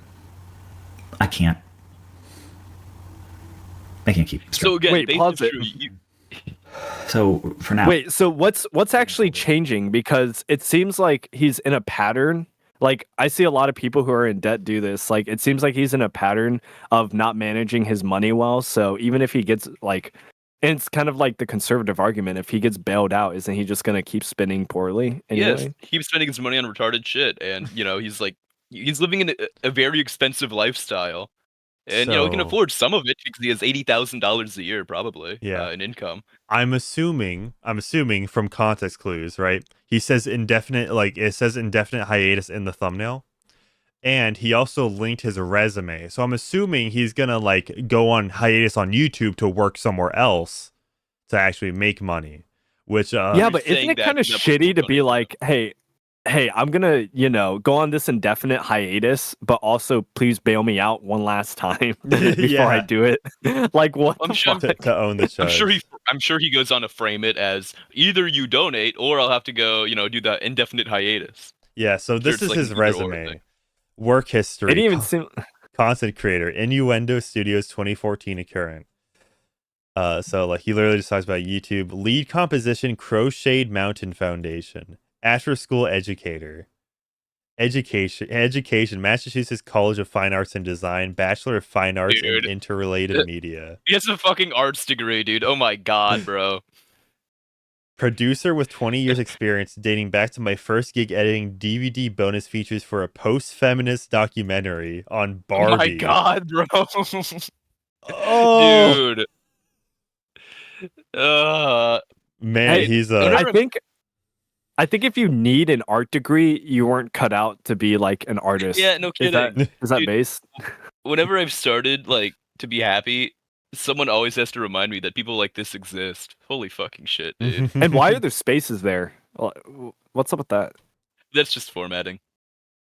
I can't keep. So again, wait, pause it. So for now, wait. So what's actually changing? Because it seems like he's in a pattern. Like, I see a lot of people who are in debt do this. Like, it seems like he's in a pattern of not managing his money well. So even if he gets like, and it's kind of like the conservative argument, if he gets bailed out, isn't he just gonna keep spending poorly? Anyway? Yes, keep spending his money on retarded shit, and you know he's living in a very expensive lifestyle. And you know, he can afford some of it because he has $80,000 a year, probably. In income. I'm assuming from context clues, right? He says indefinite, like it says indefinite hiatus in the thumbnail, and he also linked his resume. So I'm assuming he's gonna like go on hiatus on YouTube to work somewhere else to actually make money. Which yeah, but isn't it kind of shitty to be like, hey, I'm gonna, you know, go on this indefinite hiatus, but also please bail me out one last time before I do it. Like, what? I'm sure to own the charge. I'm sure he goes on to frame it as either you donate or I'll have to go, you know, do that indefinite hiatus. Yeah. So this is his resume, work history. It didn't even seem content creator, Innuendo Studios, 2014 to current. So like he literally just talks about YouTube, lead composition, Crocheted Mountain Foundation. After school education, Massachusetts College of Fine Arts and Design, Bachelor of Fine Arts in Interrelated Media. He has a fucking arts degree, dude. Oh my god, bro. Producer with 20 years experience dating back to my first gig editing DVD bonus features for a post-feminist documentary on Barbie. Oh my god, bro. Oh, Dude. man, Hey, he's I think if you need an art degree, you weren't cut out to be like an artist. Yeah, no kidding. Is that Dude, based? Whenever I've started like to be happy, someone always has to remind me that people like this exist. Holy fucking shit, dude. And why are there spaces there? What's up with that? That's just formatting.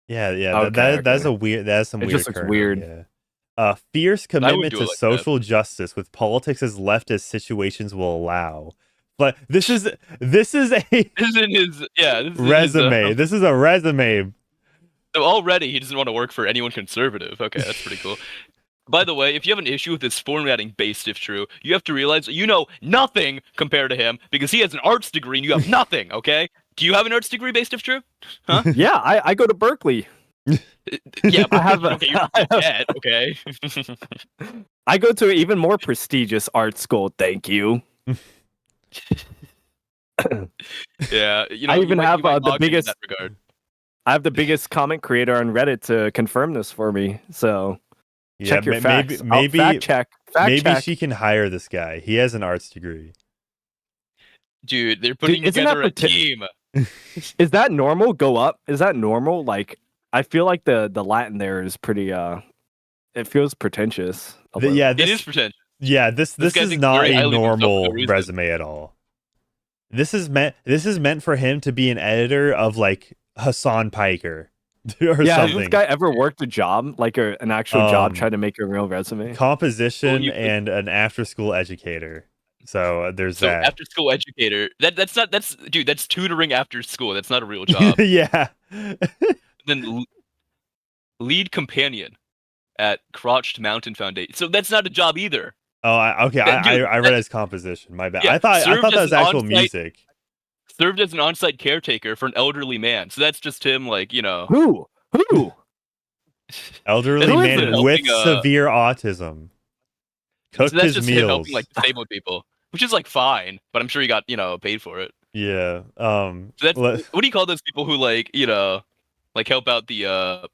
Yeah, Okay, that's okay. a weird. That's some It weird. just looks kernel, weird. Yeah. Fierce commitment do to it like that. social justice with politics as left as situations will allow. But this is a This isn't his. Yeah, this is resume. This is a resume. So already he doesn't want to work for anyone conservative. Okay, that's pretty cool. By the way, if you have an issue with this formatting based if true, you have to realize you know nothing compared to him because he has an arts degree and you have nothing, okay? Do you have an arts degree based if true? Huh? Yeah, I go to Berkeley. Yeah, but I have a- okay, you're dead, okay? I go to an even more prestigious art school. Thank you. Yeah, you know, I even have you might the log me in biggest- that regard. I have the biggest comment creator on Reddit to confirm this for me. So check your facts. Maybe Fact check. Fact check. she can hire this guy. He has an arts degree. Dude, they're putting isn't that together a team. Is that normal? Go up? Is that normal? Like, I feel like the Latin there is pretty. It feels pretentious. a little. Yeah, It is pretentious. Yeah, this guy is thinks not very a highly of himself for normal no reason. resume at all. This is meant for him to be an editor of like Hasan Piker or Yeah, has something. this guy ever worked a job, like an actual job, trying to make a real resume? Composition Well, and an after-school educator. So there's So that. after school educator. That's tutoring after school. That's not a real job. Yeah. Then lead companion at Crotched Mountain Foundation. So that's not a job either. Oh, okay. That dude- I read as composition. My bad. Yeah, I thought served that as was an actual on-site- music. Served as an on-site caretaker for an elderly man. So that's just him, like, you know. Who? Elderly Who is man it? with Helping, severe autism. So Cooked that's his just him meals. helping like disabled people, which is like fine, but I'm sure he got paid for it. Yeah. So that's what do you call those people who like like help out the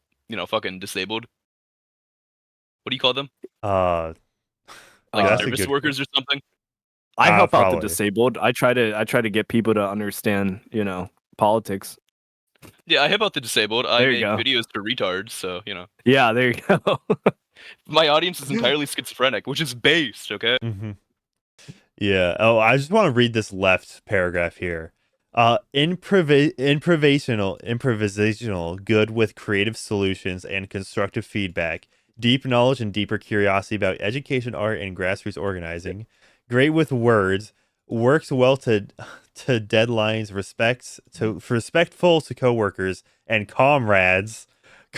fucking disabled? What do you call them? Like that's a service good- workers or something? I help out probably. the disabled. I try to get people to understand, politics. Yeah, I help out the disabled. I There you make go. videos for retards, so Yeah, there you go. my audience is entirely schizophrenic, which is based, okay? Mm-hmm. Yeah. Oh, I just want to read this left paragraph here. Improvisational, good with creative solutions and constructive feedback. Deep knowledge and deeper curiosity about education, art, and grassroots organizing. Great with words. Works well to deadlines. Respectful to coworkers and comrades.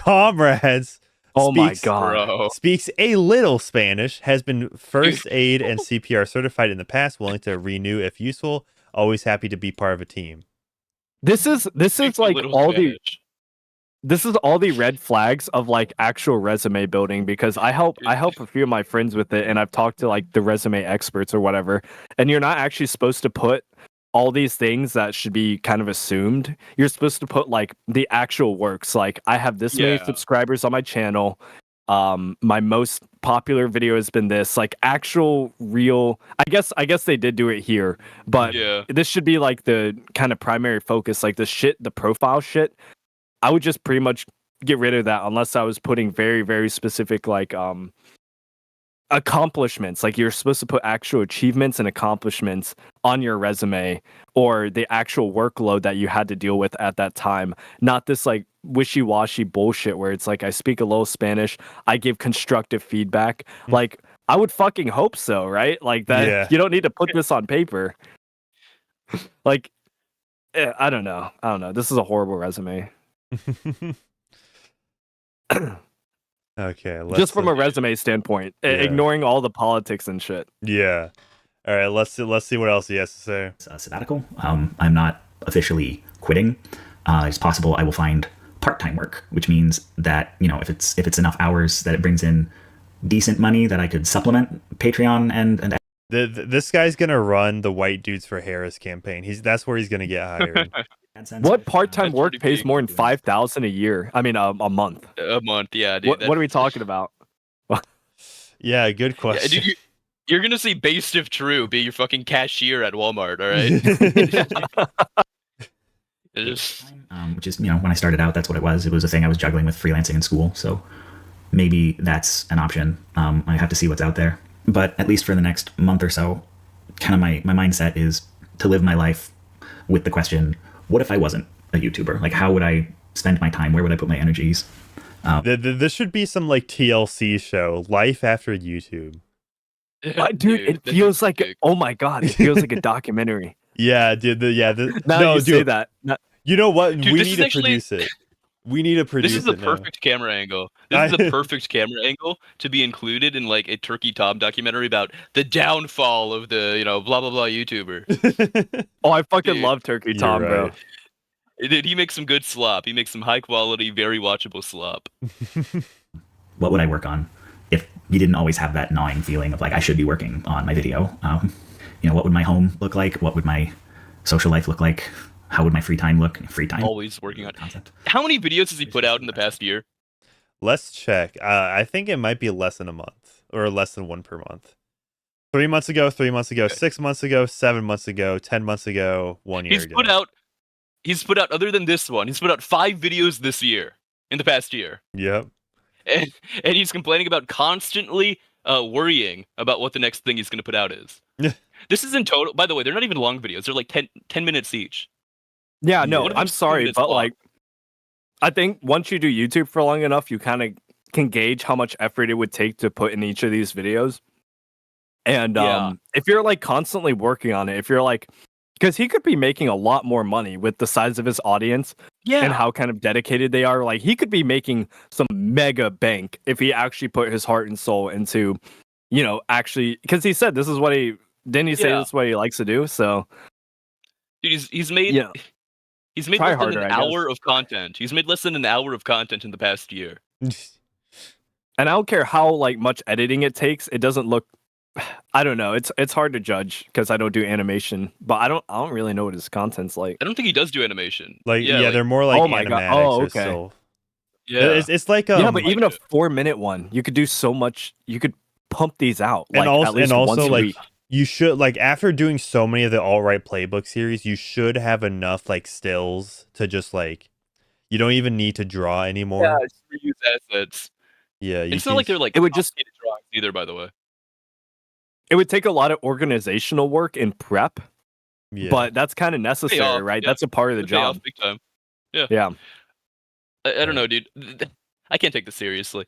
Oh my Speaks- god. Bro. Speaks a little Spanish, has been first aid and CPR certified in the past, willing to renew if useful, always happy to be part of a team. This is Speaks a like little all Spanish. this is all the red flags of like actual resume building, because I help a few of my friends with it, and I've talked to like the resume experts or whatever, and you're not actually supposed to put all these things that should be kind of assumed. You're supposed to put like the actual works, like I have this many Yeah. subscribers on my channel. My most popular video has been this, like actual real. I guess they did do it here, but Yeah. this should be like the kind of primary focus, like the profile shit. I would just pretty much get rid of that unless I was putting very, very specific like accomplishments. Like you're supposed to put actual achievements and accomplishments on your resume, or the actual workload that you had to deal with at that time. Not this like wishy-washy bullshit where it's like I speak a little Spanish, I give constructive feedback. Like I would fucking hope so, right? Like that. Yeah. You don't need to put this on paper. Like I don't know. This is a horrible resume. Okay, Just from a resume standpoint, ignoring all the politics and shit. Yeah. All right, let's see what else he has to say. Sabbatical. I'm not officially quitting. It's possible I will find part-time work, which means that if it's enough hours that it brings in decent money that I could supplement Patreon and This guy's gonna run the White Dudes for Harris campaign. That's where he's gonna get hired. What part-time That's work pretty pays big. more than 5,000 a year? I mean, a month. A month, yeah, dude. What are we talking about? Yeah, good Yeah, question. dude, you're gonna see Based if True be your fucking cashier at Walmart, all right? Which is, when I started out, that's what it was. It was a thing I was juggling with freelancing in school. So maybe that's an option. I have to see what's out there. But at least for the next month or so, kind of my mindset is to live my life with the question, what if I wasn't a YouTuber? Like, how would I spend my time? Where would I put my energies? This should be some like TLC show, Life After YouTube. Dude, it feels like, oh my God, it feels like a documentary. Yeah, dude. Now you say that. You know what? Dude, we need to produce it. We need to produce it. This is the perfect camera angle. This is the perfect camera angle to be included in like a Turkey Tom documentary about the downfall of the, blah blah blah YouTuber. Oh, I fucking love Turkey Tom, right. bro. Dude, he makes some good slop. He makes some high quality, very watchable slop. What would I work on if you didn't always have that gnawing feeling of like, I should be working on my video? What would my home look like? What would my social life look like? How would my free time look? Free time? Always working on concept. How many videos has he put out in the past year? Let's check. I think it might be less than a month or less than one per month. 3 months ago, 3 months ago, 6 months ago, 7 months ago, 10 months ago, 1 year ago. He's put out, other than this one, he's put out 5 videos this year, in the past year. Yep. And he's complaining about constantly worrying about what the next thing he's going to put out is. This is in total, by the way, they're not even long videos. They're like 10 minutes each. Yeah, no, What if I'm it's 10 sorry, minutes but long? like, I think once you do YouTube for long enough, you kind of can gauge how much effort it would take to put in each of these videos. And if you're like constantly working on it, if you're like, because he could be making a lot more money with the size of his audience and how kind of dedicated they are. Like, he could be making some mega bank if he actually put his heart and soul into, actually, because he said this is what he didn't he say this is what he likes to do. So, dude, he's made he's made Try less harder, than an I guess. hour of content. He's made less than an hour of content in the past year. And I don't care how like much editing it takes. It doesn't look. I don't know. It's hard to judge because I don't do animation, but I don't really know what his content's like. I don't think he does do animation. Like, they're more like oh my God. animatics Oh, or okay. so. Yeah, It's like yeah, but even a 4-minute one, you could do so much. You could pump these out, like at least once a week. You should, like, after doing so many of the alt-right playbook series, you should have enough like stills to just like, you don't even need to draw anymore. Yeah, just reuse assets. Yeah, It's not like they're like it would just complicated drawings either, by the way. it would take a lot of organizational work and prep, but that's kind of necessary, off, right? yeah. That's a part of the It'd pay off job. big time. Yeah. Yeah. I don't know, dude. I can't take this seriously.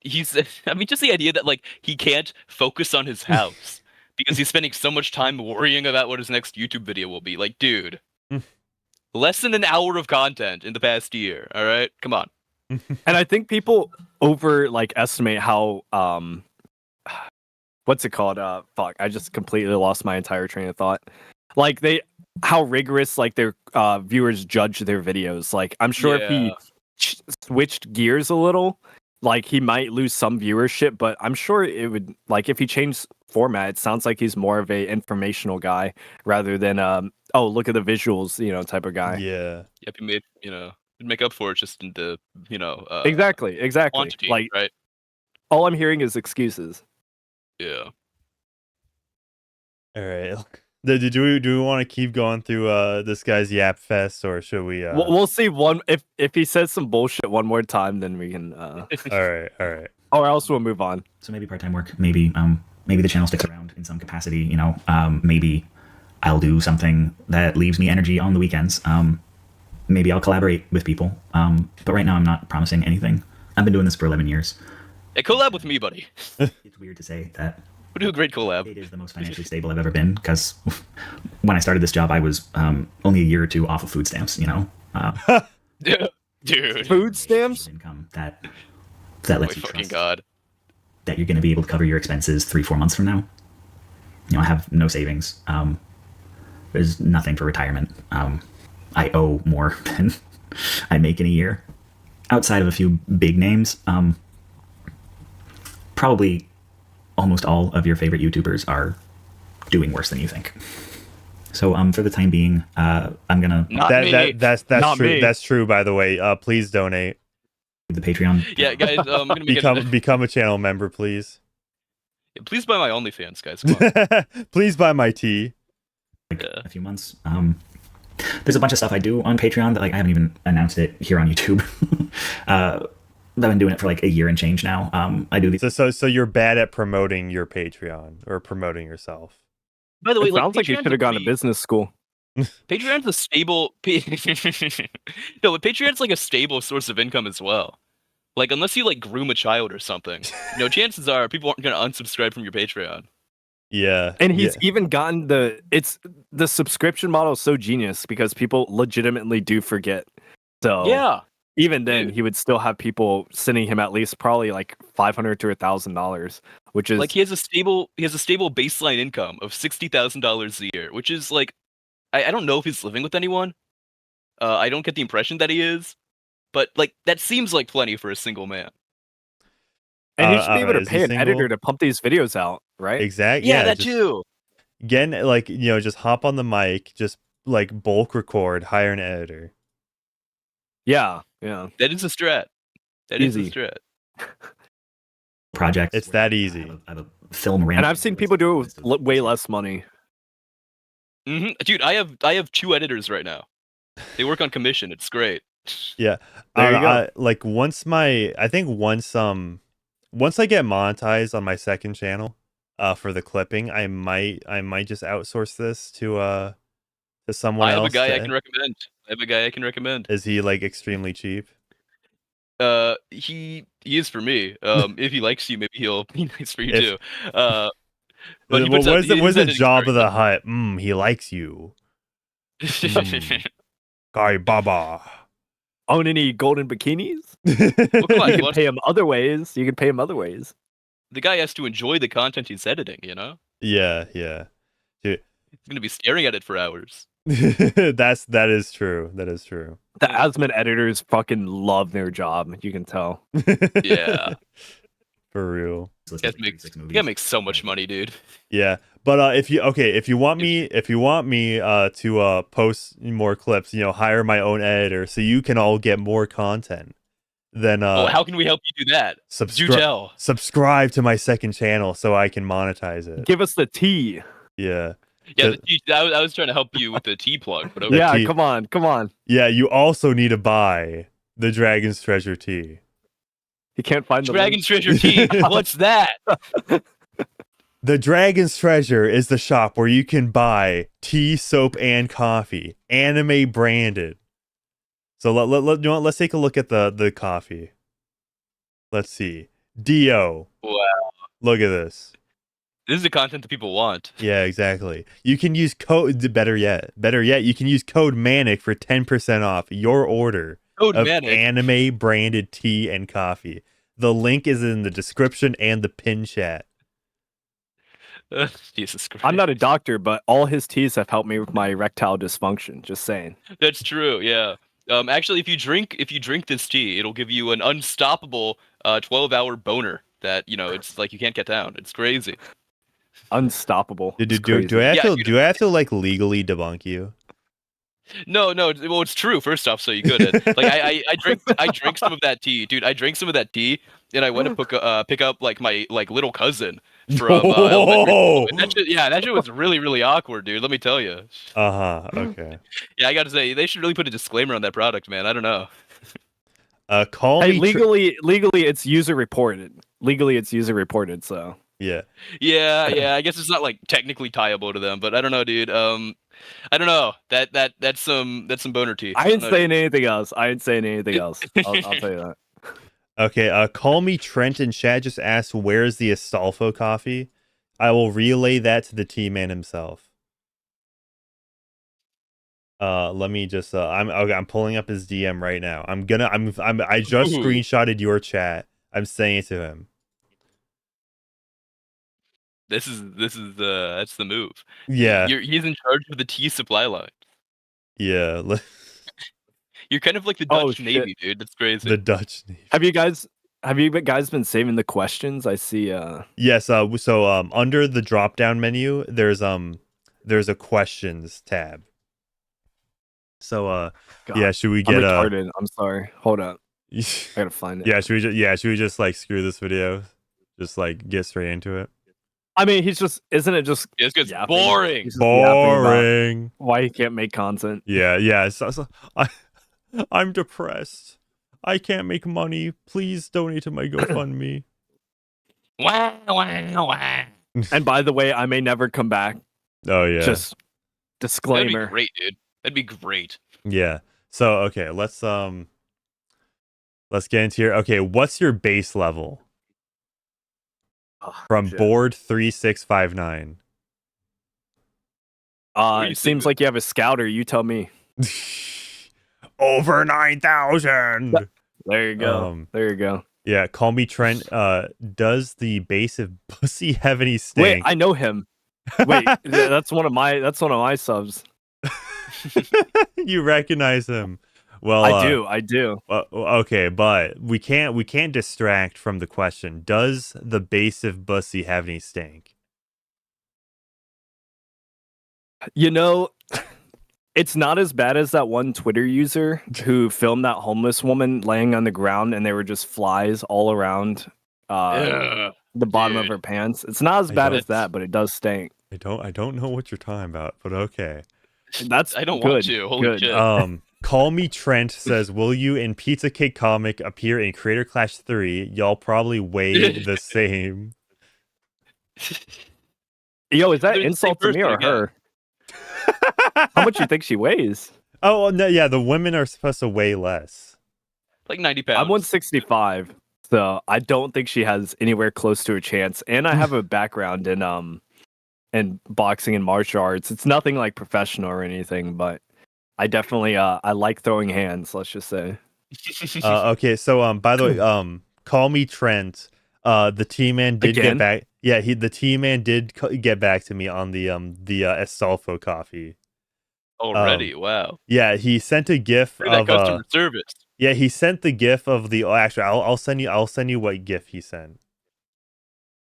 I mean, just the idea that like he can't focus on his house because he's spending so much time worrying about what his next YouTube video will be. Like, dude, less than an hour of content in the past year. All right, come on. And I think people estimate how what's it called? Fuck, I just completely lost my entire train of thought. Like how rigorous like their viewers judge their videos. Like, I'm sure if he switched gears a little, like he might lose some viewership, but I'm sure it would, like, if he changed format, it sounds like he's more of a informational guy rather than oh, look at the visuals, type of guy. Yeah. Yep, he made make up for it just in the exactly quantity, like, right? All I'm hearing is excuses. Yeah. All right. Do we want to keep going through this guy's yap fest, or should we? We'll see. If he says some bullshit one more time, then we can. All right. Or else we'll move on. So maybe part-time work. Maybe the channel sticks around in some capacity. Maybe I'll do something that leaves me energy on the weekends. Maybe I'll collaborate with people. But right now I'm not promising anything. I've been doing this for 11 years. Hey, collab with me, buddy. It's weird to say that. We'll do a great collab. It is the most financially stable I've ever been, because when I started this job, I was only a year or two off of food stamps. Dude. Food stamps? Income that lets you fucking trust God. that you're going to be able to cover your expenses 3-4 months from now. I have no savings. There's nothing for retirement. I owe more than I make in a year. Outside of a few big names, probably almost all of your favorite YouTubers are doing worse than you think. So for the time being, I'm gonna that's Not true. me. That's true, by the way. Please donate. the Patreon. Yeah, guys, I'm gonna become a channel member, please. Please buy my OnlyFans, guys. Come on. Please buy my tea. A few months. There's a bunch of stuff I do on Patreon that I haven't even announced it here on YouTube. I've been doing it for a year and change now. I do these. So you're bad at promoting your Patreon or promoting yourself. By the way, It sounds like you should have gone to business school. Patreon's a stable. No, but Patreon's a stable source of income as well. Unless you groom a child or something, chances are people aren't gonna unsubscribe from your Patreon. Yeah, and he's even gotten the subscription model is so genius because people legitimately do forget. So yeah, even then he would still have people sending him at least probably $500 to $1,000, which is he has a stable baseline income of $60,000 a year, which is I don't know if he's living with anyone. I don't get the impression that he is, but that seems like plenty for a single man. And he should be able to pay an editor to pump these videos out, right? Exactly. Yeah, that too. Again, just hop on the mic, just bulk record, hire an editor. Yeah. That is a strat. That is a strat. Project. It's that easy. I have a film rant. And I've seen people do it with way less money. Mm-hmm. Dude, I have 2 editors right now. They work on commission. It's great. Yeah. There you go. Once I get monetized on my second channel, for the clipping, I might just outsource this to someone else. I have a guy I can recommend. Is he extremely cheap? He is for me. If he likes you, maybe he'll be nice for you too. But what is the job of the hut? He likes you. Guy Baba. Own any golden bikinis? Well, come on, You can pay him other ways. The guy has to enjoy the content he's editing, Yeah. Dude. He's gonna be staring at it for hours. That is true. The Asmon editors fucking love their job. You can tell. Yeah. For real. You gotta make so much money, dude. Yeah, but if you want me to post more clips, hire my own editor so you can all get more content. Then how can we help you do that? Subscribe to my second channel so I can monetize it. Give us the tea. Yeah. Yeah, I was trying to help you with the tea plug, but okay. Yeah, come on. Yeah, you also need to buy the Dragon's Treasure tea. You can't find the Dragon's Treasure tea. What's that? The Dragon's Treasure is the shop where you can buy tea, soap, and coffee, anime branded. So let's take a look at the coffee. Let's see. Dio. Wow. Look at this. This is the content that people want. Yeah, exactly. You can use code. Better yet, you can use code Manic for 10% off your order of anime branded tea and coffee. The link is in the description and the pin chat. Jesus Christ. I'm not a doctor, but all his teas have helped me with my erectile dysfunction. Just saying. That's true. Yeah. Actually, if you drink this tea, it'll give you an unstoppable 12-hour boner that it's you can't get down. It's crazy. Unstoppable. Do I have to legally debunk you? No. Well, it's true. First off, so you couldn't. I drank some of that tea, dude. I drank some of that tea, and I went to pick up my little cousin from elementary school. And that shit was really, really awkward, dude. Let me tell you. Okay. Yeah, I got to say they should really put a disclaimer on that product, man. I don't know. Legally, it's user reported. So. Yeah. I guess it's not technically tieable to them, but I don't know, dude. I don't know. That's some boner tea. I ain't saying anything else. I'll tell you that. Okay. Call me Trent in chat. Just ask where's the Astolfo coffee. I will relay that to the tea man himself. Let me just. I'm pulling up his DM right now. I just screenshotted your chat. I'm saying it to him. This is that's the move. Yeah. He's in charge of the tea supply line. Yeah. You're kind of like the Dutch Navy, dude. That's crazy. The Dutch Navy. Have you guys Have you guys been saving the questions? I see. Yes. So under the drop down menu, there's a questions tab. So God, yeah, should we I'm get retarded. I'm sorry. Hold up. I gotta find it. Yeah, should we just like screw this video? Just like get straight into it. I mean, isn't it just It's gets yapping? boring. He's just yapping about Boring. why he can't make content. Yeah. So I'm depressed. I can't make money. Please donate to my GoFundMe. Wow. And by the way, I may never come back. Oh yeah. Just disclaimer. That'd be great, dude. That'd be great. Yeah. So okay, let's get into here. Okay, what's your base level? From shit. board 3659. It seems like you have a scouter. You tell me. Over 9,000. There you go. There you go. Yeah, call me Trent. Does the base of pussy have any stank? Wait, I know him. Wait, that's one of my subs. You recognize him. Well, I do. Okay, but we can't distract from the question. Does the base of pussy have any stank? You know, it's not as bad as that one Twitter user who filmed that homeless woman laying on the ground and there were just flies all around the bottom of her pants. It's not as bad as that, but it does stink. I don't know what you're talking about, but okay. I don't want to. Holy shit. Call me Trent says, will you in Pizza Cake Comic appear in Creator Clash 3? Y'all probably weigh the same. Yo, is that insult to me or her? How much you think she weighs? Oh, no, yeah, the women are supposed to weigh less. Like 90 pounds. I'm 165, so I don't think she has anywhere close to a chance. And I have a background in boxing and martial arts. It's nothing like professional or anything, but I definitely I like throwing hands, let's just say. Okay, so by the way, call me Trent. The T-Man did get back. Yeah, the T-Man did get back to me on the Astolfo coffee. Already, wow. Yeah, he sent a GIF of customer service. Yeah, he sent the GIF of the. Actually, I'll send you what GIF he sent.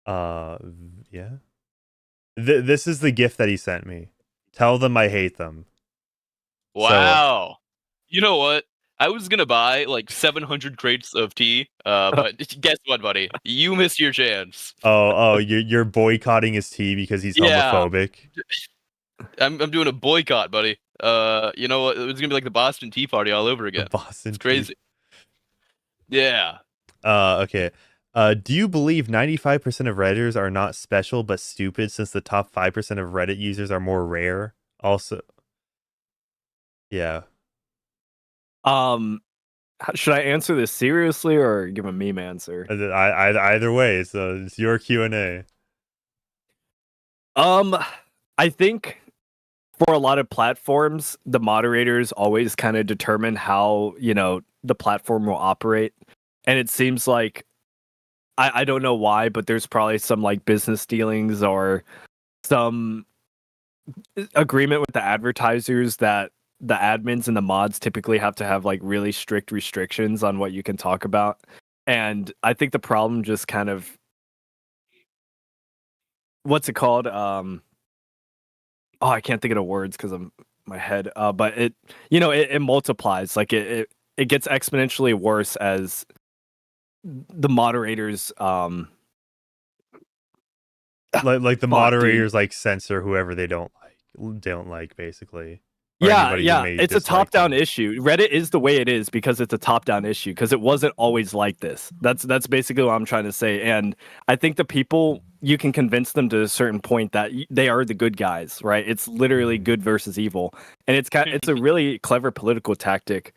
Yeah. This is the GIF that he sent me. Tell them I hate them. Wow. So, you know what? I was gonna buy like 700 crates of tea, but guess what, buddy? You missed your chance. Oh, you're boycotting his tea because he's homophobic. I'm doing a boycott, buddy. You know what? It's gonna be like the Boston Tea Party all over again. It's crazy. Yeah. Okay. Do you believe 95% of Redditors are not special but stupid since the top 5% of Reddit users are more rare? Also, yeah. Should I answer this seriously or give a meme answer? Either way, so it's your Q&A. I think for a lot of platforms, the moderators always kind of determine how, the platform will operate. And it seems like, I don't know why, but there's probably some like business dealings or some agreement with the advertisers that the admins and the mods typically have to have like really strict restrictions on what you can talk about. And I think the problem just kind of, what's it called? I can't think of the words because of my head. But it multiplies. Like it gets exponentially worse as the moderators like the moderators like censor whoever they don't like basically. Yeah, it's a top-down issue. Reddit is the way it is because it's a top-down issue because it wasn't always like this. That's basically what I'm trying to say. And I think the people, you can convince them to a certain point that they are the good guys, right? It's literally good versus evil. And it's a really clever political tactic.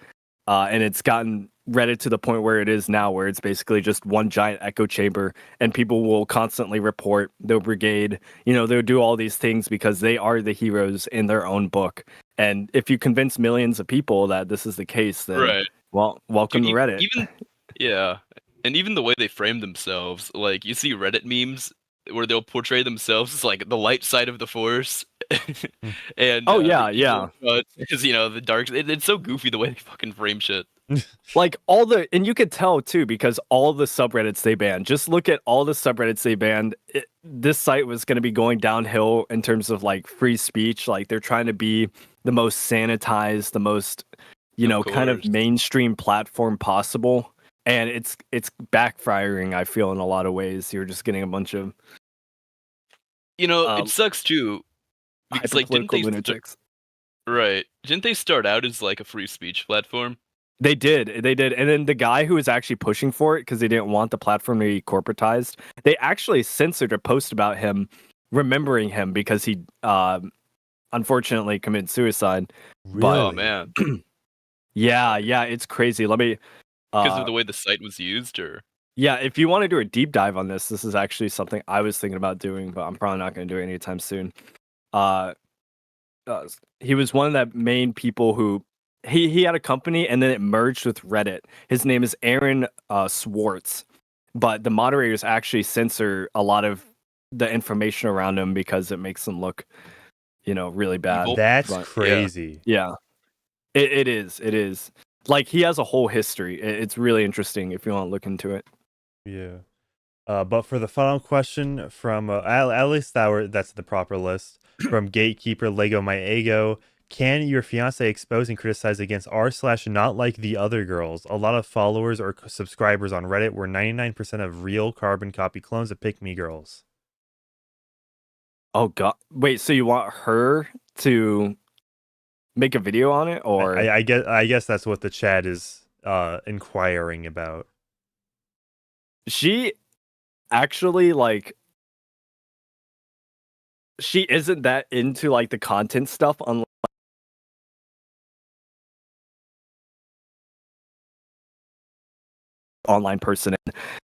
And it's gotten Reddit to the point where it is now, where it's basically just one giant echo chamber, and people will constantly report the brigade. They'll do all these things because they are the heroes in their own book. And if you convince millions of people that this is the case, then well, welcome to Reddit. And even the way they frame themselves, like you see Reddit memes where they'll portray themselves as like the light side of the force, and Oh yeah. because the dark. It's so goofy the way they fucking frame shit. Like and you could tell too because all the subreddits they banned. Just look at all the subreddits they banned. This site was going to be going downhill in terms of like free speech. Like they're trying to be the most sanitized, the most kind of mainstream platform possible, and it's backfiring. I feel in a lot of ways. You're just getting a bunch of it sucks too because like didn't they lunatics. Right? Didn't they start out as like a free speech platform? They did. And then the guy who was actually pushing for it because they didn't want the platform to be corporatized, they actually censored a post about him, remembering him because he unfortunately committed suicide. Really? But, Oh man. yeah, it's crazy. Let me because of the way the site was used, or yeah, if you want to do a deep dive on this is actually something I was thinking about doing, but I'm probably not going to do it anytime soon. He was one of the main people who he had a company and then it merged with Reddit. His name is Aaron Swartz, but the moderators actually censor a lot of the information around him because it makes them look, really bad. That's crazy. Yeah. It is. Like he has a whole history. It's really interesting if you want to look into it. Yeah. But for the final question from at least that's the proper list from Gatekeeper Lego My Ego. Can your fiance expose and criticize against r/not like the other girls? A lot of followers or subscribers on Reddit were 99% of real carbon copy clones of pick me girls. Oh god! Wait, so you want her to make a video on it, or I guess that's what the chat is inquiring about. She actually she isn't that into like the content stuff on online person.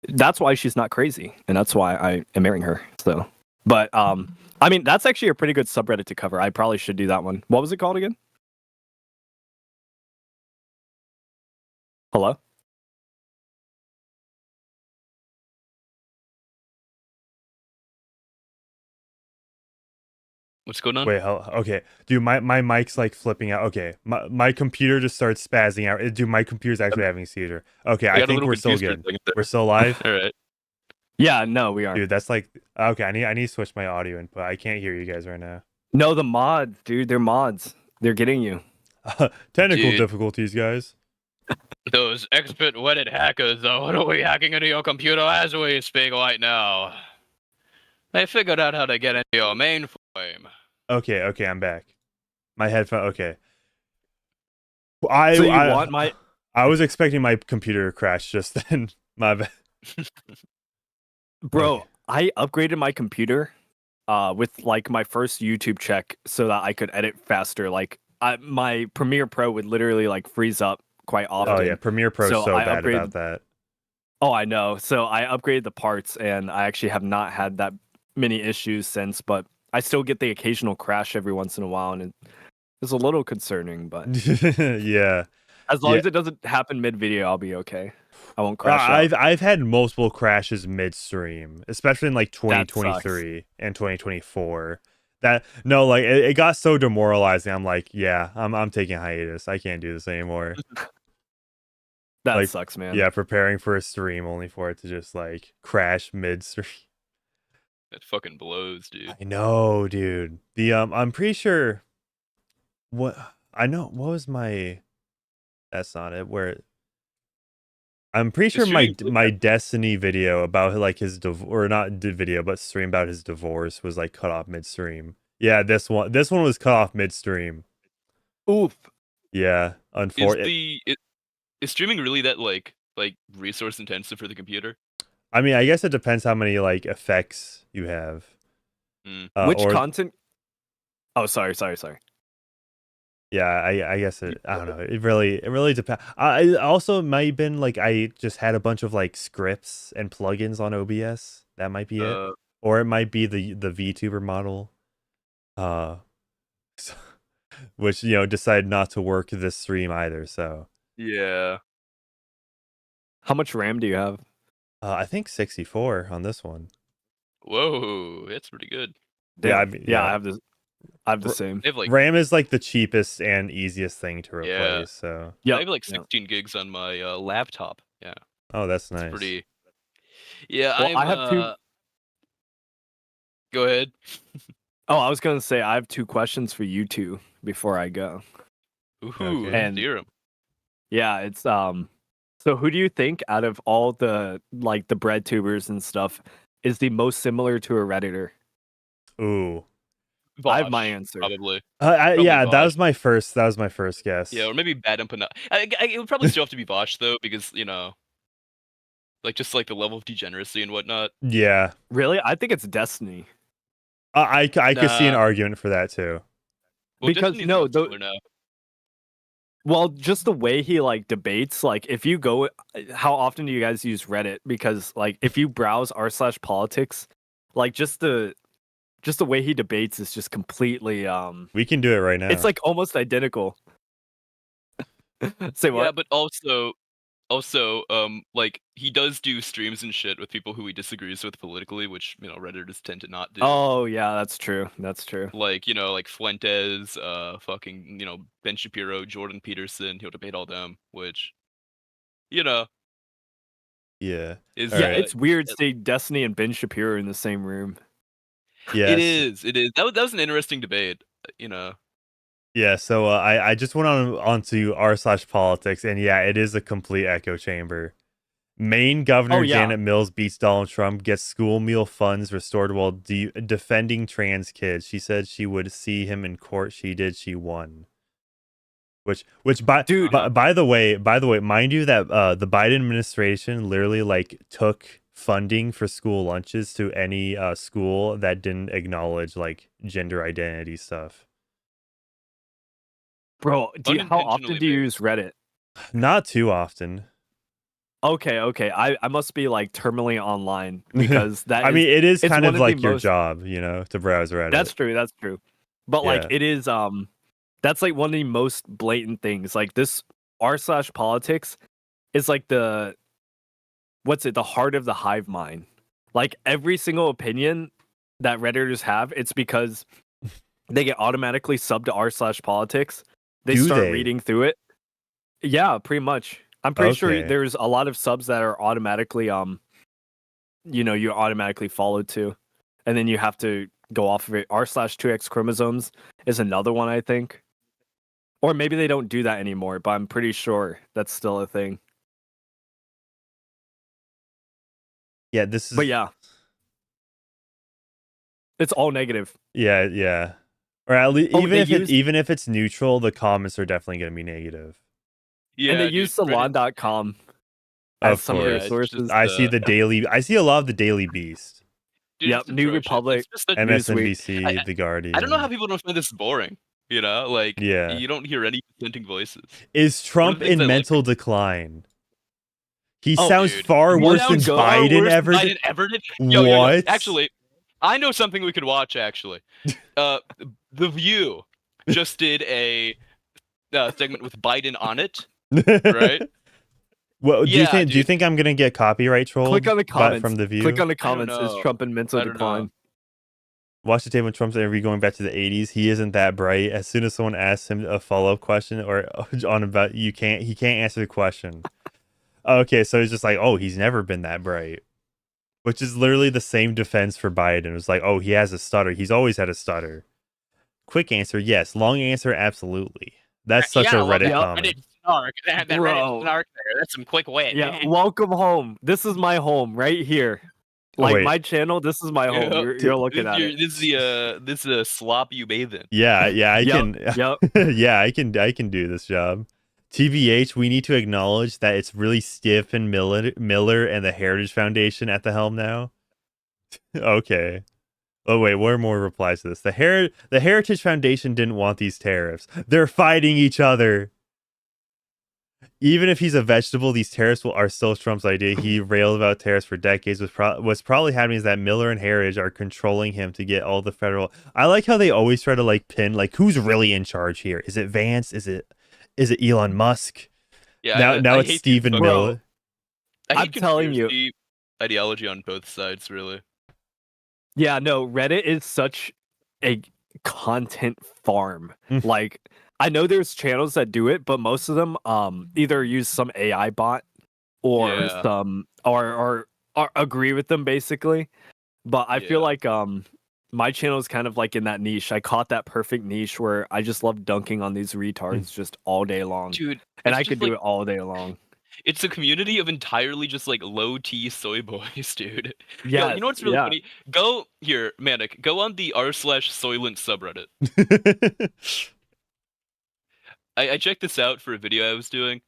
That's why she's not crazy, and that's why I am marrying her. So, but I mean, that's actually a pretty good subreddit to cover. I probably should do that one. What was it called again? Hello? what's going on? Wait, okay. Dude, my mic's like flipping out. Okay, my computer just starts spazzing out. Dude, my computer's actually having a seizure. Okay, I think we're still good. We're still live? All right. Yeah, no, we are. Dude, that's like... Okay, I need to switch my audio input. I can't hear you guys right now. No, the mods, dude. They're mods. They're getting you. Technical difficulties, guys. Those expert-witted hackers are literally hacking into your computer as we speak right now. They figured out how to get into your mainframe. Okay, I'm back. My headphone. Okay. I was expecting my computer to crash just then. My bad. Bro, Okay. I upgraded my computer with like my first YouTube check so that I could edit faster. Like my Premiere Pro would literally like freeze up quite often. Oh yeah, Premiere Pro is so bad upgraded... about that. Oh, I know. So I upgraded the parts and I actually have not had that many issues since, but I still get the occasional crash every once in a while, and it's a little concerning, but yeah. As long as it doesn't happen mid-video, I'll be okay. I won't crash. I've had multiple crashes midstream, especially in like 2023 and 2024. It got so demoralizing. I'm like, yeah, I'm taking hiatus. I can't do this anymore. That sucks, man. Yeah, preparing for a stream only for it to just like crash midstream. That fucking blows, dude. I know, dude. I'm pretty sure. What was my? That's not it. I'm pretty sure my Destiny video about like his or not video, but stream about his divorce was like cut off midstream. Yeah, this one was cut off midstream. Oof. Yeah, unfortunately. Is streaming really that like resource intensive for the computer? I mean, I guess it depends how many like effects you have. Which content? Oh, sorry. Yeah, I guess I don't know. It really depends. I also might have been like I just had a bunch of like scripts and plugins on OBS. That might be it, or it might be the VTuber model, which decided not to work this stream either. So yeah. How much RAM do you have? I think 64 on this one. Whoa, that's pretty good. Yeah, I have this I have the same. They have like RAM is like the cheapest and easiest thing to replace. Yeah. So I have like 16 gigs on my laptop. Yeah. oh, that's nice. It's pretty. Yeah, Well, I have 2. Go ahead. Oh, I was gonna say I have 2 questions for you two before I go. Ooh, Okay. And- hear 'em. Yeah, it's So who do you think out of all the like the bread tubers and stuff is the most similar to a Redditor? Ooh. I have my Vaush, answer. Probably. Yeah, that Vaush. was my first. That was my first guess. Yeah, or maybe Bad Empanada. It would probably still have to be Vaush though, because like just like the level of degeneracy and whatnot. Yeah. Really? I think it's Destiny. I could see an Nah. argument for that too. Well, Because, Destiny's no, not the- similar now. Well, just the way he like debates, like if you go, how often do you guys use Reddit? Because like if you browse r/politics, like just the way he debates is just completely We can do it right now. it's like almost identical. Say what? Yeah, but also, like he does do streams and shit with people who he disagrees with politically, which Redditors tend to not do. Oh yeah, that's true. That's true. Like like Fuentes, fucking Ben Shapiro, Jordan Peterson. He'll debate all them, which yeah. is All Yeah, right. it's weird seeing Destiny and Ben Shapiro in the same room. Yes. It is. That was an interesting debate. Yeah, so I just went onto r/politics, and yeah, it is a complete echo chamber. Maine Governor Oh, yeah. Janet Mills beats Donald Trump, gets school meal funds restored while defending trans kids. She said she would see him in court. She did. She won. Which by the way, mind you that the Biden administration literally like took funding for school lunches to any school that didn't acknowledge like gender identity stuff. Bro, how often Unintentionally do you based. use Reddit? Not too often. Okay. I must be like terminally online because that I mean, it is it's kind one of of like the your most- job, to browse Reddit. That's true. But like Yeah. it is that's like one of the most blatant things. Like this r/politics is like the heart of the hive mind. Like every single opinion that Redditors have, it's because they get automatically subbed to r/politics. They Do start they? reading through it. Yeah, pretty much. I'm pretty sure Okay. there's a lot of subs that are automatically you automatically followed to, and then you have to go off of it. r/2x chromosomes is another one, I think. Or maybe they don't do that anymore, but I'm pretty sure that's still a thing. Yeah, this is. But yeah. It's all negative. Yeah. Or at least Oh, even they if use- even if it's neutral, the comments are definitely going to be negative. Yeah, And they dude, use Reddit- salon.com as Of some of course. their it's sources. just, I see I see a lot of the Daily Beast, dude, Yep, it's New atrocious. Republic, It's just that- MSNBC, I- The Guardian. I don't know how people don't find this boring. Like Yeah. you don't hear any dissenting voices. Is Trump things in I like- mental decline? He Oh, sounds dude. far More worse than sounds Far Biden worse ever than did. Biden ever did. Yo. What? Actually, I know something we could watch. Actually, The View just did a segment with Biden on it, right? Well, do you Yeah, think dude. I'm gonna get copyright trolled? Click on the comments. from The View. Click on the comments. Is know. Trump in mental I don't decline? know. Watch the tape when Trump's interview going back to the 80s. He isn't that bright. As soon as someone asks him a follow-up question or on about he can't answer the question. Okay, so he's just like, oh, he's never been that bright. Which is literally the same defense for Biden. It was like, oh, he has a stutter. He's always had a stutter. Quick answer, yes. Long answer, absolutely. That's such a Reddit comment. Snark. That Bro. Reddit snark there. That's some quick wit. Yeah, welcome home. This is my home right here. Oh, Like wait. my channel, this is my home. You're looking at it. This is a slop you bathe in. Yeah, I Yep, can. yep. Yeah, I can do this job. TBH, we need to acknowledge that it's really stiff and Miller and the Heritage Foundation at the helm now. Okay. Oh wait, what are more replies to this? The Heritage Foundation didn't want these tariffs. They're fighting each other. Even if he's a vegetable, these tariffs are still Trump's idea. He railed about tariffs for decades. What's probably happening is that Miller and Heritage are controlling him to get all the federal. I like how they always try to like pin like who's really in charge here. Is it Vance? Is it Elon Musk? Yeah. Now I it's hate Stephen the- Miller. I hate I'm telling you. conspiracy ideology on both sides, really. Yeah, no, Reddit is such a content farm. Like, I know there's channels that do it, but most of them either use some AI bot or some or agree with them basically. But I feel like my channel is kind of like in that niche. I caught that perfect niche where I just love dunking on these retards just all day long. Dude, and I could do it all day long. It's a community of entirely just like low T soy boys, dude. Yeah, you know what's really funny? Go here, Manic. Go on the r/Soylent subreddit. I checked this out for a video I was doing.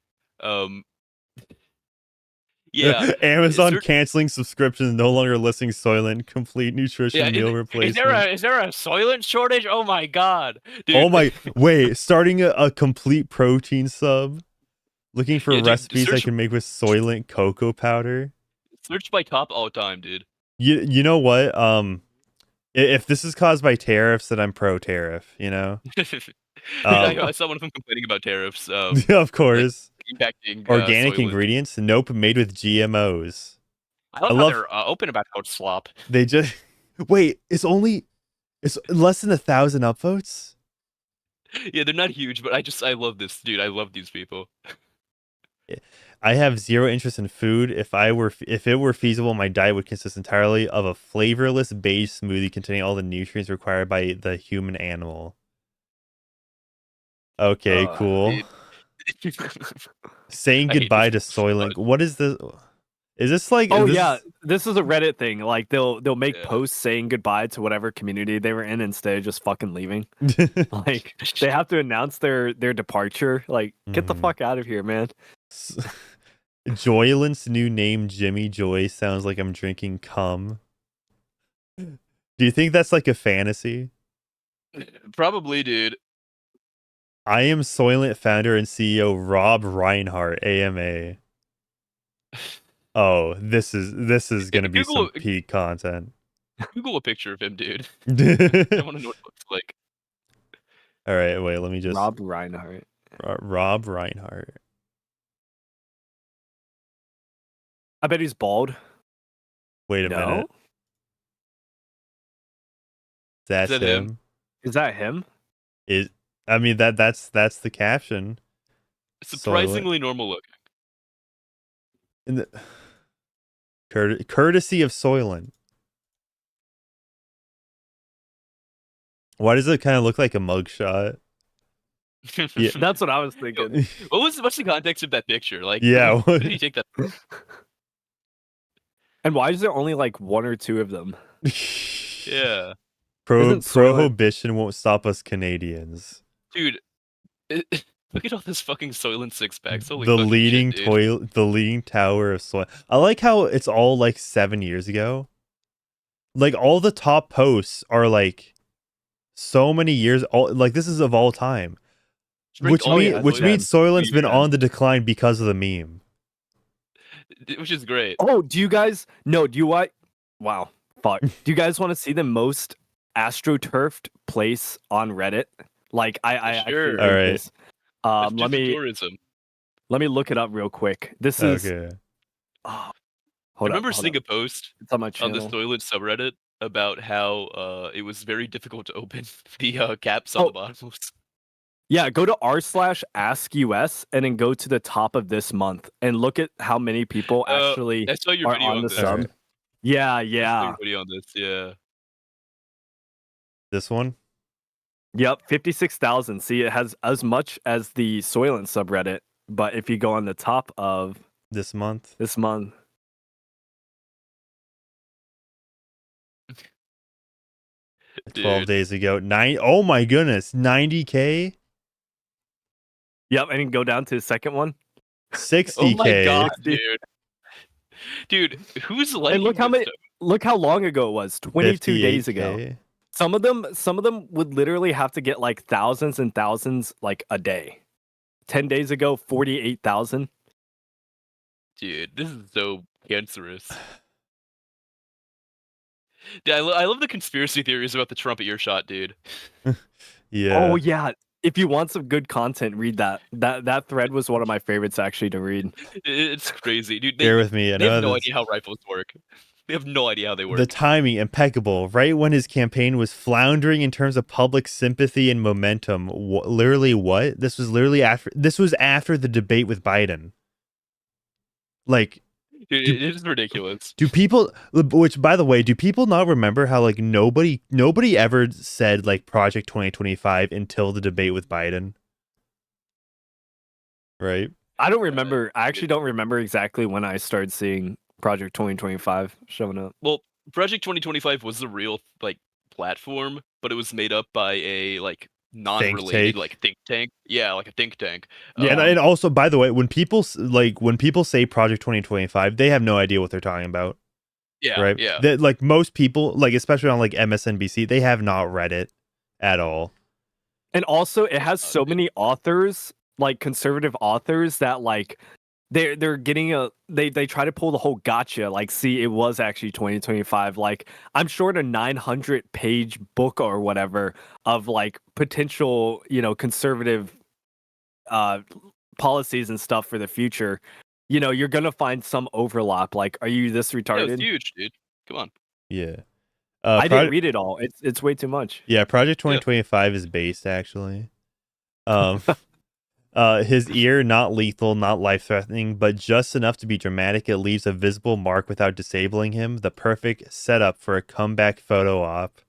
Yeah. Amazon canceling subscriptions, no longer listing Soylent complete nutrition meal replacement. Is there a Soylent shortage? Oh my god. Dude. Oh my wait, starting a complete protein sub. Looking for recipes I can make with Soylent cocoa powder. Search by top all time, dude. You know what? If this is caused by tariffs, then I'm pro tariff, you know? I saw one of them complaining about tariffs. Yeah, of course. Like, organic Soylent. ingredients? Nope, made with GMOs. I love how they're open about how it's slop. They just wait. It's less than 1,000 upvotes. Yeah, they're not huge, but I love this, dude. I love these people. I have zero interest in food. If it were feasible, my diet would consist entirely of a flavorless beige smoothie containing all the nutrients required by the human animal. Okay, cool. Saying goodbye to Soylent. What is this? Is this like? This is a Reddit thing. Like they'll make posts saying goodbye to whatever community they were in instead of just fucking leaving. Like they have to announce their departure. Like get the fuck out of here, man. Joylent's new name, Jimmy Joy, sounds like I'm drinking cum. Do you think that's like a fantasy? Probably, dude. I am Soylent founder and CEO Rob Reinhardt, AMA. Oh, this is gonna be some peak content. Google a picture of him, dude. I want to know what it looks like. All right, wait, let me just Rob Reinhardt. Rob Reinhardt. I bet he's bald. Wait a minute. That's Is that him? Is that him? I mean that's the caption. Surprisingly normal looking. In the courtesy of Soylent. Why does it kind of look like a mugshot? Yeah, that's what I was thinking. What's the context of that picture? Like, yeah, where did he take that from? And why is there only like one or two of them? Yeah. Prohibition won't stop us Canadians. Dude, look at all this fucking Soylent six packs. Holy the fucking leading shit, dude. the leading tower of Soylent. I like how it's all like 7 years ago. Like all the top posts are like so many years. Like this is of all time, which means Soylent's been on the decline because of the meme. Which is great. Oh, do you guys know? Wow, fuck. Do you guys want to see the most astroturfed place on Reddit? Like, sure. All right. This. Let me look it up real quick. This is. Okay. Oh, I remember seeing a post on the Soylent subreddit about how it was very difficult to open the caps on the bottoms. Yeah, go to r/askus and then go to the top of this month and look at how many people actually I saw your are video on the this. sub. Right. Yeah. I saw your video on this, yeah. This one? Yep, 56,000. See, it has as much as the Soylent subreddit, but if you go on the top of this month. 12 days ago. Oh my goodness, 90K? Yep, and go down to the second one. 60K. Oh my god, dude. Dude, who's like? And look how long ago it was. 22 days ago. Some of them would literally have to get like thousands and thousands like a day. 10 days ago, 48,000. Dude, this is so cancerous. Dude, I love the conspiracy theories about the Trump earshot, dude. Yeah. Oh yeah. If you want some good content, read that. That thread was one of my favorites actually to read. It's crazy, dude. Bear with me. They have no idea how rifles work. They have no idea how they work. The timing impeccable. Right when his campaign was floundering in terms of public sympathy and momentum. Literally, what? This was literally after. This was after the debate with Biden. Like, Dude, it is ridiculous. do people? Which, by the way, do people not remember how like nobody ever said like Project 2025 until the debate with Biden? Right. I don't remember. I actually don't remember exactly when I started seeing Project 2025 showing up. Well, Project 2025 was the real like platform, but it was made up by a like non-related like think tank. Yeah, like a think tank. Yeah, and also, by the way, when people say Project 2025, they have no idea what they're talking about. Yeah, right. Yeah. That like most people, like especially on like MSNBC, they have not read it at all. And also, it has so many authors, like conservative authors, that like they're getting they try to pull the whole gotcha. Like, see, it was actually 2025. Like, I'm short a 900-page book or whatever of like potential, conservative policies and stuff for the future. You're gonna find some overlap. Like, are you this retarded? Yeah, it's huge, dude. Come on. Yeah. I didn't read it all. It's way too much. Yeah, Project 2025 is based actually. His ear, not lethal, not life-threatening, but just enough to be dramatic. It leaves a visible mark without disabling him. The perfect setup for a comeback photo op.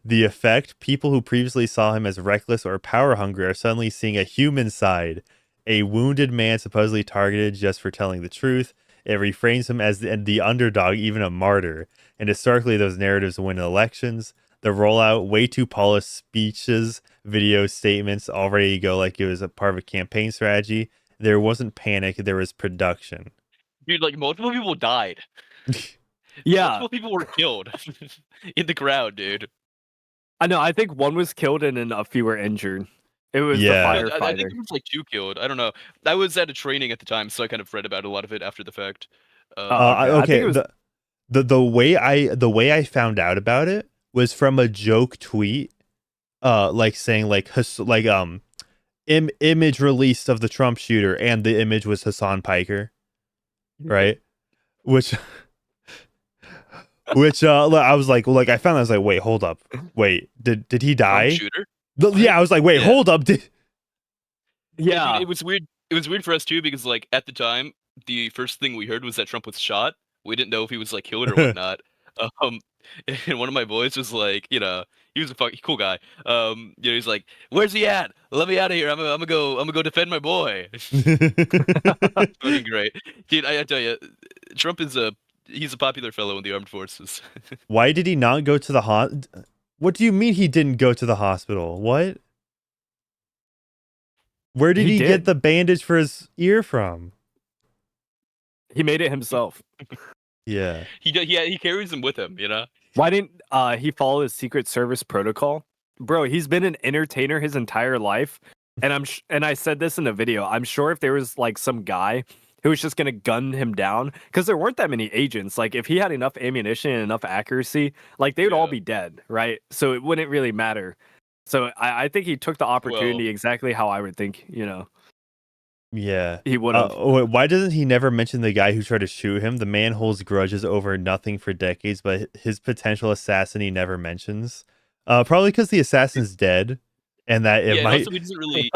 The effect, people who previously saw him as reckless or power-hungry are suddenly seeing a human side. A wounded man supposedly targeted just for telling the truth. It reframes him as the underdog, even a martyr. And historically, those narratives win elections. The rollout, way too polished speeches, video statements, all ready to go like it was a part of a campaign strategy. There wasn't panic, there was production. Dude, like multiple people died. Yeah. Multiple people were killed in the crowd, dude. I know, I think one was killed and then a few were injured. It was the firefighter. I think it was like 2 killed. I don't know. I was at a training at the time, so I kind of read about a lot of it after the fact. Okay. The way I found out about it was from a joke tweet, like saying image released of the Trump shooter, and the image was Hasan Piker, right? Which I was like I found that, I was like, wait, hold up, wait, did he die? Trump shooter? Yeah, I was like, wait, hold up, Yeah, it was weird. It was weird for us too because like at the time, the first thing we heard was that Trump was shot. We didn't know if he was like killed or whatnot. And one of my boys was like, he was a fucking cool guy. He's like, "Where's he at? Let me out of here. I'm gonna go defend my boy." Fucking great, dude. I tell you, Trump he's a popular fellow in the armed forces. Why did he not go to the hospital? What do you mean he didn't go to the hospital? What? Where did he get the bandage for his ear from? He made it himself. Yeah. He carries them with him, Why didn't he follow his Secret Service protocol? Bro, he's been an entertainer his entire life. And and I said this in a video. I'm sure if there was like some guy who was just gonna gun him down, because there weren't that many agents. Like if he had enough ammunition and enough accuracy, like they would all be dead, right? So it wouldn't really matter. So I think he took the opportunity exactly how I would think, Yeah. He would have. Why doesn't he never mention the guy who tried to shoot him? The man holds grudges over nothing for decades, but his potential assassin he never mentions. Probably because the assassin's dead, and that it might. Also he doesn't really.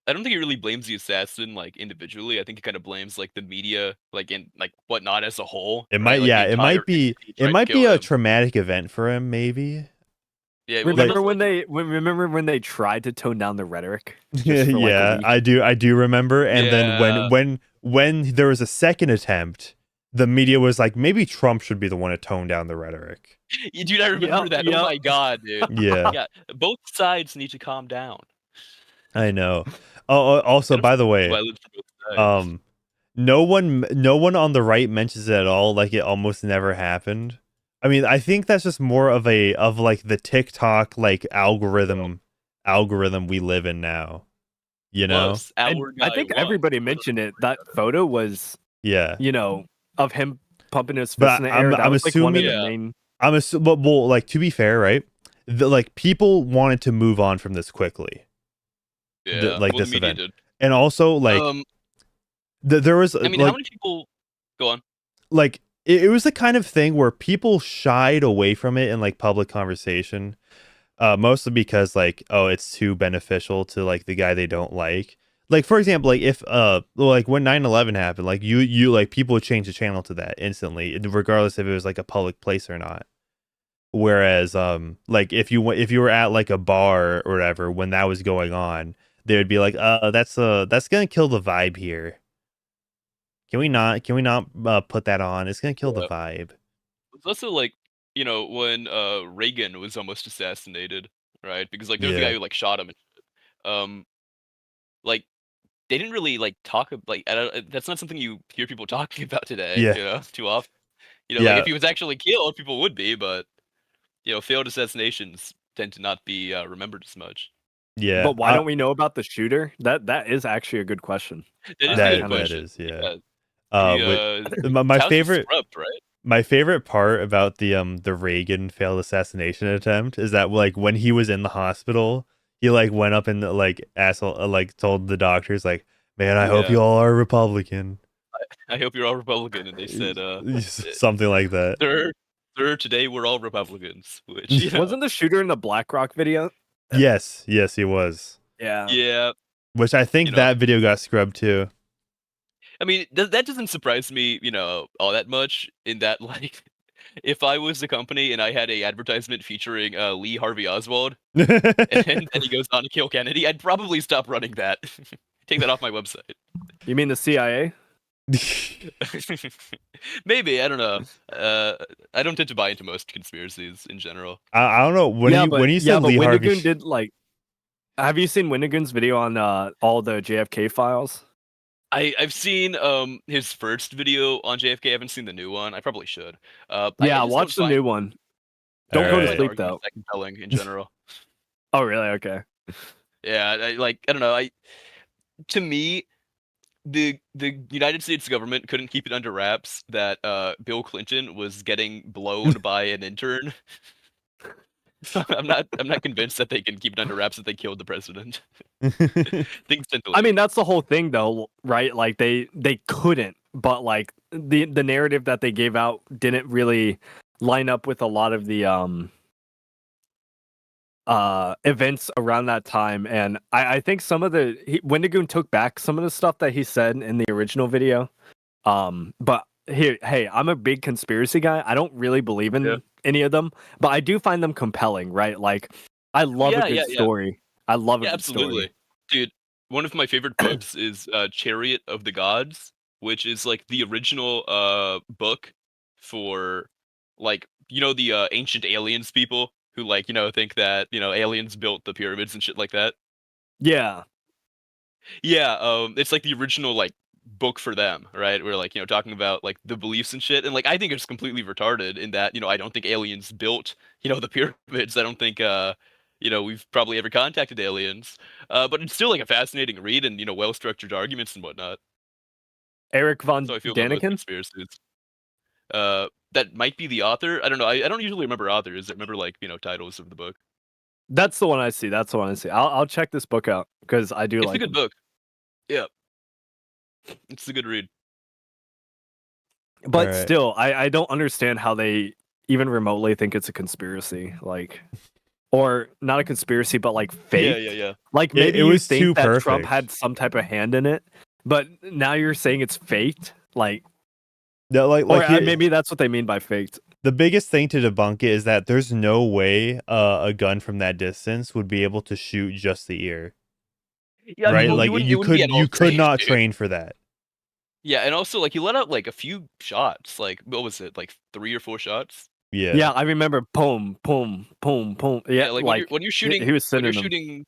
I don't think he really blames the assassin like individually. I think he kind of blames like the media, like in like whatnot as a whole. It might, like, it might be a traumatic event for him, maybe. Yeah, remember when they tried to tone down the rhetoric? Yeah, I do remember. And then when there was a second attempt, the media was like, maybe Trump should be the one to tone down the rhetoric. Dude, I remember that. Oh my god, dude. Yeah. Both sides need to calm down. I know. Oh, also, by the way, no one on the right mentions it at all. Like it almost never happened. I mean, I think that's just more of like the TikTok like algorithm we live in now. I think everybody mentioned it. That photo was of him pumping his fist in the air. I'm assuming. Well, like to be fair, right? Like people wanted to move on from this quickly. Yeah, this event, and also like there was. I mean, how many people? Go on. Like it was the kind of thing where people shied away from it in like public conversation, mostly because like, oh, it's too beneficial to like the guy they don't like. Like, for example, like if like when 9/11 happened, like you like people would change the channel to that instantly, regardless if it was like a public place or not. Whereas like if you were at like a bar or whatever when that was going on, they would be like, that's gonna kill the vibe here. Can we not put that on? It's gonna kill the vibe. It's also like, you know, when Reagan was almost assassinated, right? Because like there was a guy who like shot him and shit. Like they didn't really like talk like that's not something you hear people talking about today, Yeah. you know, too often. You know, like if he was actually killed, people would be, but you know, failed assassinations tend to not be remembered as much. Yeah. But why don't we know about the shooter? That is actually a good question. That is, yeah. My favorite corrupt, right? My favorite part about the Reagan failed assassination attempt is that like when he was in the hospital, he like went up and like like told the doctors like, man, I hope you all are Republican. I hope you're all Republican, and they said something like that. Sir, today we're all Republicans. Which, you know, wasn't the shooter in the BlackRock video? Yes, he was. Yeah. Which I think that video got scrubbed too. I mean, that doesn't surprise me, you know, all that much. In that, like, if I was the company and I had a advertisement featuring Lee Harvey Oswald, and he goes on to kill Kennedy, I'd probably stop running that. Take that off my website. You mean the CIA? Maybe, I don't know. I don't tend to buy into most conspiracies in general. I don't know when you said Lee Harvey did like. Have you seen Winnigan's video on all the JFK files? I've seen his first video on JFK. I haven't seen the new one. I probably should. Yeah, watch the new one. Don't go to sleep though. That compelling in general. Oh really? Okay. Yeah, I don't know. To me, the United States government couldn't keep it under wraps that Bill Clinton was getting blown by an intern. I'm not convinced that they can keep it under wraps that they killed the president. Things tend to I mean, that's the whole thing, though, right? Like they couldn't, but like the narrative that they gave out didn't really line up with a lot of the events around that time, and I think some of Wendigoon took back some of the stuff that he said in the original video. But here, hey, I'm a big conspiracy guy. I don't really believe in any of them, but I do find them compelling, right? Like, I love a good story. I love a good absolutely. story. Dude, one of my favorite books is Chariot of the Gods, which is like the original book for like, you know, the ancient aliens people who like, you know, think that, you know, aliens built the pyramids and shit like that. Yeah. Yeah, it's like the original like book for them, right? We're like, you know, talking about like the beliefs and shit, and like I think it's completely retarded in that, you know, I don't think aliens built, you know, the pyramids. I don't think you know, we've probably ever contacted aliens, but it's still like a fascinating read and, you know, well structured arguments and whatnot. Eric von So I feel Daniken? Conspiracies. That might be the author. I don't know. I don't usually remember authors. I remember like, you know, titles of the book. That's the one I see. I'll check this book out because I do like. It's a good book. Yeah. It's a good read. But still, I don't understand how they even remotely think it's a conspiracy. Like, or not a conspiracy, but like fake. Yeah. Like maybe it was you too think that perfect. Trump had some type of hand in it, but now you're saying it's faked. Like, no, maybe that's what they mean by faked. The biggest thing to debunk it is that there's no way a gun from that distance would be able to shoot just the ear. Yeah, right? Well, like you could not train for that. Yeah, and also like he let out like a few shots. Like what was it? Like 3 or 4 shots? Yeah. Yeah, I remember boom, boom, boom, boom. Yeah, like when you're shooting, he was sending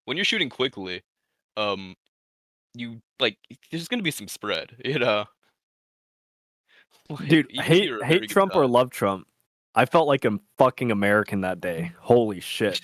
when you're shooting quickly, you like there's gonna be some spread, you know. Like, dude, hate Trump or love Trump. I felt like a fucking American that day. Holy shit.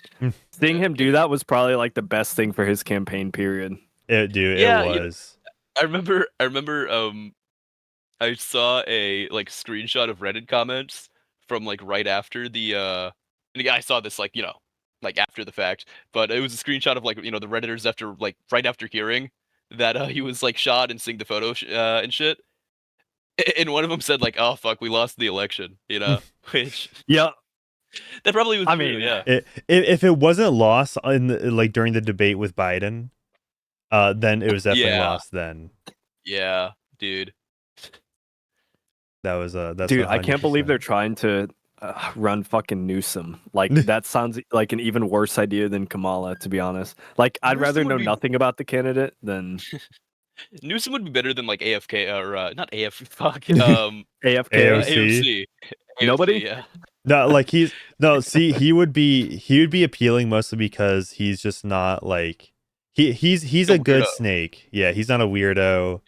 Seeing him do that was probably like the best thing for his campaign period. It was. I remember I saw a like screenshot of Reddit comments from like right after the and again I saw this like, you know, like after the fact, but it was a screenshot of like, you know, the Redditors after like right after hearing that he was like shot and seeing the photo and shit. And one of them said like, "Oh fuck, we lost the election," you know, which Yeah, that probably was I true. mean, Yeah. If it wasn't lost in like during the debate with Biden, then it was definitely Yeah. lost. Then Yeah, dude. that was that's dude, I can't believe 100%. they're trying to run fucking Newsom. Like that sounds like an even worse idea than Kamala, to be honest. Like I'd Newsom rather would know be- nothing about the candidate than Newsom would be better than like AFK or not AF. Fuck. AFK. AOC. Nobody? Yeah. No, like see, he would be appealing mostly because he's just not like he's a good weirdo. snake. Yeah, he's not a weirdo.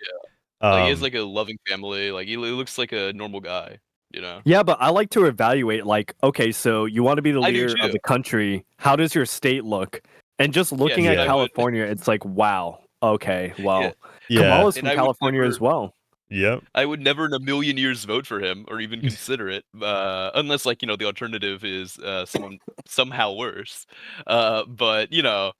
Like he has like a loving family. Like he looks like a normal guy. You know. Yeah, but I like to evaluate like, okay, so you want to be the I do leader of too. the country. How does your state look? And just looking Yeah, at I would. California, it's like, wow, okay, well, Yeah. Kamala's And from I would California never- as well. Yep. I would never in a million years vote for him or even consider it, unless like the alternative is someone somehow worse. But it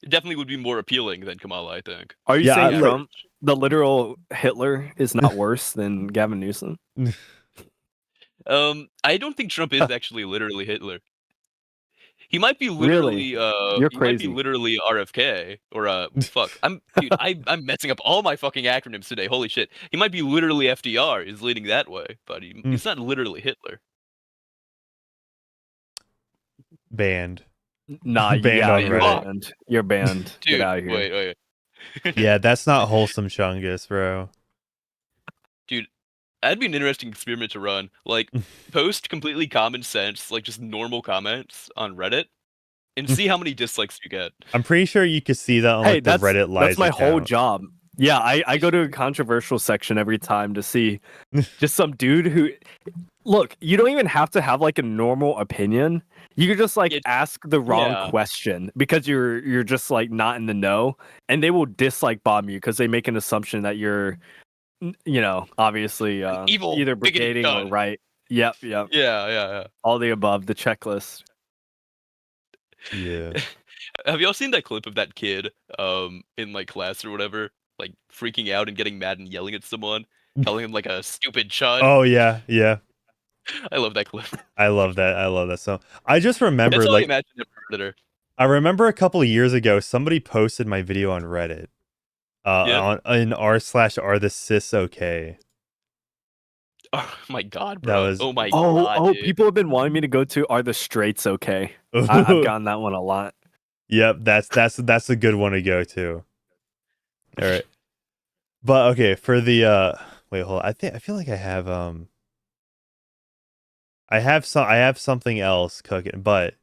definitely would be more appealing than Kamala, I think. Are you Yeah, saying I- Trump, the literal Hitler, is not worse than Gavin Newsom? I don't think Trump is actually literally Hitler. He might be literally You're he might crazy. be literally RFK or fuck. I'm messing up all my fucking acronyms today. Holy shit. He might be literally FDR is leading that way, but he's not literally Hitler. Banned. Nah, Banned yeah, on you're Reddit. banned. You're banned. Dude, Get out of here. wait. Yeah, that's not wholesome, Chungus, bro. That'd be an interesting experiment to run. Like, post completely common sense, like just normal comments on Reddit, and see how many dislikes you get. I'm pretty sure you could see that on Hey, like the Reddit live. that's my whole job. Yeah, I go to a controversial section every time to see just some dude who look, you don't even have to have like a normal opinion. You could just like ask the wrong question because you're just like not in the know, and they will dislike bomb you because they make an assumption that you're obviously evil, either bigoted brigading or cunt. right. Yep. Yeah. All the above, the checklist. Yeah. Have y'all seen that clip of that kid in like class or whatever, like freaking out and getting mad and yelling at someone, calling him like a stupid chud? Oh yeah. I love that clip. I love that. So I just remember That's all like I imagine him for Redditor. I remember a couple of years ago somebody posted my video on Reddit. In r/are the cis okay. Oh my god, That bro! was- Oh my god. Oh, dude. people have been wanting me to go to Are the Straights Okay? I've gotten that one a lot. Yep, that's a good one to go to. All right. But okay, for the wait, hold on. I feel like I have something else cooking, but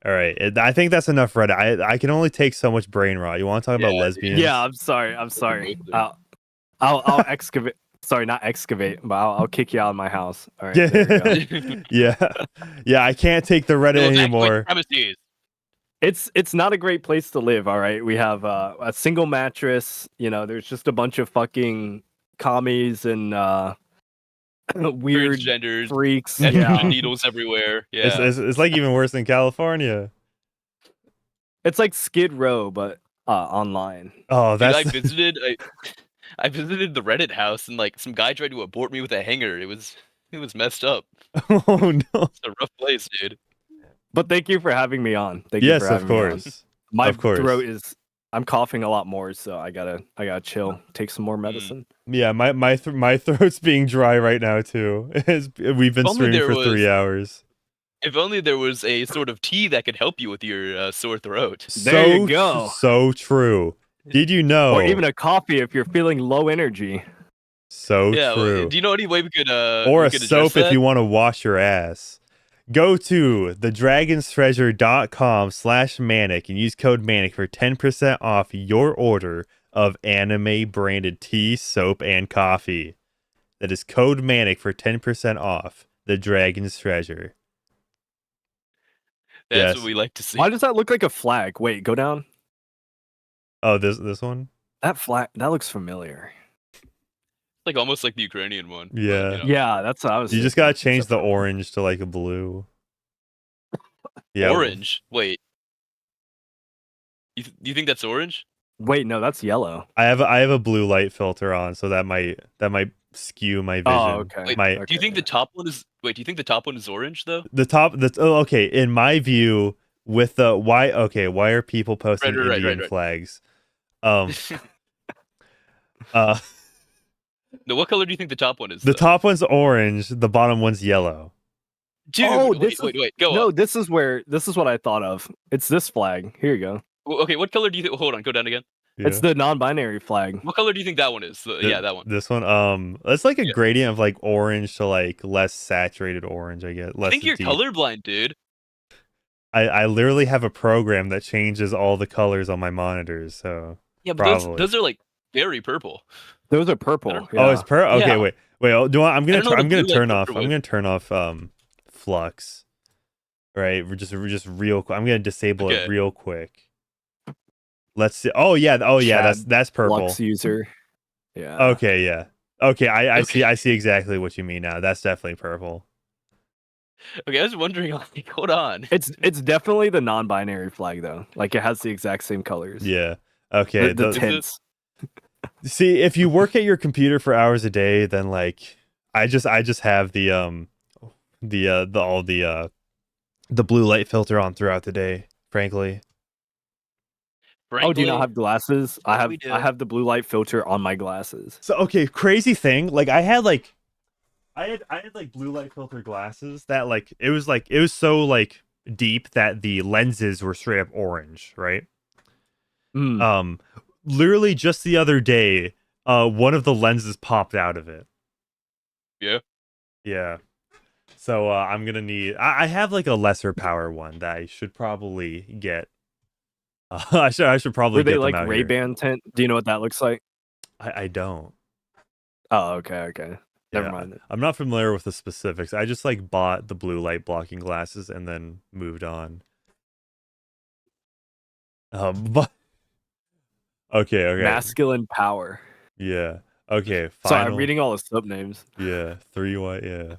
all right. I think that's enough Reddit. I can only take so much brain rot. You want to talk about lesbians? Yeah, I'm sorry. I'll excavate. Sorry, not excavate, but I'll kick you out of my house. All right. There we go. Yeah. I can't take the Reddit anymore. Premises. It's not a great place to live. All right, we have a single mattress. There's just a bunch of fucking commies and weird Transgenders, freaks. estrogen needles everywhere. Yeah, It's like even worse than California. It's like Skid Row, but online. Oh, Dude, that's I visited the Reddit house and like some guy tried to abort me with a hanger. It was messed up. oh no. It's a rough place, dude. But thank you for having me on. Thank you Yes, for of having me on. course. My Of course. throat is. I'm coughing a lot more, so I gotta chill. Take some more medicine. Yeah, my throat's being dry right now too. We've been Only streaming there for 3 hours. If only there was a sort of tea that could help you with your sore throat. There you go. So true. Did you know? Or even a coffee if you're feeling low energy. So Yeah. true. Do you know any way we could Or we a could address soap if that? you want to wash your ass. Go to thedragonstreasure.com/manic and use code manic for 10% off your order of anime branded tea, soap, and coffee. That is code manic for 10% off the Dragon's Treasure. That's Yes. what we like to see. Why does that look like a flag? Wait, go down. Oh, this one? That flag that looks familiar. Like almost like the Ukrainian one. but, Yeah. you know. Yeah, that's what I was. You just thinking. gotta change Except the for- orange to like a blue. Yeah. Orange. Wait. You think that's orange? Wait, no, that's yellow. I have a blue light filter on, so that might skew my vision. Oh, okay. Wait, My, do you think the top one is? Wait, do you think the top one is orange though? okay. In my view, with the why are people posting Indian flags? No, what color do you think the top one is? The top one's orange. The bottom one's yellow. Dude, wait, go no, up. this is what I thought of. It's this flag. Here you go. Okay, what color do you think? Hold on, go down again. Yeah. It's the non-binary flag. What color do you think that one is? Yeah, that one. This one, it's like a gradient of like orange to like less saturated orange. I guess. I think you're colorblind, dude. I literally have a program that changes all the colors on my monitors. So yeah, but those are like very purple. Those are purple. Yeah. Oh, it's purple. Okay, yeah. wait. I'm gonna turn off. With. I'm gonna turn off flux. Right, we're just real quick. I'm gonna disable it real quick. Let's see. Oh yeah, that's purple. Flux user. Yeah. Okay, yeah. Okay, I see exactly what you mean now. That's definitely purple. Okay, I was wondering, like, hold on. It's definitely the non-binary flag though. Like it has the exact same colors. Yeah. Okay. The tints. See, if you work at your computer for hours a day, then like I just have the blue light filter on throughout the day, frankly. Oh, do you not have glasses? I have the blue light filter on my glasses. So okay, crazy thing. Like I had blue light filter glasses that like it was so like deep that the lenses were straight up orange, right? Literally just the other day, one of the lenses popped out of it. Yeah. Yeah. So I'm gonna need. I have like a lesser power one that I should probably get. I should probably. Were they get like them out Ray-Ban tint? Do you know what that looks like? I don't. Oh, okay. Never mind. I'm not familiar with the specifics. I just like bought the blue light blocking glasses and then moved on. But okay. Masculine power. Yeah. Okay. Sorry, I'm reading all the sub names. Yeah. 3Y. Yeah.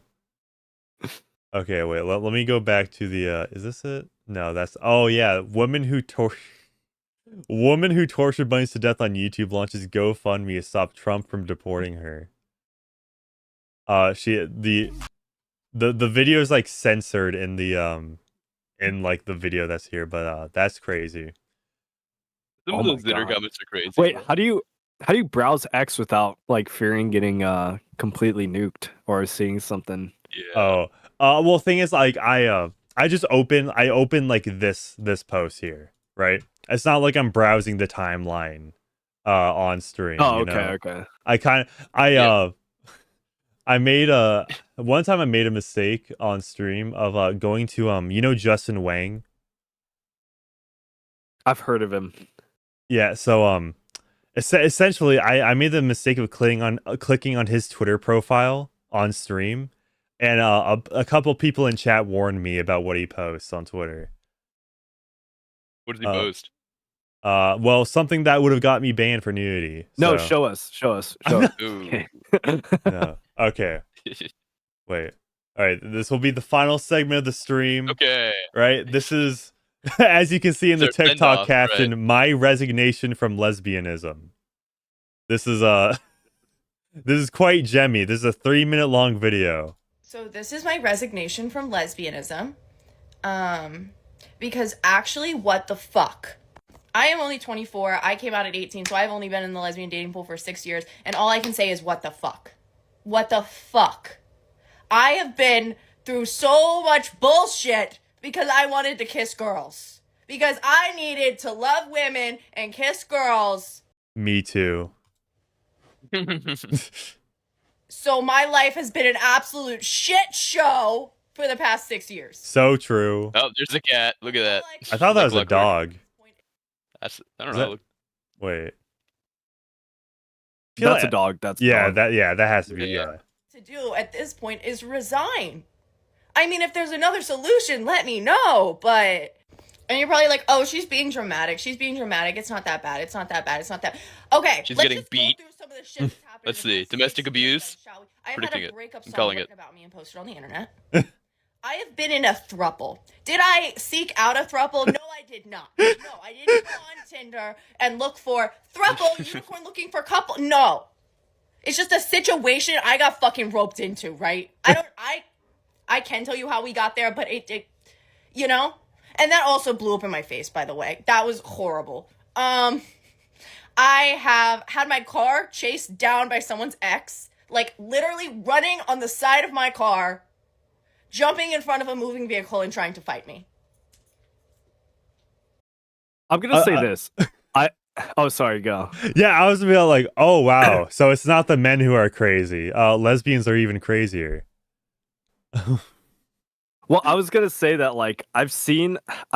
Okay. Wait. Let me go back to the. Is this it? No. That's. Oh yeah. Woman who tortured bunnies to death on YouTube launches GoFundMe to stop Trump from deporting her. The video is like censored in the in like the video that's here, but that's crazy. Some of those Twitter comments are crazy. Wait, how do you browse X without like fearing getting completely nuked or seeing something? Yeah. Well, thing is, like I open like this post here, right? It's not like I'm browsing the timeline on stream. Oh, okay. Okay. One time I made a mistake on stream of going to Justin Wang. I've heard of him. Yeah, so essentially I made the mistake of clicking on his Twitter profile on stream, and a couple people in chat warned me about what he posts on Twitter. What did he post? Well, something that would have got me banned for nudity. No, so. show us. No. Okay. Wait. All right. This will be the final segment of the stream. Okay. Right. This is, as you can see in the TikTok caption, right? My resignation from lesbianism. This is quite gemmy. This is a 3-minute long video. So this is my resignation from lesbianism. Because actually, what the fuck? I am only 24. I came out at 18, so I've only been in the lesbian dating pool for 6 years, and all I can say is what the fuck? What the fuck? I have been through so much bullshit because I wanted to kiss girls. Because I needed to love women and kiss girls. Me too. So my life has been an absolute shit show for the past 6 years. So true. Oh, there's a cat. Look at that. I thought that was a dog. I don't know. Wait. That's a dog. That's yeah. dog. That has to be. Yeah. To do at this point is resign. I mean, if there's another solution, let me know. But and you're probably like, oh, she's being dramatic. It's not that bad. It's not that. Okay. She's getting beat. Go through some of the shit that's happened Let's see. Domestic abuse. I have had a breakup song calling written about me and posted on the internet. I have been in a throuple. Did I seek out a throuple? No, I I did not. No, I didn't go on Tinder and look for throuple, unicorn looking for couple. No. It's just a situation I got fucking roped into, right? I can tell you how we got there, but it you know? And that also blew up in my face, by the way. That was horrible. I have had my car chased down by someone's ex, like literally running on the side of my car, jumping in front of a moving vehicle and trying to fight me. I'm gonna say this. Oh, sorry, go. Yeah, I was gonna be like, oh wow. So it's not the men who are crazy. Lesbians are even crazier. Well, I was gonna say that like I'm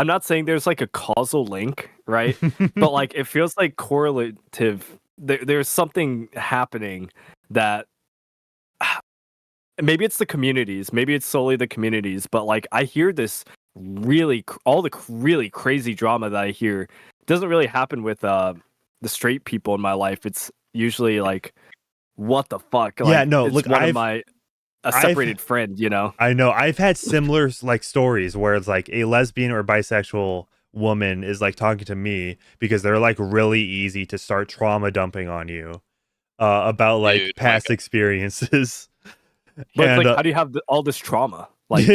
not saying there's like a causal link, right? But like it feels like correlative. There's something happening that maybe it's the communities, maybe it's solely the communities, but like I hear this all the really crazy drama that I hear doesn't really happen with the straight people in my life. It's usually like, what the fuck? Like, yeah, no, it's look, a separated friend, you know? I know. I've had similar like stories where it's like a lesbian or bisexual woman is like talking to me because they're like really easy to start trauma dumping on you about like past experiences. But and, it's like, how do you have all this trauma? Like,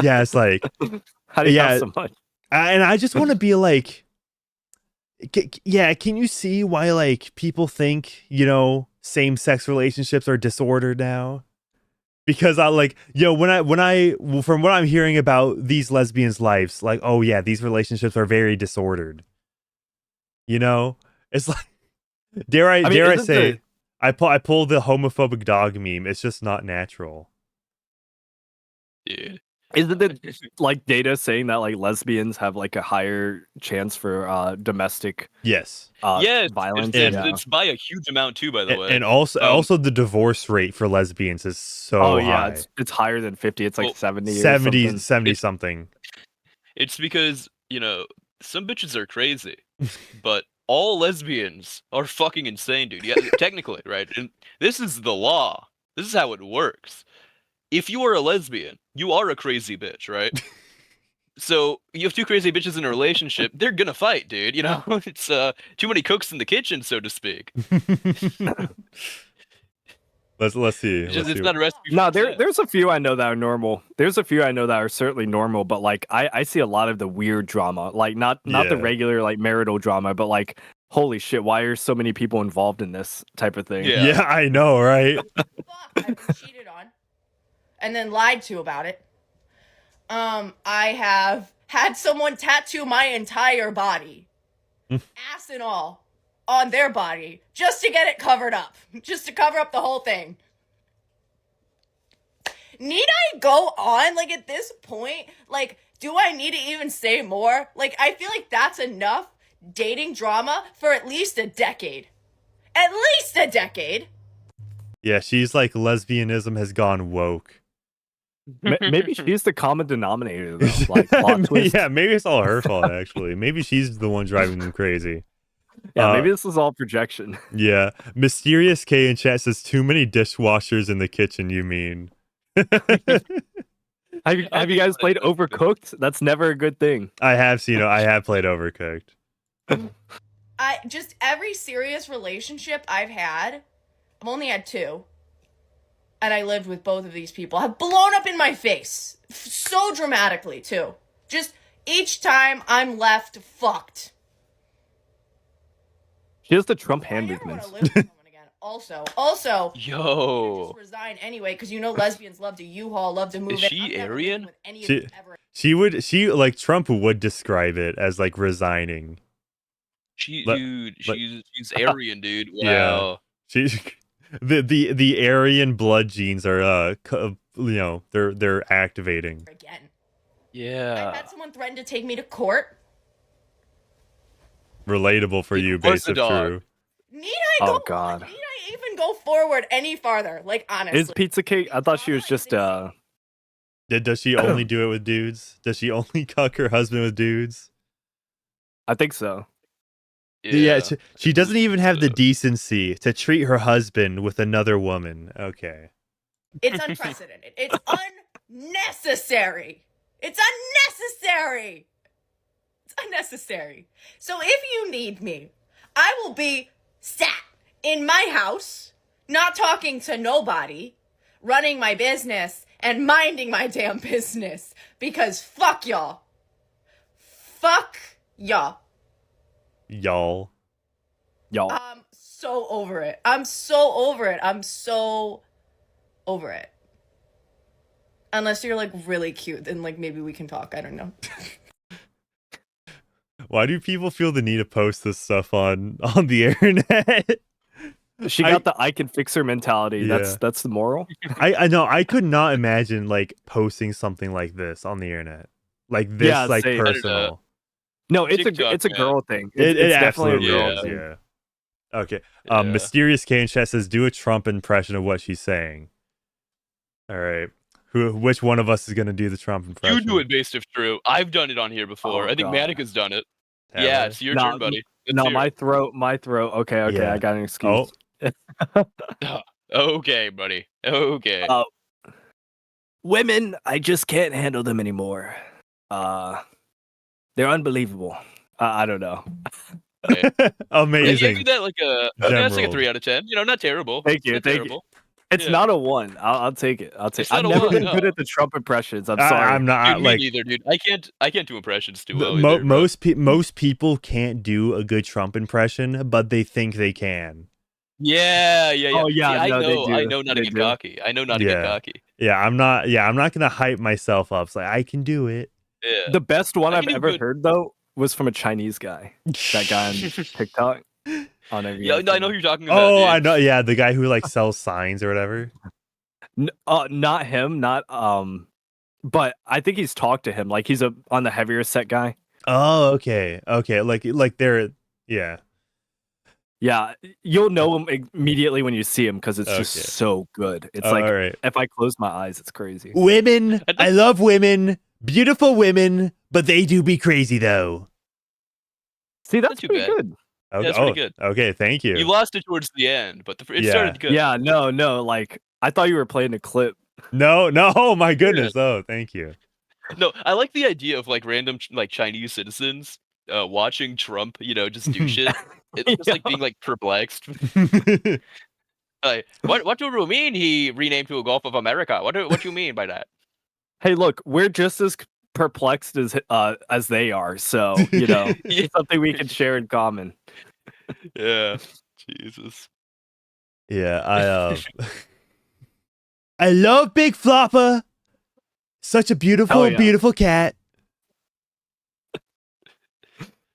yeah, it's like, how do you have so much? And I just want to be like, yeah, can you see why like people think, you know, same-sex relationships are disordered now? Because I like, yo, from what I'm hearing about these lesbians' lives, like, oh yeah, these relationships are very disordered. You know, it's like, dare I say, I pull the homophobic dog meme. It's just not natural. Dude. Isn't it like data saying that like lesbians have like a higher chance for domestic yes violence? It's by a huge amount too, by the way. And also the divorce rate for lesbians is so high. It's higher than 50. It's like 70 something. It's because, you know, some bitches are crazy, but all lesbians are fucking insane, dude. Yeah, technically, right? And this is the law. This is how it works. If you are a lesbian, you are a crazy bitch, right? So you have two crazy bitches in a relationship, they're gonna fight, dude. You know, it's too many cooks in the kitchen, so to speak. Let's see. It's not a recipe. No, there's a few I know that are normal. There's a few I know that are certainly normal, but like I see a lot of the weird drama, like not the regular like marital drama, but like, holy shit, why are so many people involved in this type of thing? Yeah, I know, right? Fuck, I've been cheated on and then lied to about it. I have had someone tattoo my entire body, ass and all, on their body, just to get it covered up. Just to cover up the whole thing. Need I go on? Like, at this point, like, do I need to even say more? Like, I feel like that's enough dating drama for at least a decade. At least a decade! Yeah, she's like, lesbianism has gone woke. Maybe she's the common denominator, though. Like, plot twist. Yeah, maybe it's all her fault, actually. Maybe she's the one driving them crazy. Yeah, maybe this is all projection. Yeah. Mysterious K in chat says, too many dishwashers in the kitchen, you mean? Have you guys played Overcooked? That's never a good thing. I have played Overcooked. Just every serious relationship I've had, I've only had 2. And I lived with both of these people, have blown up in my face. So dramatically, too. Just each time I'm left fucked. She has the Trump hand movements. I never want to live with someone again. Also, yo, just resign anyway, because you know lesbians love to U-Haul, love to move. Is she Aryan? She Trump would describe it as like resigning. She's Aryan, dude. Wow. Yeah. The Aryan blood genes are they're activating again. Yeah. I've had someone threaten to take me to court. Relatable for you, base of true. Need I go? Oh God. Need I even go forward any farther? Like, honestly. Is Pizza Cake? I thought she was just Does she only do it with dudes? Does she only cuck her husband with dudes? I think so. Yeah, she doesn't even have the decency to treat her husband with another woman. Okay. It's unprecedented. It's unnecessary. It's unnecessary. It's unnecessary. So if you need me, I will be sat in my house, not talking to nobody, running my business and minding my damn business. Because fuck y'all. Fuck y'all. Y'all. I'm so over it. I'm so over it. I'm so over it. Unless you're like really cute, then like maybe we can talk. I don't know. Why do people feel the need to post this stuff on the internet? She got the I can fix her mentality. Yeah. That's the moral. I know. I could not imagine like posting something like this on the internet, like this, Yeah, like same. personal. No, it's TikTok, it's a man. girl thing. It It's absolutely definitely a girl is. thing. Yeah. Okay. Yeah. Mysterious K in chat says, "Do a Trump impression of what she's saying." All right. Which one of us is gonna do the Trump impression? You do it based if true. I've done it on here before. Oh, I think God. Manic has done it. Have Yeah, I? it's your No, turn, buddy. Let's No, hear my it. throat. Okay, Yeah. I got an excuse. Okay, buddy. Okay. Women, I just can't handle them anymore. They're unbelievable. I don't know. Yeah, Amazing. give that like that's like a General. 3 out of 10. You know, not terrible. Thank you, Not thank you. terrible. It's Yeah. not a 1. I'll take it. It's I've not a never 1, been no. good at the Trump impressions. I'm sorry. I'm not Dude, like me neither, dude. I can't do impressions too well. either, bro. most people can't do a good Trump impression, but they think they can. Yeah. Oh, yeah, See, no, they do. I know not to They get do. cocky. I know not to get cocky. Yeah, I'm not gonna hype myself up. It's like I can do it. Yeah. The best one I I've can do ever good. heard though was from a Chinese guy. That guy on TikTok. On every Yeah, I know who you're talking about. Oh, dude. I know. Yeah, the guy who like sells signs or whatever. Not him, but I think he's talked to him. Like he's on the heavier set guy. Oh, okay. Like they're yeah. Yeah, you'll know him immediately when you see him because it's just Okay. so good. It's All like right. if I close my eyes, it's crazy. Women, I love women, beautiful women, but they do be crazy though. See, that's too pretty bad. good. Okay. that's pretty good. Okay, thank you. You lost it towards the end, but it Yeah. started good. Yeah, no, like I thought you were playing a clip. No, oh my goodness. Oh, thank you. No, I like the idea of like random like Chinese citizens watching Trump, just do shit. It's just like being like perplexed. Like, what do you mean he renamed to a Gulf of America? What do you mean by that? Hey, look, we're just as perplexed as they are, so it's something we can share in common. Yeah, Jesus. Yeah, I love Big Flopper. Such a beautiful, yeah. beautiful cat.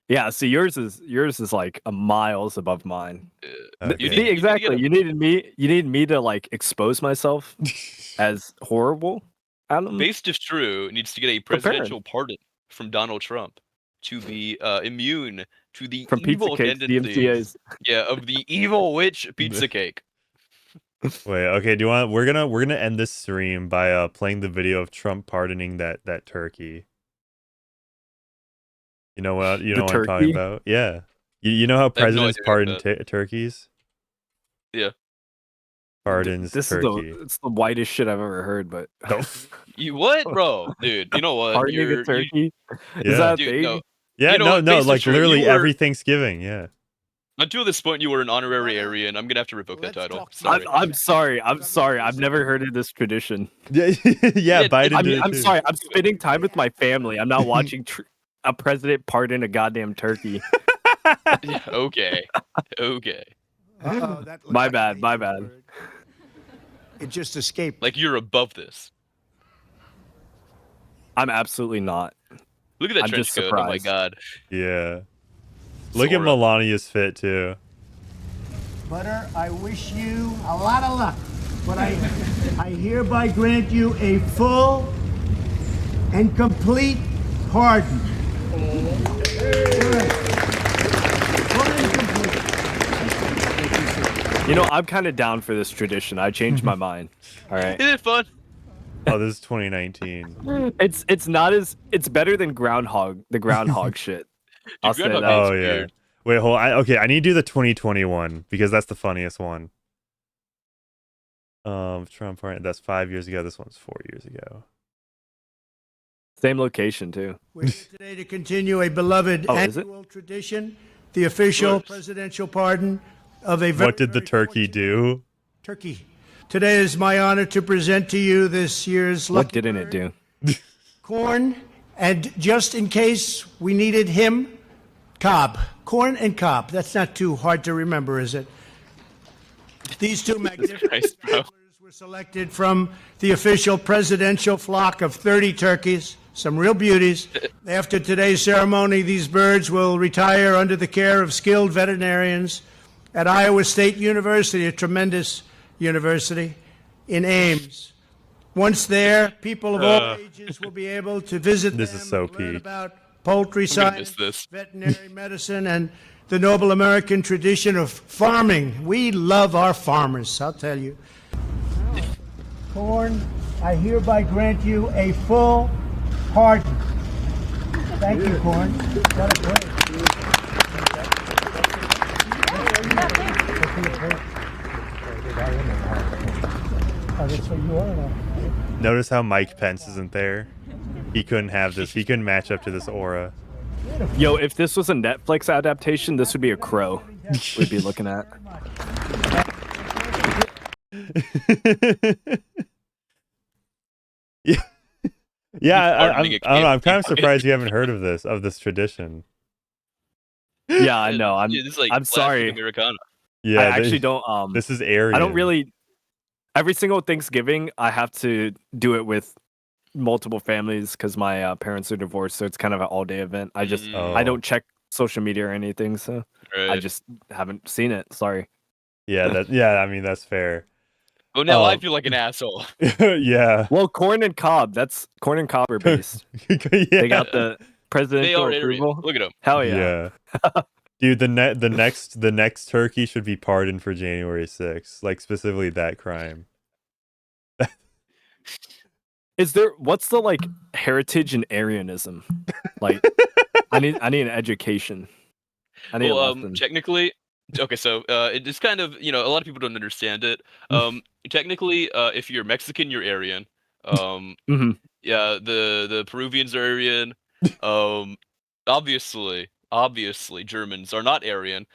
Yeah, see, yours is like a miles above mine. Okay. See, exactly. You needed me to like expose myself as horrible. Based if true, needs to get a presidential pardon from Donald Trump to be immune to the From evil pizza cakes, the tendencies. MCAs. Yeah, of the evil witch pizza cake. Wait, okay, do you want we're gonna end this stream by playing the video of Trump pardoning that turkey. You know what I'm talking turkey? about? Yeah. You know how I have no presidents idea pardon about turkeys? Yeah. Pardons This turkey. it's the whitest shit I've ever heard, but You what, bro? Dude, you know what? pardoning a turkey? Yeah. Is that a Dude, thing? no. Yeah, You know no, what? Based like if true, literally you were- every Thanksgiving, yeah. Until this point, you were an honorary Aryan. I'm gonna have to revoke that title. I'm sorry. I've never heard of this tradition. Yeah, Biden did it I'm too. sorry. I'm spending time with my family. I'm not watching a president pardon a goddamn turkey. Okay. My bad. It just escaped. Like you're above this. I'm absolutely not. Look at that I'm trench just coat. Oh my surprised. god. Yeah. Look at Sora. Melania's fit too. Butter, I wish you a lot of luck, but I hereby grant you a full and complete pardon. I'm kind of down for this tradition. I changed my mind. All right. Isn't it fun? Oh, this is 2019. It's better than the groundhog shit. I'll say Groundhog that. Day's Oh yeah. weird. Wait, hold on. Okay, I need to do the 2021 because that's the funniest one. Trump party. That's 5 years ago. This one's 4 years ago. Same location too. We're here today to continue a beloved annual tradition, the official presidential pardon of a very, what did the turkey do? Turkey. Today is my honor to present to you this year's lucky What didn't it do? corn, and just in case we needed him, Cobb. Corn and Cobb. That's not too hard to remember, is it? These two magnificent anglers were selected from the official presidential flock of 30 turkeys, some real beauties. After today's ceremony, these birds will retire under the care of skilled veterinarians at Iowa State University, a tremendous university in Ames. Once there, people of all ages will be able to visit This them, is so learn peak. about poultry I'm gonna science, miss this. veterinary medicine, and the noble American tradition of farming. We love our farmers, I'll tell you. Corn, I hereby grant you a full pardon. Thank you, Corn. What a break. Oh, that's what you are? Notice how Mike Pence isn't there. He couldn't have this. He couldn't match up to this aura. Yo, if this was a Netflix adaptation, this would be a Crow we'd be looking at. Yeah, yeah. I Farting don't know. I'm kind of again. surprised you haven't heard of this tradition. Yeah, I know. Yeah, this is like I'm classic sorry. Americana. Yeah, I actually don't. This is Aryan. I don't really. Every single Thanksgiving, I have to do it with multiple families because my parents are divorced, so it's kind of an all-day event. I just I don't check social media or anything, so I just haven't seen it. Sorry. Yeah, I mean that's fair. Oh, now I feel like an asshole. Yeah. Well, corn and cob. That's corn and cob are based. Yeah. They got the They presidential are approval. Aryan. Look at them. Hell yeah. Yeah. Dude, the next turkey should be pardoned for January 6th, like specifically that crime. Is there what's the like heritage in Aryanism? Like, I need an education. I need a lesson. Technically, okay, so it is kind of a lot of people don't understand it. Technically, if you're Mexican, you're Aryan. Yeah, the Peruvians are Aryan. Obviously, Germans are not Aryan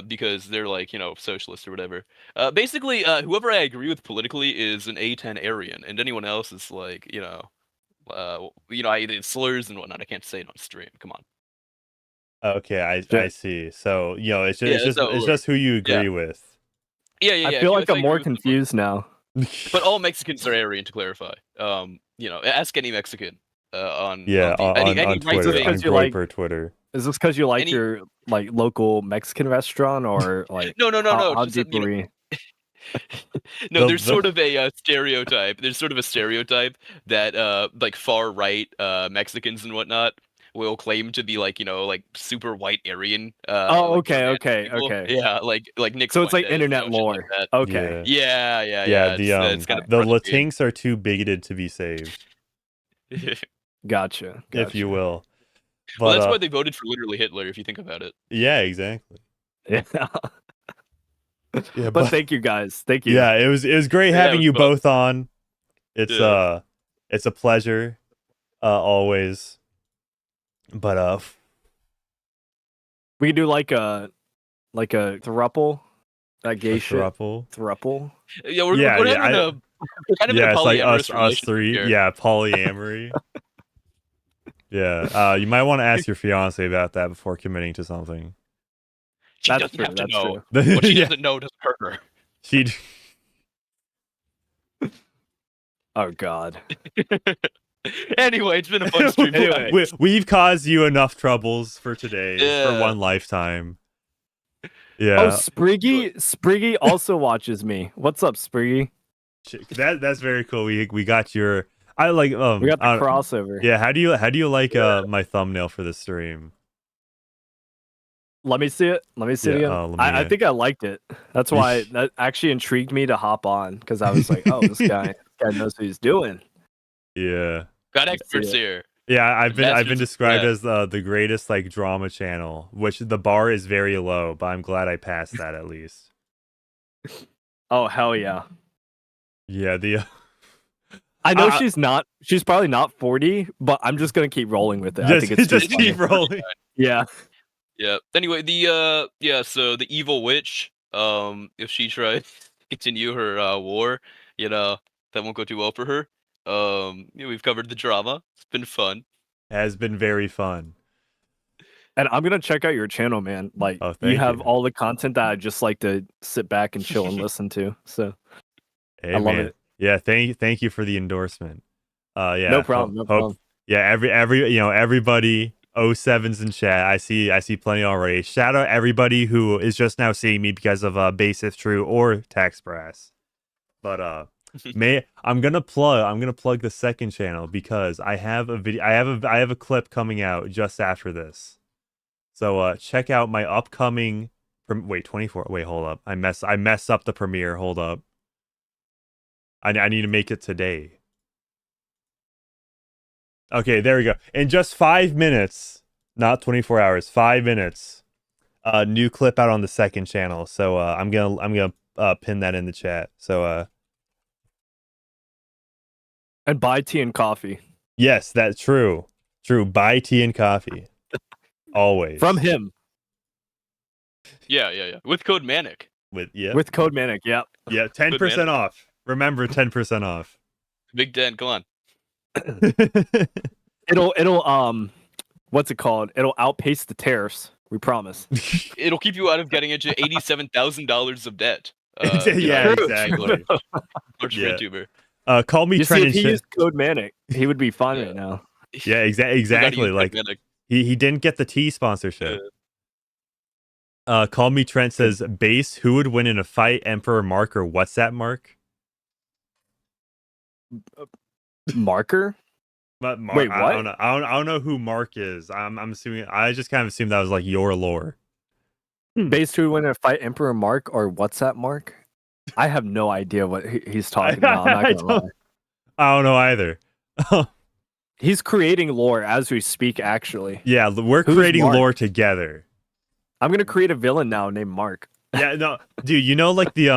because they're like socialist or whatever. Basically, whoever I agree with politically is an A10 Aryan, and anyone else is like I eat slurs and whatnot. I can't say it on stream. Come on. Okay, I see. So it's just who you agree with. Yeah. I feel like I'm more confused now. But all Mexicans are Aryan, to clarify. Ask any Mexican on on Twitter, on Groper Twitter. Is this because you like your like local Mexican restaurant or like no? How Just, deep are we? No, there's sort of a stereotype. There's sort of a stereotype that like far right Mexicans and whatnot will claim to be like like super white Aryan. Okay. Yeah, like Nick. So it's like Fuentes, internet lore. Like Okay. Yeah. The the Latinx are too bigoted to be saved. Gotcha. If you will. But, well, that's why they voted for literally Hitler, if you think about it. Yeah, exactly. Yeah. Yeah, but thank you guys. Thank you. Yeah, it was great having you both on. It's a pleasure, always. But we could do like a thruple, that gay shit. Thruple. Yeah, we're having kind of it's like polyamorous us three. here. Yeah, polyamory. Yeah, you might want to ask your fiance about that before committing to something. She doesn't have to know. True. What she doesn't know doesn't hurt her. Oh God. Anyway, it's been a fun stream. Anyway, we've caused you enough troubles for today, for one lifetime. Yeah. Oh, Spriggy also watches me. What's up, Spriggy? That's very cool. We got your. I like. We got the crossover. Yeah. How do you like my thumbnail for the stream? Let me see it. Let me see it again. I think I liked it. That's why that actually intrigued me to hop on because I was like, oh, this guy knows what he's doing. Yeah. Got experts here. Yeah, I've been described as the greatest like drama channel, which the bar is very low, but I'm glad I passed that at least. Oh hell yeah. Yeah, I know she's not. She's probably not 40, but I'm just gonna keep rolling with it. I think it's just keep rolling. Yeah. Yeah. Anyway, so the evil witch, if she tries to continue her war, that won't go too well for her. We've covered the drama. It's been fun. Has been very fun. And I'm gonna check out your channel, man. Like you have all the content that I just like to sit back and chill and listen to. So hey, I love it. Yeah, thank you for the endorsement. Yeah, no problem. Yeah, everybody 07s in chat. I see plenty already. Shout out everybody who is just now seeing me because of Base If True or Tax Brass. But I'm gonna plug the second channel because I have a video. I have a clip coming out just after this. So check out my upcoming. Wait, 24. Wait, hold up. I messed up the premiere. Hold up. I need to make it today. Okay, there we go. In just 5 minutes, not 24 hours, 5 minutes. New clip out on the second channel. So I'm gonna pin that in the chat. So and buy tea and coffee. Yes, that's true. True. Buy tea and coffee. Always. From him. Yeah. With code Manic. With code Manic, yeah. Yeah, 10% off. Remember, 10% off. Big Den, come on. It'll what's it called? It'll outpace the tariffs. We promise. It'll keep you out of getting into $87,000 of debt. Yeah, exactly. YouTuber. Call me you Trent. See, if he used code Manic, he would be fine right now. Yeah, exactly. Like he didn't get the tea sponsorship. Call me Trent says, Base, who would win in a fight, Emperor Mark or what's that Mark? Marker? But Mark, wait, what? I don't know who Mark is. I'm assuming. I just kind of assumed that was like your lore. Base, who would win in a fight, Emperor Mark or what's that Mark? I have no idea what he's talking about. I'm not gonna lie. I don't know either. He's creating lore as we speak, actually. Yeah, we're creating lore together. I'm gonna create a villain now named Mark. Yeah, no, dude, you know, like the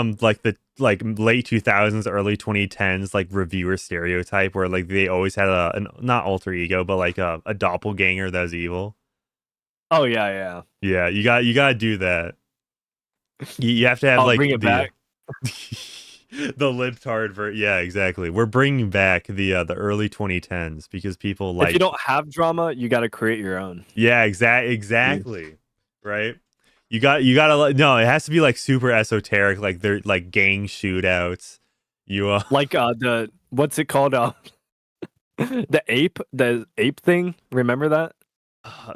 late 2000s, early 2010s, like reviewer stereotype where like they always had an not alter ego, but like a doppelganger that was evil. Oh yeah. Yeah, you gotta do that. You have to have bring it back. The libtard yeah, exactly. We're bringing back the early 2010s because people like. If you don't have drama, you got to create your own. Yeah, exactly. Right. You gotta no. It has to be like super esoteric, like they're like gang shootouts. You like the what's it called? The ape thing. Remember that?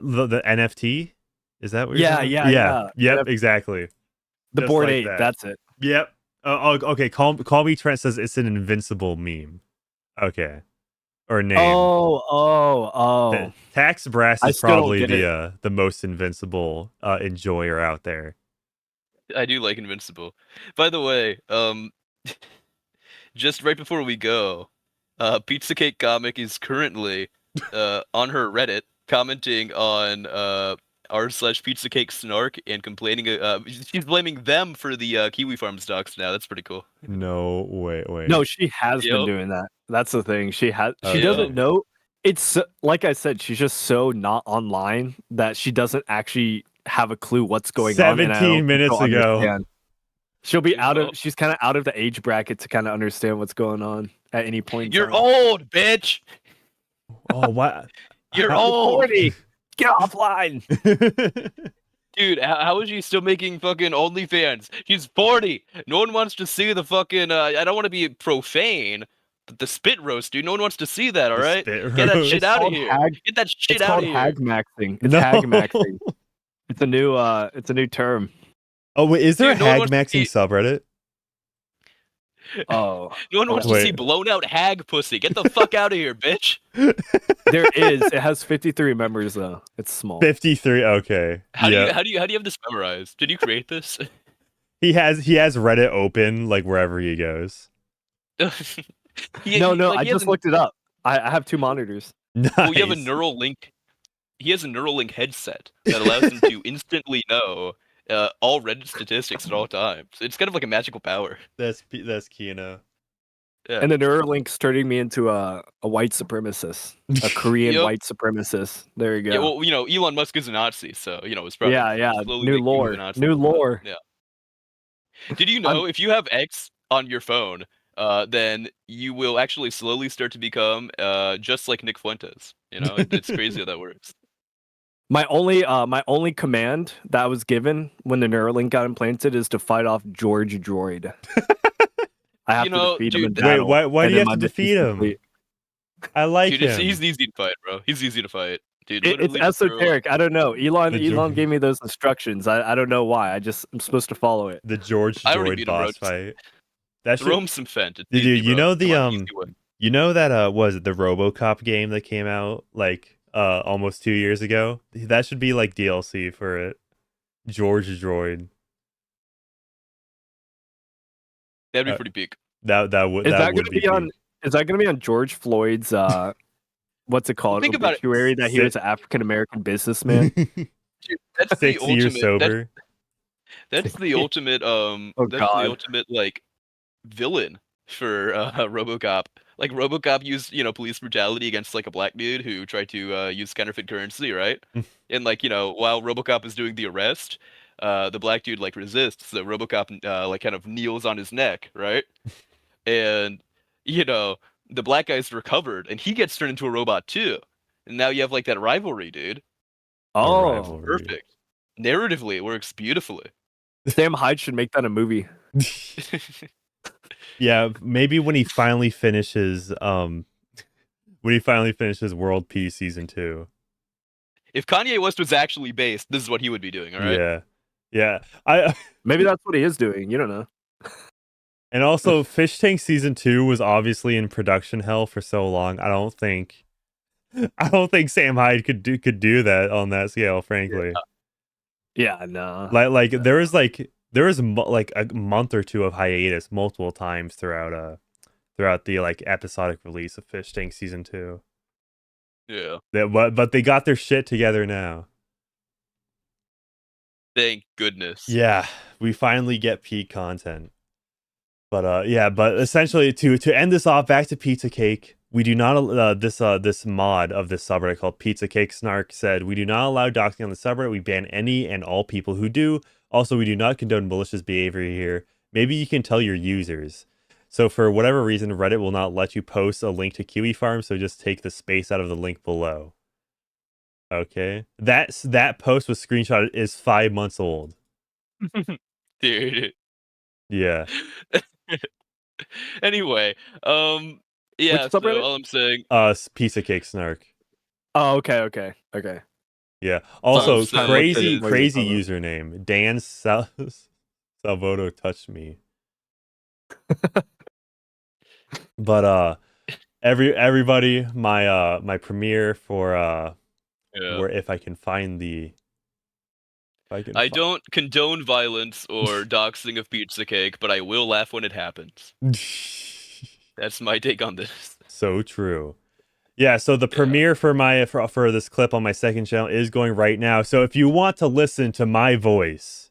The NFT. Is that what? You're saying? Yeah. Yep. Exactly. The Just board like ape. that. That's it. Yep. Okay. Call me Trent says it's an invincible meme. Okay. Or name. Oh. Tax Brass is probably the most invincible enjoyer out there. I do like Invincible. By the way, just right before we go, PizzaCakeomics is currently on her Reddit commenting on r/PizzaCake snark and complaining. She's blaming them for the Kiwi Farms docs now. That's pretty cool. No, wait. No, she has been doing that. That's the thing. She doesn't know. It's like I said, she's just so not online that she doesn't actually have a clue what's going on. 17 minutes ago. She'll be she's kind of out of the age bracket to kind of understand what's going on at any point. You're old, bitch. Oh, what? You're old. 40. Get offline. Dude, how is she still making fucking OnlyFans? She's 40. No one wants to see the fucking, I don't want to be profane, but the spit roast, dude. No one wants to see that, all right? Get that shit out of here. Get that shit out of here. It's called hag maxing. It's hag maxing. It's a new term. Oh, wait, is there a hag maxing subreddit? Oh. No one wants to see blown out hag pussy. Get the fuck out of here, bitch. There is. It has 53 members though. It's small. 53. Okay. How do you have this memorized? Did you create this? He has Reddit open like wherever he goes. No. I just looked it up. I have 2 monitors. Nice. Well, you have a neural link. He has a neural link headset that allows him to instantly know all Reddit statistics at all times. It's kind of like a magical power. That's Kino. Yeah. And the Neuralink's turning me into a white supremacist, a Korean Yep. white supremacist. There you go. Yeah, well, Elon Musk is a Nazi, so it's probably yeah. slowly New making him lore. a Nazi. New lore. Yeah. Did you know if you have X on your phone, then you will actually slowly start to become just like Nick Fuentes? It's crazy how that works. My only command that was given when the Neuralink got implanted is to fight off George Droid. I have to defeat him in dude, battle. Why do and you then have my to defeat mission's him? complete. I like Dude, him. he's easy to fight, bro. He's easy to fight. Dude, It's literally just throw- esoteric. I don't know. Elon George- gave me those instructions. I don't know why. I'm supposed to follow it. The George I already Droid beat him, bro. boss Just fight. That Throw should, him some fent. It's Dude, easy, you bro. know the Come on, easy win. you know that was it the RoboCop game that came out like almost 2 years ago? That should be like DLC for it. George Droid. That'd be pretty peak. That would Is that that would going to be be on? peak. Is that going to be on George Floyd's? What's it called? Think about it. Obituary that he was an African American businessman. Dude, that's the 6 years ultimate. sober. That's the ultimate. That's God. the ultimate like villain for RoboCop. Like RoboCop used police brutality against like a black dude who tried to use counterfeit currency, right? And like while RoboCop is doing the arrest, the black dude like resists. So RoboCop like kind of kneels on his neck, right? And the black guy's recovered, and he gets turned into a robot too. And now you have like that rivalry, dude. Oh, rivalry. Perfect. Narratively, it works beautifully. Sam Hyde should make that a movie. Yeah, maybe when he finally finishes World Peace Season 2. If Kanye West was actually based, this is what he would be doing, all right? Yeah. Maybe that's what he is doing. You don't know. And also Fish Tank Season 2 was obviously in production hell for so long. I don't think Sam Hyde could do that on that scale, frankly. Yeah, no. Like there was like a month or two of hiatus multiple times throughout the like episodic release of Fish Tank Season 2. Yeah. But they got their shit together now. Thank goodness. Yeah, we finally get peak content. But but essentially to end this off, back to Pizza Cake. We do not this mod of this subreddit called Pizza Cake Snark said we do not allow doxing on the subreddit. We ban any and all people who do. Also, we do not condone malicious behavior here. Maybe you can tell your users. So for whatever reason, Reddit will not let you post a link to Kiwi Farms, so just take the space out of the link below. Okay, that post was screenshotted is 5 months old. Dude. Yeah. Anyway, yeah, Which so subreddit? all I'm saying, Pizza Cake Snark. Oh, okay. Yeah. Also, So- crazy so- username. Dan Salvoto touched me. But everybody, my premiere for where if I can find the. I don't condone violence or doxing of Pizza Cake, but I will laugh when it happens. That's my take on this. So true. Yeah, so the premiere for this clip on my second channel is going right now. So if you want to listen to my voice,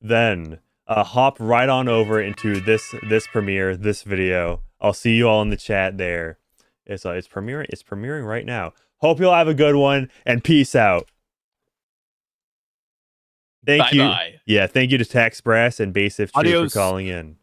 then hop right on over into this premiere, this video. I'll see you all in the chat there. It's premiering right now. Hope you'll have a good one and peace out. Thank you. Bye-bye. Yeah, thank you to Tax Brass and Basif Tree for Adios. calling in.